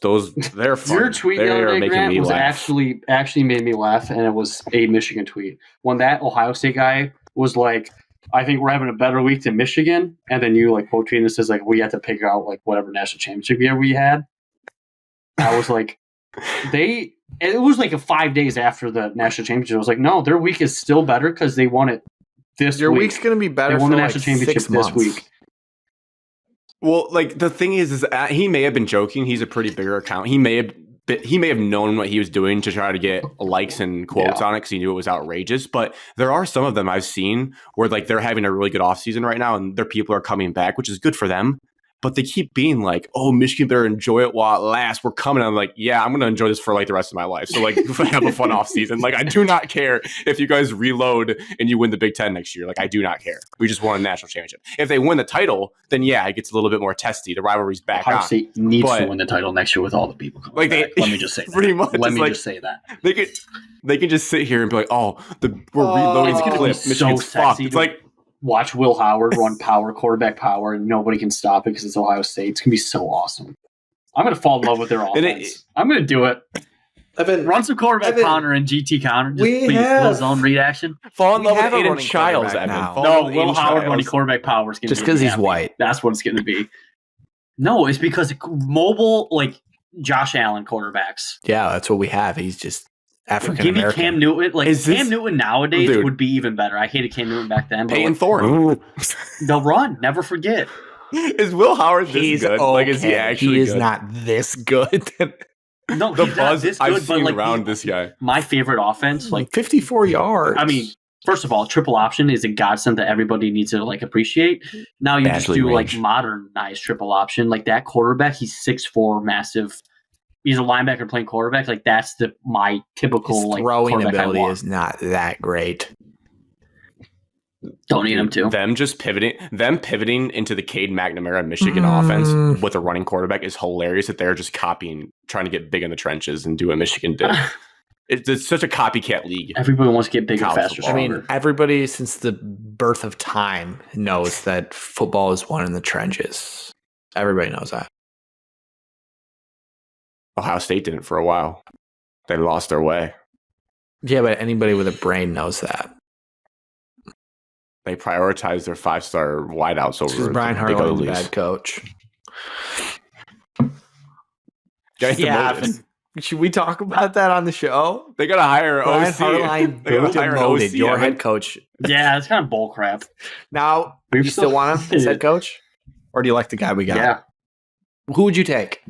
they're fun. Your tweet the They other are day, making Grant, me was laugh. actually made me laugh, and it was a Michigan tweet. When that Ohio State guy was like, I think we're having a better week than Michigan, and then you like quote tweeting this as like, we have to pick out like whatever national championship year we had. I was like, it was like 5 days after the national championship. I was like, no, their week is still better because they won it this Your week. week's going to be better They won for the like national championship 6 this months. week. Well, like the thing is he may have been joking. He's a pretty bigger account. He may have known what he was doing to try to get likes and quotes on it because he knew it was outrageous. But there are some of them I've seen where like they're having a really good offseason right now and their people are coming back, which is good for them. But they keep being like, oh, Michigan better enjoy it while it lasts. We're coming. I'm like, yeah, I'm going to enjoy this for like the rest of my life. So like have a fun offseason. Like I do not care if you guys reload and you win the Big Ten next year. Like I do not care. We just won a national championship. If they win the title, then yeah, it gets a little bit more testy. The rivalry's back Ohio on. State needs But- to win the title next year with all the people coming Like, back. Let me just say that. pretty much, Let it's me like- just say that. They could just sit here and be like, oh, we're reloading it's the gonna clip. be so Michigan's fucked. sexy It's to- like, Watch Will Howard run quarterback power, and nobody can stop it because it's Ohio State. It's gonna be so awesome. I'm gonna fall in love with their And offense. I'm gonna do it. Evan, Run some quarterback Evan, counter and GT counter. Just we please, have- little zone read action. fall in We love with have a Aiden running Childs, quarterback Evan. now. Fall No, in Will with Aiden Howard running Childs. quarterback power is gonna Just be 'cause he's happy. white. That's what it's gonna be. No, it's because mobile like Josh Allen quarterbacks. yeah, that's what we have. He's just African Give me American. Cam Newton. Like Is this- Cam Newton nowadays Dude. would be even better. I hated Cam Newton back then. But Peyton like, Thorne. they'll run. Never forget. Is Will Howard this He's good? okay. Like, is he actually He is good? not this good. No, The he's not buzz this I've good, but seen like around this guy. my favorite offense, like 54 yards. I mean, first of all, triple option is a godsend that everybody needs to like appreciate. Now you just Badly do range. like modernized triple option, like that quarterback. He's 6'4", massive. He's a linebacker playing quarterback. Like that's my typical his like throwing quarterback I ability want. is not that great. Don't need him to. Them pivoting into the Cade McNamara Michigan offense with a running quarterback is hilarious. That they're just copying, trying to get big in the trenches and do what Michigan did. It's such a copycat league. Everybody wants to get bigger, faster, I stronger. mean, everybody since the birth of time knows that football is won in the trenches. Everybody knows that. Ohio State didn't for a while. They lost their way. Yeah, but anybody with a brain knows that. They prioritized their 5-star wideouts over Brian the big Hartline's a uglies. bad coach. Guys, Yeah, should we talk about that on the show? they gotta hire an Brian OC. Hartline They gotta hire an demoted OC, your Evan. head coach. Yeah, it's kind of bull crap. Now, We've you still want him as head coach? Or do you like the guy we got? Yeah. Who would you take?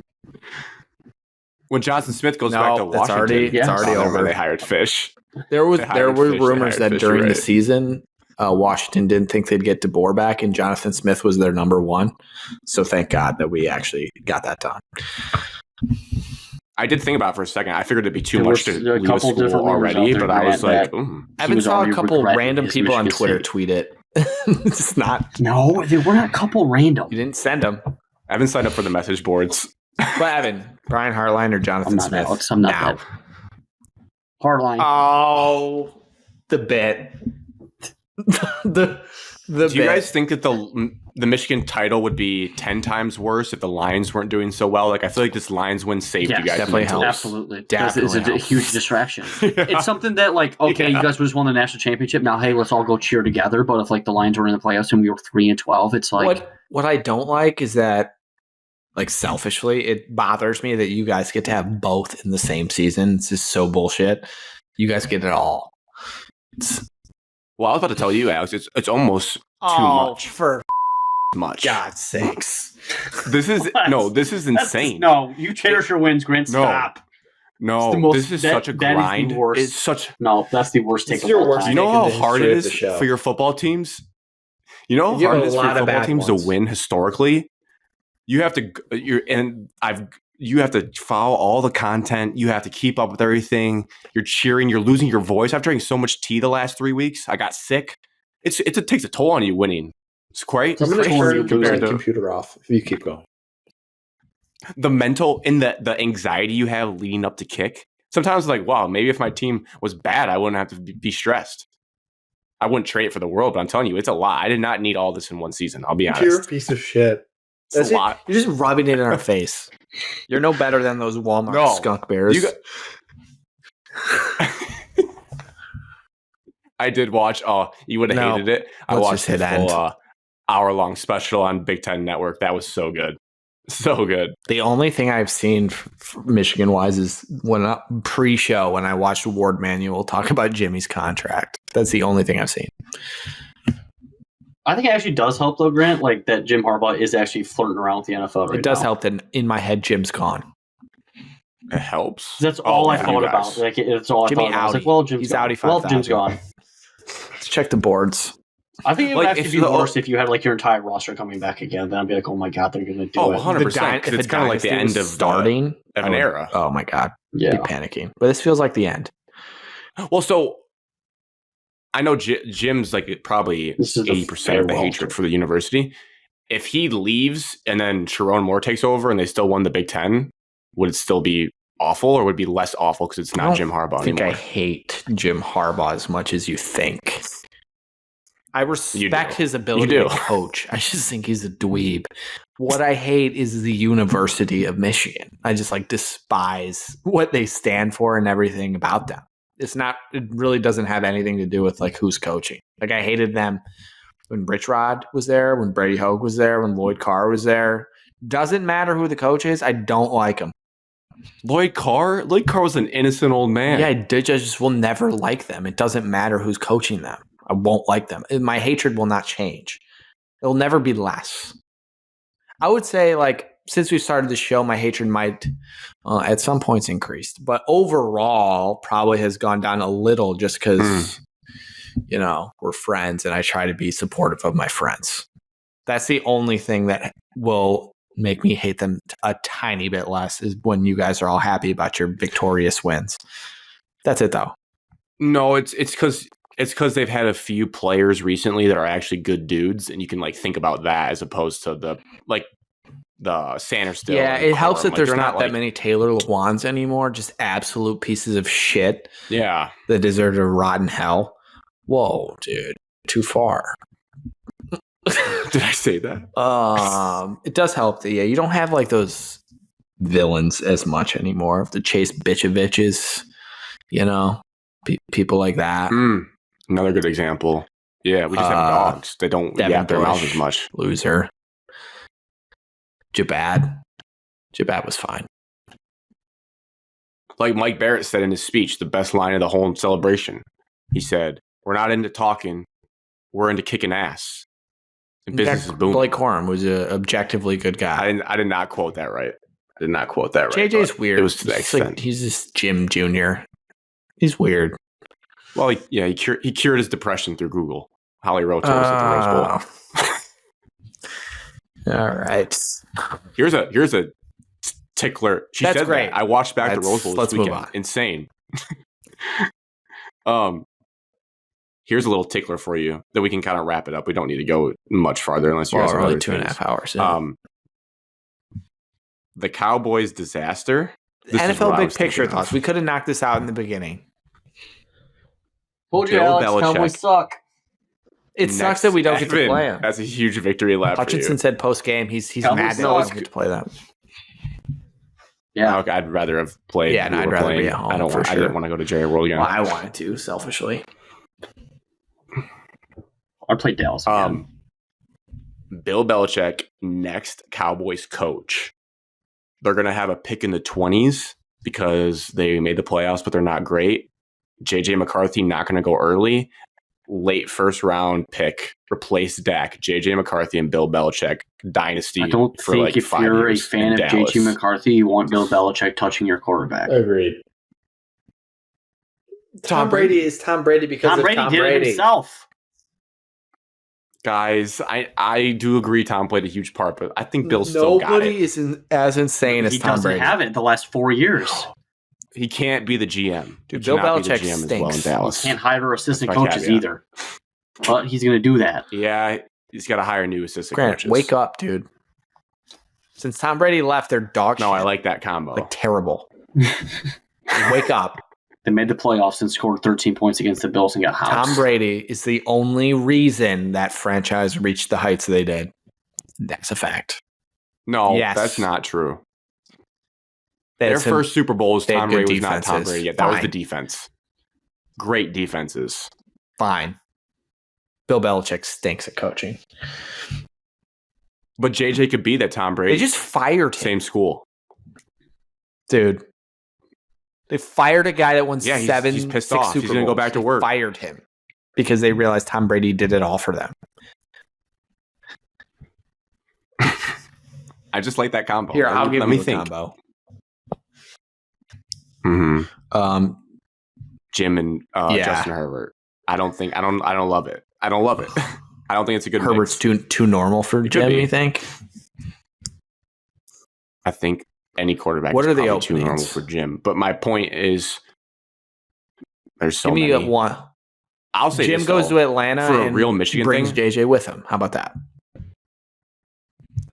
When Johnson Smith goes No, back to it's Washington, already- it's already over. They hired Fish. There were They hired rumors that Fish, during right. the season, Washington didn't think they'd get DeBoer back, and Jonathan Smith was their number one. So thank God that we actually got that done. I did think about it for a second. I figured it'd be too There much were to a leave couple school different rumors already, out there, but I was Grant, like, that- Evan was saw a already couple regretting random his people on Michigan Twitter State. tweet it. It's not. No, they were not a couple random. You didn't send them. I haven't signed up for the message boards. But Evan, Brian Hartline or I'm Jonathan not Smith? Alex. I'm not now. that. Hardline. Oh, the bit. the Do you bit. guys think that the Michigan title would be 10 times worse if the Lions weren't doing so well? Like, I feel like this Lions win saved Yes, you guys. definitely mentally. helps. Absolutely. Definitely It's a helps. huge distraction. It's something that, like, okay, Yeah. you guys just won the national championship. Now, hey, let's all go cheer together. But if, like, the Lions were in the playoffs and we were 3-12, it's like, What I don't like is that, like, selfishly, it bothers me that you guys get to have both in the same season. It's just so bullshit. You guys get it all. Well, I was about to tell you, Alex, it's almost too much. For Much. God's sakes. This is What? this is insane. no, you cherish your wins, Grant. No. Stop. No, It's the most- this is that- such a that is the grind. worst. It's such. No, that's the worst take It's of your all worst time. You know in how the hard it history of is the show. for your football teams. You know how You have hard a it is for lot your of football bad teams ones. to win historically. You have to. You have to follow all the content. You have to keep up with everything. You're cheering. You're losing your voice. I've drank so much tea the last 3 weeks. I got sick. It takes a toll on you winning. It's quite. I'm gonna turn compared to computer off if you keep going. the mental and the anxiety you have leading up to kick. Sometimes like, wow, maybe if my team was bad, I wouldn't have to be stressed. I wouldn't trade it for the world, but I'm telling you, it's a lot. I did not need all this in one season. I'll be honest. You're a piece of shit. It's a lot. You're just rubbing it in our face. You're no better than those Walmart No. skunk bears. You I did watch. Oh, you would have No. hated it. I Let's watched just hit the end. full hour-long special on Big Ten Network. That was so good, so good. The only thing I've seen Michigan wise is when pre-show when I watched Ward Manuel talk about Jimmy's contract. That's the only thing I've seen. I think it actually does help, though, Grant, like that Jim Harbaugh is actually flirting around with the NFL right It does now. help that in my head Jim's gone. It helps. That's all I yeah, thought you about. guys. Like, it's all I Jimmy thought about. I was outie. like, well, Jim's He's gone. outie Well, Jim's 5,000. gone. Let's check the boards. I think it would Like, actually if be the- worse if you had like your entire roster coming back again. Then I'd be like, oh my god, they're going to do Oh, it. 100%. If It's a kind of like the dynasty end was of starting of an I would- era. Oh my god, Yeah. be panicking. But this feels like the end. Well, so I know Jim's like probably This is the 80% of the farewell hatred tour. for the university. If he leaves and then Sharon Moore takes over and they still won the Big Ten, would it still be awful or would it be less awful because it's I not don't Jim Harbaugh I think I anymore? hate Jim Harbaugh as much as you think. I respect do. his ability You to do. coach. I just think he's a dweeb. What I hate is the University of Michigan. I just like despise what they stand for and everything about them. It's not. It really doesn't have anything to do with like who's coaching. Like I hated them when Rich Rod was there, when Brady Hoke was there, when Lloyd Carr was there. Doesn't matter who the coach is. I don't like him. Lloyd Carr was an innocent old man. Yeah, I just will never like them. It doesn't matter who's coaching them. I won't like them. My hatred will not change. It'll never be less. I would say, like, since we started the show, my hatred might at some points increased. But overall, probably has gone down a little just because, you know, we're friends and I try to be supportive of my friends. That's the only thing that will make me hate them a tiny bit less is when you guys are all happy about your victorious wins. That's it, though. No, it's because It's because they've had a few players recently that are actually good dudes, and you can like think about that as opposed to the Sanders still. Yeah, it helps that Like, there's they're not that like, many Taylor Lewans anymore. Just absolute pieces of shit Yeah. that deserve to rot in hell. Whoa, dude, too far. Did I say that? It does help that you don't have like those villains as much anymore. The Chase Bitchoviches, people like that. Another good example. Yeah, we just have dogs. They don't yap their mouths as much. Loser. Jabad was fine. Like Mike Barrett said in his speech, the best line of the whole celebration. He said, "We're not into talking. We're into kicking ass." And business is booming. Blake Corum was an objectively good guy. I did not quote that right. JJ's weird. It was to the extent. Like, he's just Jim Jr. He's weird. Well, he cured his depression through Google. Holly Roto was at the Rose Bowl. All right. Here's a tickler. That's said great. That. I watched back the Rose Bowl this weekend. Move on. Insane. Here's a little tickler for you that we can kind of wrap it up. We don't need to go much farther unless you guys are really 2.5 hours. Yeah. The Cowboys disaster. NFL big picture thoughts. We could have knocked this out in the beginning. Told you, Alex, Cowboys suck. It sucks that we don't get to play him. That's a huge victory lap for you. Hutchinson said post game he's mad that we don't get to play them. Yeah, okay, I'd rather have played. Yeah, I'd rather be at home. I didn't want to go to Jerry World again. Well, I wanted to selfishly. I played Dallas again. Bill Belichick, next Cowboys coach. They're going to have a pick in the 20s because they made the playoffs, but they're not great. JJ McCarthy not going to go early. Late first round pick, replace Dak, JJ McCarthy, and Bill Belichick dynasty. I don't for think like if 5 you're a years fan of Dallas. JJ McCarthy, you want Bill Belichick touching your quarterback. Agreed. Tom Brady is Tom Brady because Tom Brady did it himself. Guys, I do agree Tom played a huge part, but I think Bill still got it. Nobody is as insane as Tom Brady. He doesn't have it the last 4 years. He can't be the GM. Dude, Bill Belichick GM stinks. as well in Dallas. He can't hire assistant coaches either. But he's going to do that. Yeah, he's got to hire new assistant coaches. Wake up, dude. Since Tom Brady left, they're dog shit. No, I like that combo. Like, terrible. Wake up. They made the playoffs and scored 13 points against the Bills and got housed. Tom Brady is the only reason that franchise reached the heights they did. That's a fact. No, that's not true. Their first Super Bowl was Tom Brady was not Tom Brady yet. That was the defense. Great defenses. Fine. Bill Belichick stinks at coaching. But JJ could be that Tom Brady. They just fired him. Same school. Dude. They fired a guy that won he's pissed off. He's going to go back to work. They fired him because they realized Tom Brady did it all for them. I just like that combo. Here, I'll give you a combo. Mm-hmm. Jim and Justin Herbert. I don't love it. I don't love it. I don't think it's a good Herbert's mix. too normal for Jim, you think? I think any quarterback is probably too normal for Jim. But my point is there's so many. Give me one. I'll say Jim goes to Atlanta for a real Michigan brings thing. JJ with him. How about that?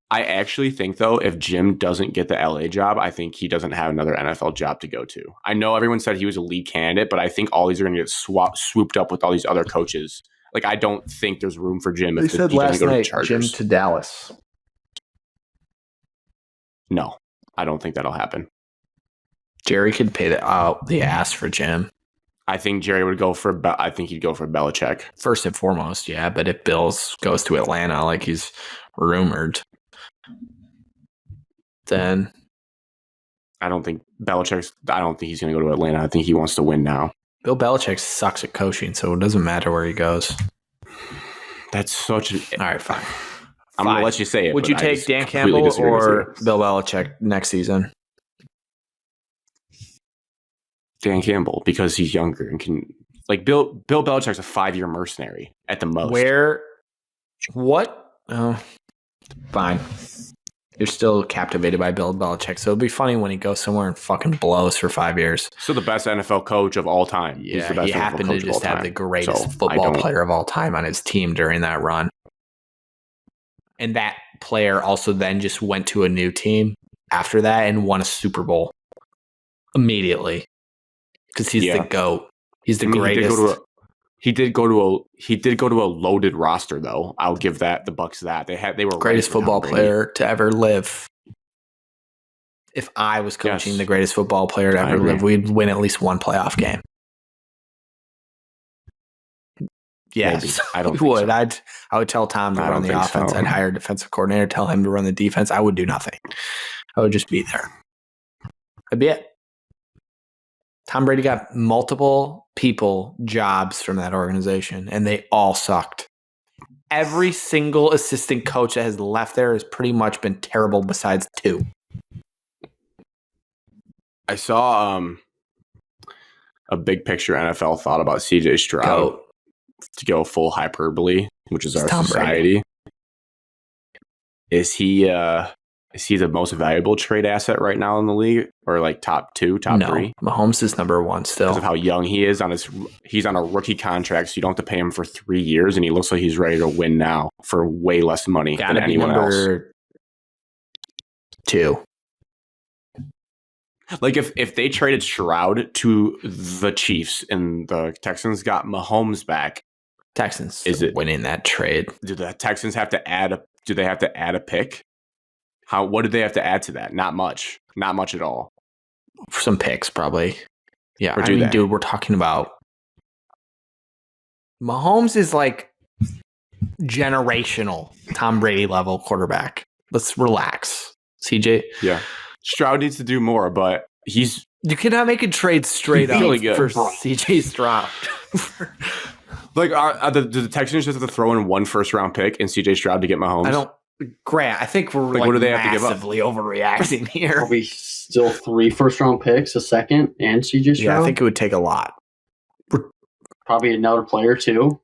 I actually think, though, if Jim doesn't get the LA job, I think he doesn't have another NFL job to go to. I know everyone said he was a lead candidate, but I think all these are going to get swooped up with all these other coaches. Like, I don't think there's room for Jim. They said last night, Jim to Dallas. No, I don't think that'll happen. Jerry could pay the ass for Jim. I think Jerry would go for. I think he'd go for Belichick first and foremost. Yeah, but if Bills goes to Atlanta, like he's rumored, then I don't think he's going to go to Atlanta. I think he wants to win now. Bill Belichick sucks at coaching, so it doesn't matter where he goes. That's such an. All right, fine. I'm going to let you say it. Would you take Dan Campbell or Bill Belichick next season? Dan Campbell, because he's younger and can. Like Bill Belichick's a 5-year mercenary at the most. What? Oh, fine. You're still captivated by Bill Belichick. So it'll be funny when he goes somewhere and fucking blows for 5 years. Still the best NFL coach of all time. Yeah, He's the best he NFL happened to coach of all just have time. the greatest So, football player of all time on his team during that run. And that player also then just went to a new team after that and won a Super Bowl immediately. Because he's the GOAT. He's the greatest. He did go to a loaded roster though. I'll give the Bucs that. They were greatest football player to ever live. If I was coaching the greatest football player to ever live, we'd win at least one playoff game. Yes, maybe. I don't we would. So. I would tell Tom to run the offense. So. I'd hire a defensive coordinator, tell him to run the defense. I would do nothing. I would just be there. That'd be it. Tom Brady got multiple people jobs from that organization, and they all sucked. Every single assistant coach that has left there has pretty much been terrible besides 2. I saw a big picture NFL thought about CJ Stroud to go full hyperbole, which is our Tom society. Is he the most valuable trade asset right now in the league, or like top 2, top 3? Mahomes is number 1 still because of how young he is. He's on a rookie contract, so you don't have to pay him for 3 years, and he looks like he's ready to win now for way less money than anyone else. 2. Like if they traded Stroud to the Chiefs and the Texans got Mahomes back, Texans winning that trade? Do the Texans have to add? Do they have to add a pick? What did they have to add to that? Not much. Not much at all. Some picks, probably. Yeah, dude, we're talking about Mahomes is like generational Tom Brady level quarterback. Let's relax, CJ. Yeah, Stroud needs to do more, but you cannot make a trade straight up really for CJ Stroud. Like, do the Texans just have to throw in 1 first-round pick and CJ Stroud to get Mahomes? Grant, I think we're what do they have to give up? Massively overreacting here. Are we still 3 first-round picks, a second, and CJ Stroud? Yeah, I think it would take a lot. Probably another player too.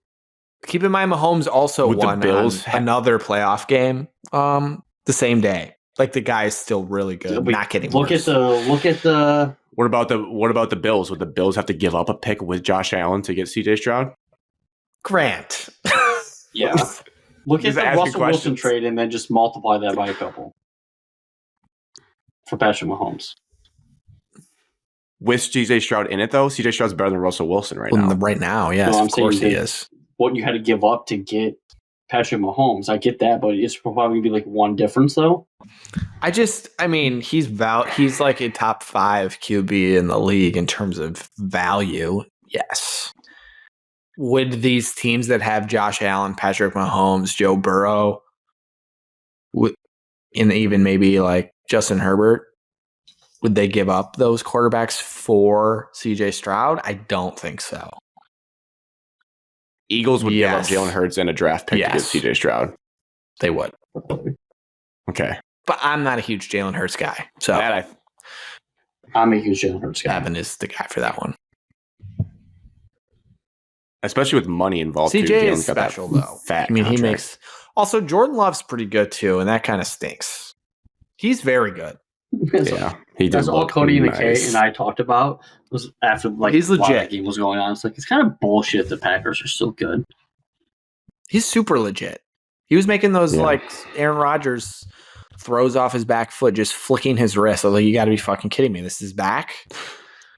Keep in mind, Mahomes also won another playoff game the same day. Like, the guy is still really good. Not getting look worse. at the. What about the Bills? Would the Bills have to give up a pick with Josh Allen to get CJ Stroud? Grant. Yeah. Look at the Russell Wilson trade and then just multiply that by a couple for Patrick Mahomes. With CJ Stroud in it, though, CJ Stroud's better than Russell Wilson right now. Right now, yes, of course he is. What you had to give up to get Patrick Mahomes, I get that, but it's probably going to be like 1 difference, though. He's like a top 5 QB in the league in terms of value. Yes. Would these teams that have Josh Allen, Patrick Mahomes, Joe Burrow, and even maybe like Justin Herbert, would they give up those quarterbacks for CJ Stroud? I don't think so. Eagles would give up Jalen Hurts and a draft pick to get CJ Stroud. They would. Okay. But I'm not a huge Jalen Hurts guy. So I'm a huge Jalen Hurts guy. Evan is the guy for that one. Especially with money involved. CJ is special, though. He makes. Also, Jordan Love's pretty good, too, and that kind of stinks. He's very good. Yeah. That's all Cody and I talked about was after he's legit. While that game was going on. It's like, it's kind of bullshit the Packers are still good. He's super legit. He was making those like Aaron Rodgers throws off his back foot, just flicking his wrist. I was like, you got to be fucking kidding me. This is back?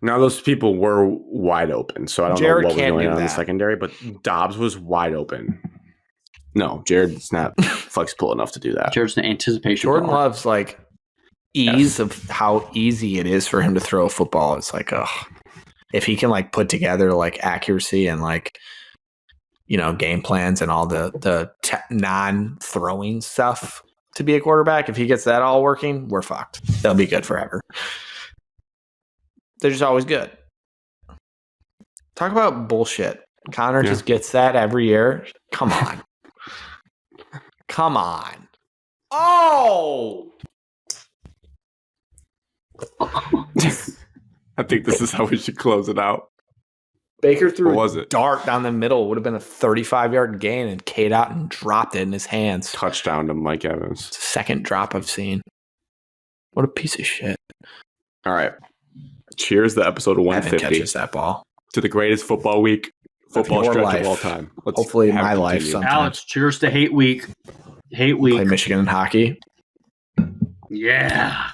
Now, those people were wide open, so I don't know what was going on in the secondary, but Dobbs was wide open. No, Jared's not flexible enough to do that. Jared's an anticipation. Jordan Love's like ease of how easy it is for him to throw a football. It's like, if he can like put together like accuracy and like, game plans and all the non-throwing stuff to be a quarterback, if he gets that all working, we're fucked. They'll be good forever. They're just always good. Talk about bullshit. Connor just gets that every year. Come on. Come on. Oh! I think this is how we should close it out. Baker threw What was a it? dart down the middle. Would have been a 35-yard gain, and Kate out and dropped it in his hands. Touchdown to Mike Evans. It's the second drop I've seen. What a piece of shit. All right. Cheers to episode Evan 150 catches that ball. to the greatest football your stretch life. of all time. Let's Hopefully have my it life continue. sometime. Alex, cheers to hate week. Hate Play week. Michigan in hockey. Yeah.